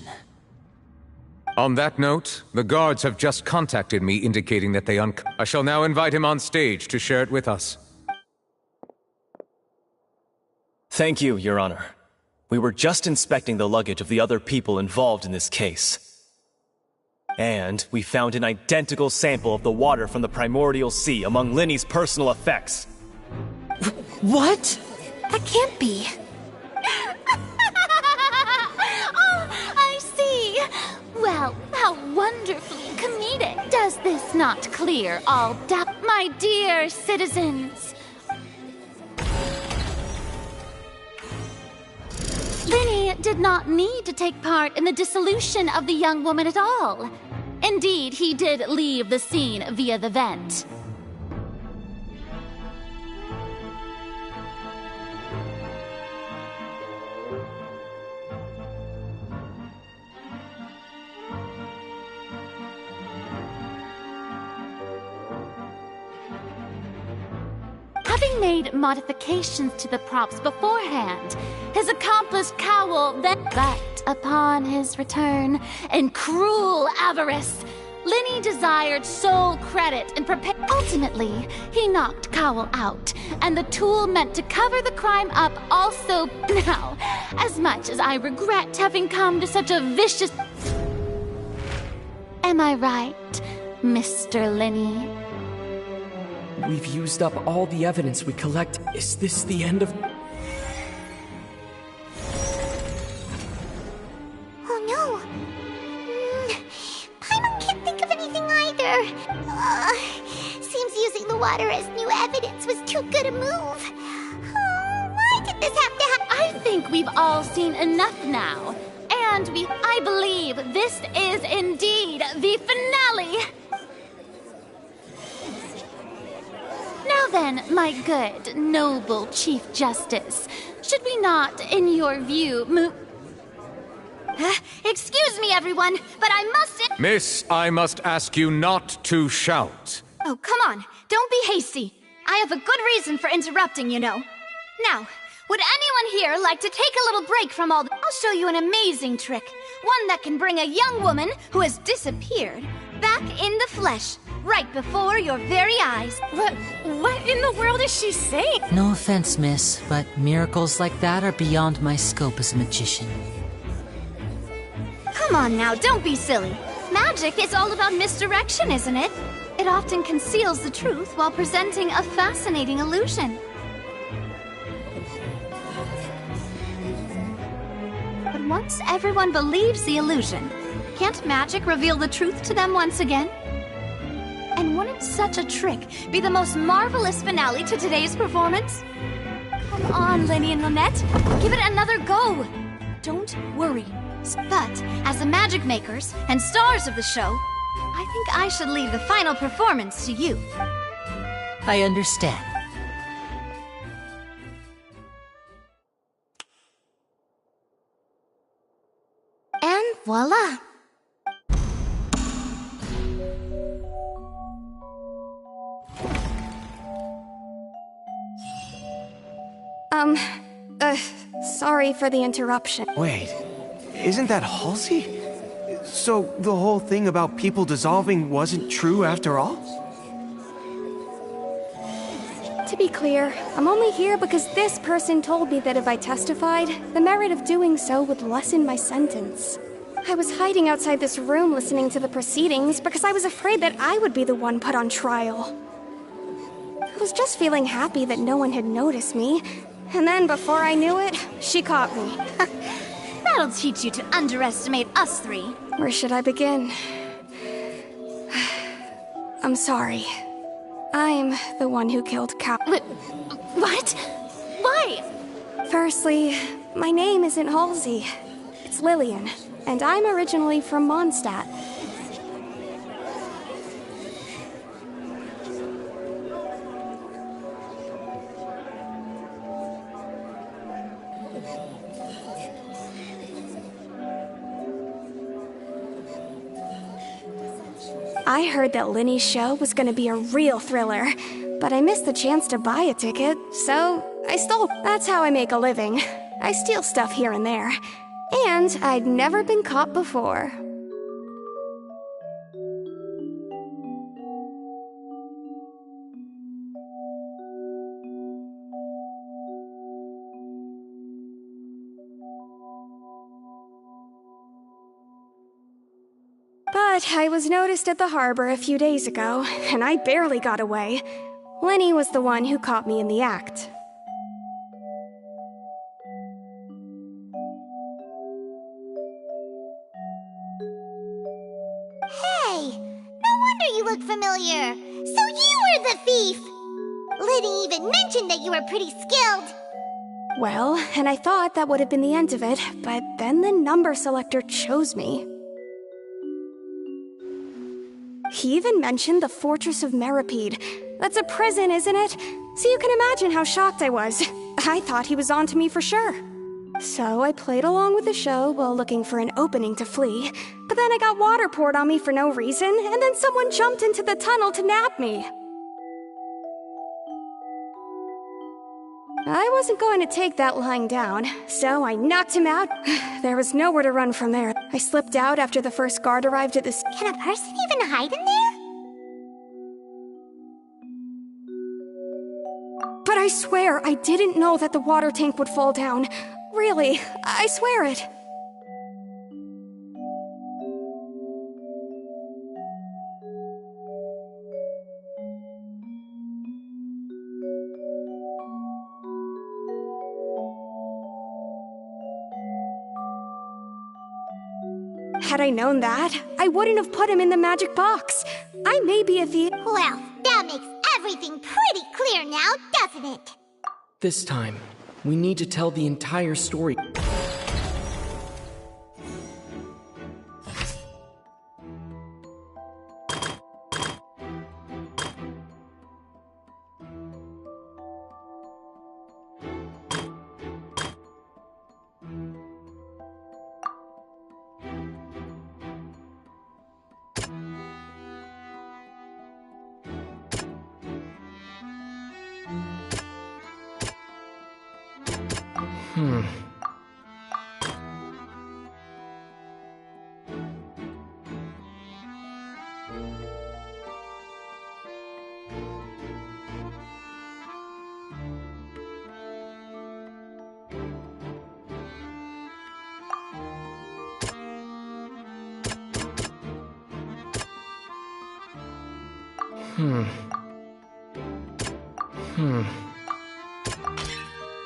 On that note, the guards have just contacted me indicating that they I shall now invite him on stage to share it with us. Thank you, Your Honor. We were just inspecting the luggage of the other people involved in this case. And we found an identical sample of the water from the primordial sea among Linny's personal effects. What? That can't be. Oh, I see. Well, how wonderfully comedic. Does this not clear all doubt, my dear citizens? Linny did not need to take part in the dissolution of the young woman at all. Indeed, he did leave the scene via the vent. Having made modifications to the props beforehand, his accomplice Cowl then... But upon his return, in cruel avarice, Linny desired sole credit and prepared... Ultimately, he knocked Cowl out, and the tool meant to cover the crime up also... Now, as much as I regret having come to such a vicious... Am I right, Mr. Linny? We've used up all the evidence we collect. Is this the end of... Oh no! Paimon can't think of anything either. Seems using the water as new evidence was too good a move. Why did this have to happen? I think we've all seen enough now. And I believe this is indeed the finale. Now then, my good, noble Chief Justice, should we not, in your view, move... Excuse me, everyone, but I must... Miss, I must ask you not to shout. Oh, come on. Don't be hasty. I have a good reason for interrupting, you know. Now, would anyone here like to take a little break from all the... I'll show you an amazing trick. One that can bring a young woman who has disappeared back in the flesh, right before your very eyes. What in the world is she saying? No offense, miss, but miracles like that are beyond my scope as a magician. Come on now, don't be silly. Magic is all about misdirection, isn't it? It often conceals the truth while presenting a fascinating illusion. But once everyone believes the illusion, can't magic reveal the truth to them once again? And wouldn't such a trick be the most marvelous finale to today's performance? Come on, Lenny and Lynette, give it another go. Don't worry. But, as the magic makers and stars of the show, I think I should leave the final performance to you. I understand. And voila! Sorry for the interruption. Wait, isn't that Halsey? So the whole thing about people dissolving wasn't true after all? To be clear, I'm only here because this person told me that if I testified, the merit of doing so would lessen my sentence. I was hiding outside this room listening to the proceedings because I was afraid that I would be the one put on trial. I was just feeling happy that no one had noticed me, and then before I knew it, she caught me. That'll teach you to underestimate us three. Where should I begin? I'm sorry. I'm the one who killed Cow. What? Why? Firstly, my name isn't Halsey. It's Lillian, and I'm originally from Mondstadt. I heard that Linny's show was gonna be a real thriller, but I missed the chance to buy a ticket, so I stole. That's how I make a living. I steal stuff here and there. And I'd never been caught before. But I was noticed at the harbor a few days ago, and I barely got away. Lenny was the one who caught me in the act. Hey, no wonder you look familiar. So you were the thief. Liddy even mentioned that you were pretty skilled. Well, and I thought that would have been the end of it, but then the number selector chose me. He even mentioned the Fortress of Meripede. That's a prison, isn't it? So you can imagine how shocked I was. I thought he was onto me for sure. So I played along with the show while looking for an opening to flee. But then I got water poured on me for no reason, and then someone jumped into the tunnel to nab me. I wasn't going to take that lying down, so I knocked him out. There was nowhere to run from there. I slipped out after the first guard arrived at this. Can a person even hide in there? But I swear I didn't know that the water tank would fall down. Really, I swear it. Had I known that, I wouldn't have put him in the magic box. I may be a thief. Well, that makes everything pretty clear now, doesn't it? This time, we need to tell the entire story.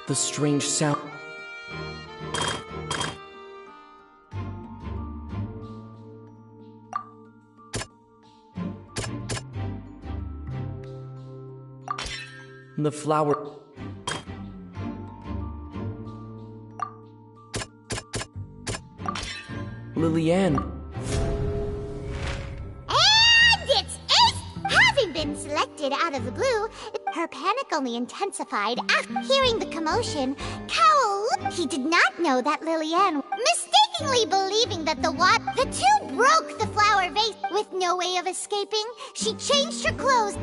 The strange sound. The flower. Lillian. And it's Ace! Having been selected out of the blue, her panic only intensified after hearing the commotion. Cowl, he did not know that Lillian, mistakenly believing that the two broke the flower vase with no way of escaping. She changed her clothes.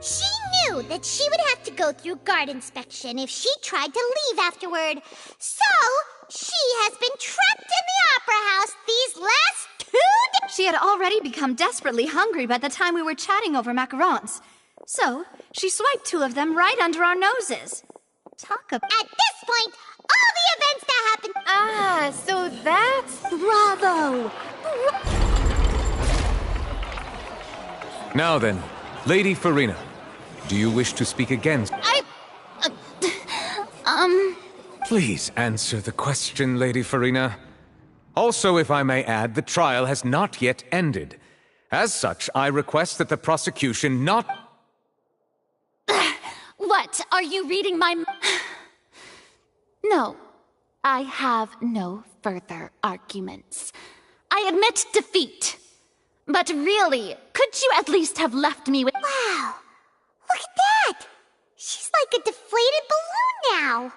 She knew that she would have to go through guard inspection if she tried to leave afterward. So, she has been trapped in the opera house these last 2 days. She had already become desperately hungry by the time we were chatting over macarons. So, she swiped 2 of them right under our noses. Talk about... At this point, all the events that happened... Ah, so that's... Bravo! Now then, Lady Farina, do you wish to speak again? Please answer the question, Lady Farina. Also, if I may add, the trial has not yet ended. As such, I request that the prosecution not... What? Are you reading my... No. I have no further arguments. I admit defeat. But really, could you at least have left me with... Wow! Look at that! She's like a deflated balloon now!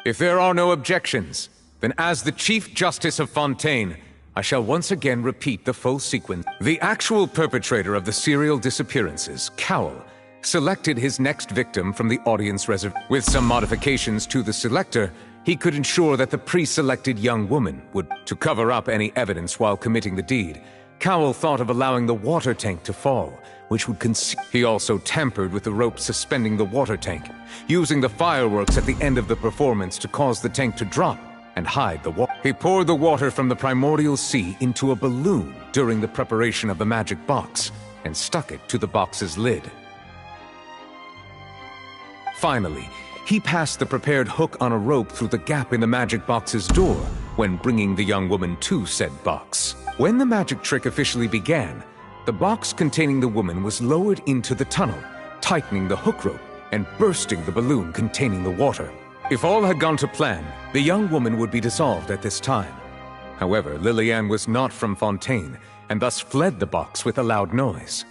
If there are no objections, then as the Chief Justice of Fontaine, I shall once again repeat the full sequence. The actual perpetrator of the serial disappearances, Cowl, selected his next victim from the audience reserve. With some modifications to the selector, he could ensure that the pre-selected young woman would... To cover up any evidence while committing the deed, Cowl thought of allowing the water tank to fall, which would conceal... He also tampered with the rope suspending the water tank, using the fireworks at the end of the performance to cause the tank to drop and hide the water. He poured the water from the primordial sea into a balloon during the preparation of the magic box and stuck it to the box's lid. Finally, he passed the prepared hook on a rope through the gap in the magic box's door when bringing the young woman to said box. When the magic trick officially began, the box containing the woman was lowered into the tunnel, tightening the hook rope and bursting the balloon containing the water. If all had gone to plan, the young woman would be dissolved at this time. However, Lillian was not from Fontaine, and thus fled the box with a loud noise.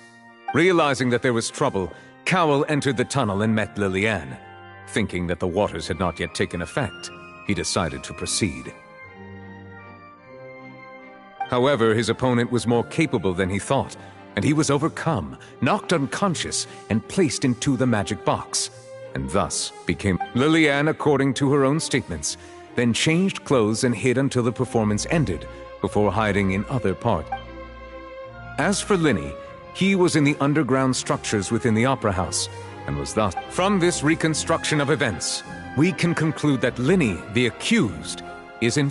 Realizing that there was trouble, Cowl entered the tunnel and met Lillian. Thinking that the waters had not yet taken effect, he decided to proceed. However, his opponent was more capable than he thought, and he was overcome, knocked unconscious, and placed into the magic box, and thus became... Lillian, according to her own statements, then changed clothes and hid until the performance ended, before hiding in other parts. As for Linny, he was in the underground structures within the opera house, and was thus... From this reconstruction of events, we can conclude that Linny, the accused, is in...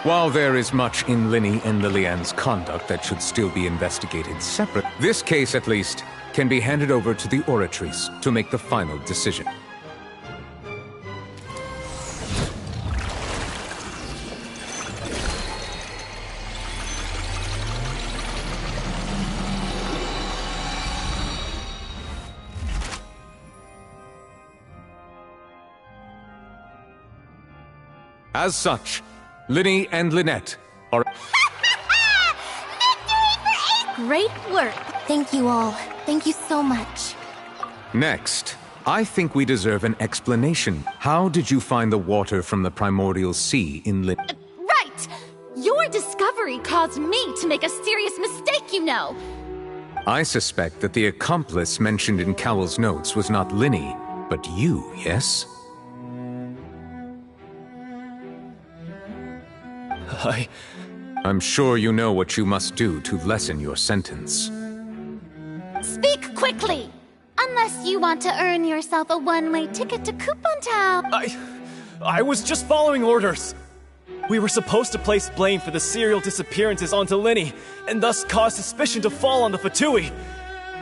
While there is much in Linny and Lillian's conduct that should still be investigated separate, this case, at least, can be handed over to the oratories to make the final decision. As such, Linny and Lynette are... Great work! Thank you all. Thank you so much. Next, I think we deserve an explanation. How did you find the water from the primordial sea in Right! Your discovery caused me to make a serious mistake, you know! I suspect that the accomplice mentioned in Cowell's notes was not Linny, but you, yes? I'm sure you know what you must do to lessen your sentence. Speak quickly! Unless you want to earn yourself a one-way ticket to Coupon Town. I was just following orders. We were supposed to place blame for the serial disappearances onto Linny, and thus cause suspicion to fall on the Fatui.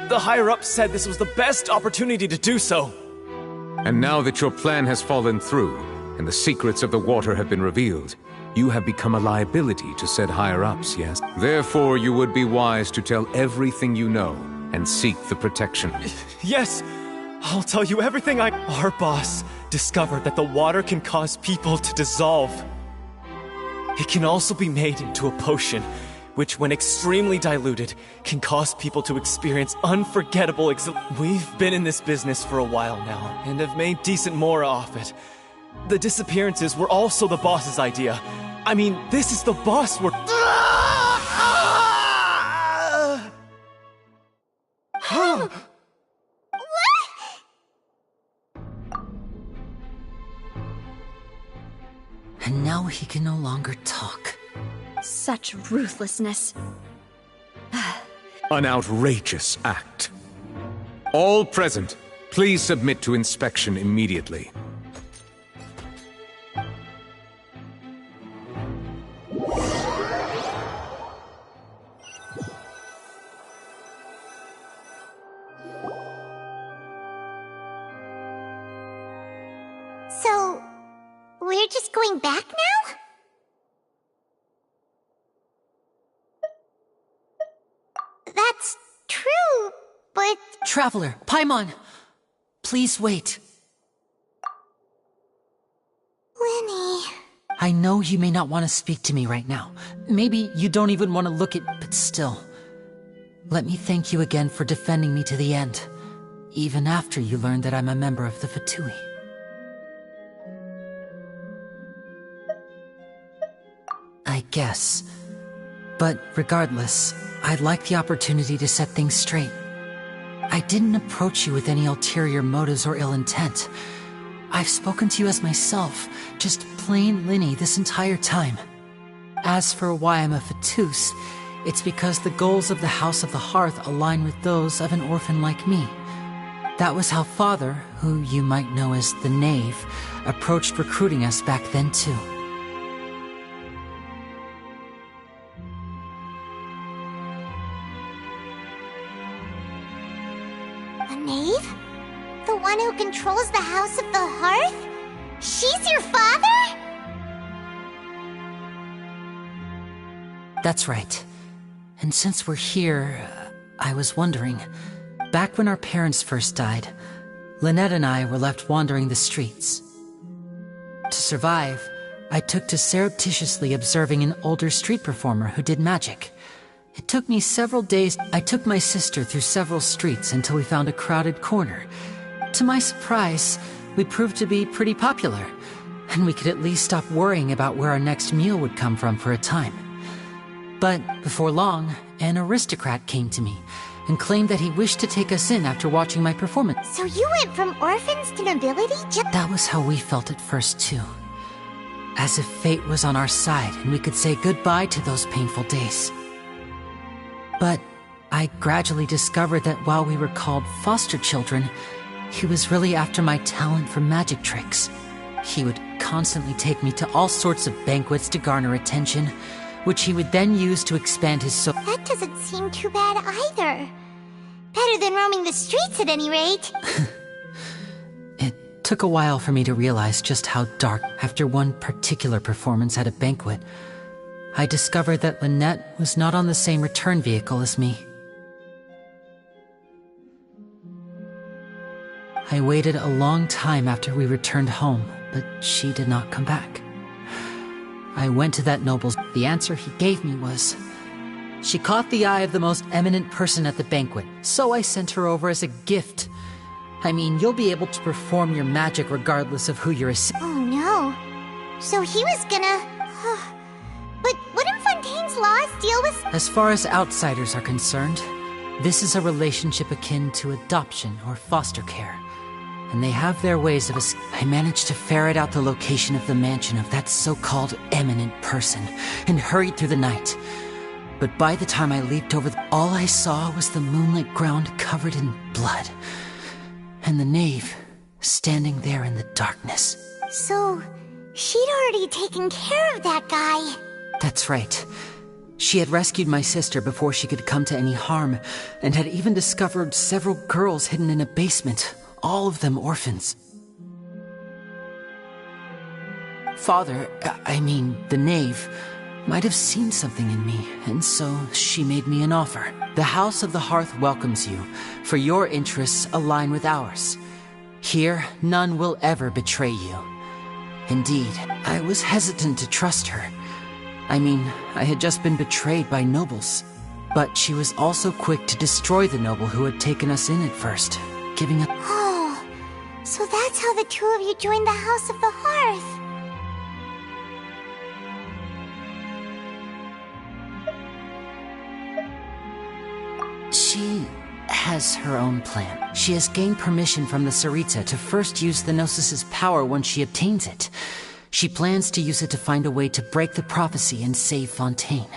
The higher-ups said this was the best opportunity to do so. And now that your plan has fallen through, and the secrets of the water have been revealed, you have become a liability to said higher-ups, yes? Therefore, you would be wise to tell everything you know, and seek the protection. Yes, I'll tell you everything Our boss discovered that the water can cause people to dissolve. It can also be made into a potion, which when extremely diluted, can cause people to experience unforgettable We've been in this business for a while now, and have made decent more off it. The disappearances were also the boss's idea. I mean, this is the boss we're... And now he can no longer talk. Such ruthlessness. An outrageous act. All present, please submit to inspection immediately. So, we're just going back now? That's true, but... Traveler, Paimon! Please wait. Linny... I know you may not want to speak to me right now. Maybe you don't even want to look at... but still. Let me thank you again for defending me to the end. Even after you learned that I'm a member of the Fatui. I guess. But regardless, I'd like the opportunity to set things straight. I didn't approach you with any ulterior motives or ill intent. I've spoken to you as myself, just plain Linny this entire time. As for why I'm a Fatus, it's because the goals of the House of the Hearth align with those of an orphan like me. That was how Father, who you might know as the Knave, approached recruiting us back then too. A knave? The one who controls the House of the Hearth? She's your father? That's right. And since we're here, I was wondering, back when our parents first died, Lynette and I were left wandering the streets. To survive, I took to surreptitiously observing an older street performer who did magic. It took me several days. I took my sister through several streets until we found a crowded corner. To my surprise, we proved to be pretty popular, and we could at least stop worrying about where our next meal would come from for a time. But before long, an aristocrat came to me and claimed that he wished to take us in after watching my performance. So you went from orphans to nobility just— That was how we felt at first, too. As if fate was on our side and we could say goodbye to those painful days. But I gradually discovered that while we were called foster children, he was really after my talent for magic tricks. He would constantly take me to all sorts of banquets to garner attention, which he would then use to expand his soul. That doesn't seem too bad either. Better than roaming the streets at any rate. It took a while for me to realize just how dark. After one particular performance at a banquet, I discovered that Lynette was not on the same return vehicle as me. I waited a long time after we returned home, but she did not come back. I went to that noble's. The answer he gave me was, she caught the eye of the most eminent person at the banquet, so I sent her over as a gift. I mean, you'll be able to perform your magic regardless of who you're Oh no. So he was gonna... But wouldn't Fontaine's laws deal with... As far as outsiders are concerned, this is a relationship akin to adoption or foster care. And they have their ways of I managed to ferret out the location of the mansion of that so-called eminent person and hurried through the night. But by the time I leaped over, all I saw was the moonlit ground covered in blood. And the knave standing there in the darkness. So, she'd already taken care of that guy. That's right. She had rescued my sister before she could come to any harm, and had even discovered several girls hidden in a basement, all of them orphans. Father, I mean, the knave, might have seen something in me, and so she made me an offer. The House of the Hearth welcomes you, for your interests align with ours. Here, none will ever betray you. Indeed, I was hesitant to trust her. I mean, I had just been betrayed by nobles. But she was also quick to destroy the noble who had taken us in at first, giving up. Oh, so that's how the two of you joined the House of the Hearth. She has her own plan. She has gained permission from the Tsaritsa to first use the Gnosis' power once she obtains it. She plans to use it to find a way to break the prophecy and save Fontaine.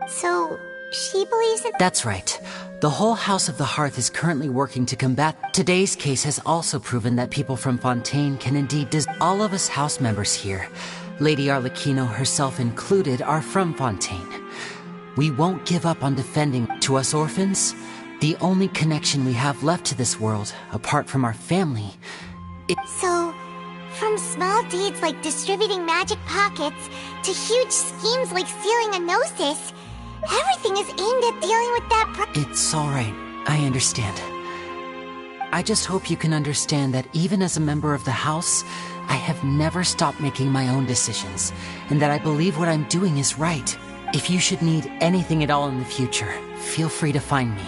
So, she believes in— That's right. The whole House of the Hearth is currently working to combat— Today's case has also proven that people from Fontaine can indeed all of us house members here, Lady Arlecchino herself included, are from Fontaine. We won't give up on defending. To us orphans, the only connection we have left to this world, apart from our family— So, from small deeds like distributing magic pockets to huge schemes like stealing a gnosis, everything is aimed at dealing with that It's alright. I understand. I just hope you can understand that even as a member of the House, I have never stopped making my own decisions, and that I believe what I'm doing is right. If you should need anything at all in the future, feel free to find me.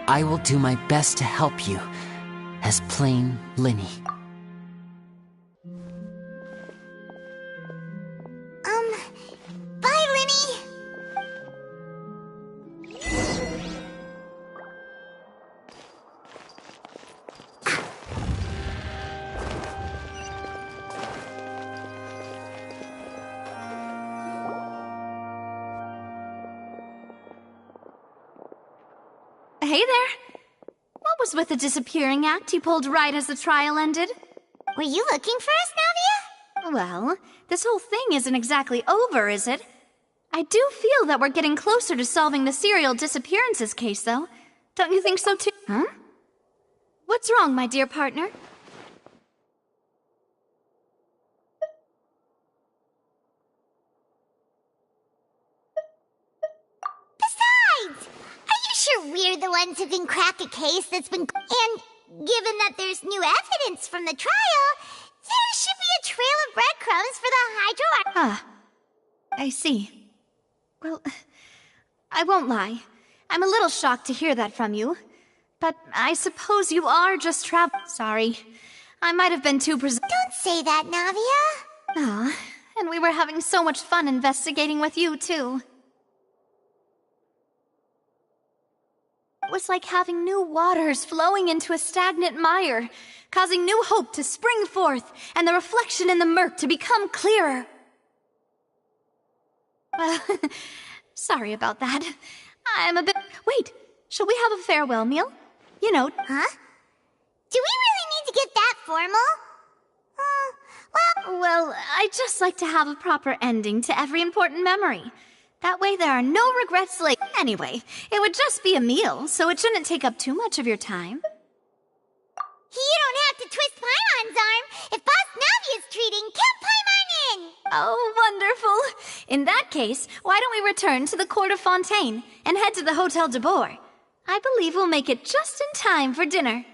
I will do my best to help you, as plain Linny. Bye, Linny! Hey there. What was with the disappearing act you pulled right as the trial ended? Were you looking for us, Navia? Well, this whole thing isn't exactly over, is it? I do feel that we're getting closer to solving the serial disappearances case, though. Don't you think so, too? Huh? What's wrong, my dear partner? Besides, are you sure we're the ones who can crack a case that's been— And given that there's new evidence from the trial, there should be a trail of breadcrumbs for the Hydro— Ah, I see. Well, I won't lie. I'm a little shocked to hear that from you. But I suppose you are just Sorry. I might have been too Don't say that, Navia. Ah, and we were having so much fun investigating with you, too. It was like having new waters flowing into a stagnant mire, causing new hope to spring forth, and the reflection in the murk to become clearer. Well, sorry about that. I'm a bit— Wait, shall we have a farewell meal? You know— Huh? Do we really need to get that formal? Well, I'd just like to have a proper ending to every important memory. That way there are no regrets later. Anyway, it would just be a meal, so it shouldn't take up too much of your time. You don't have to twist Paimon's arm. If Boss Navia's treating, count Paimon in! Oh, wonderful. In that case, why don't we return to the court of Fontaine and head to the Hotel de Boer? I believe we'll make it just in time for dinner.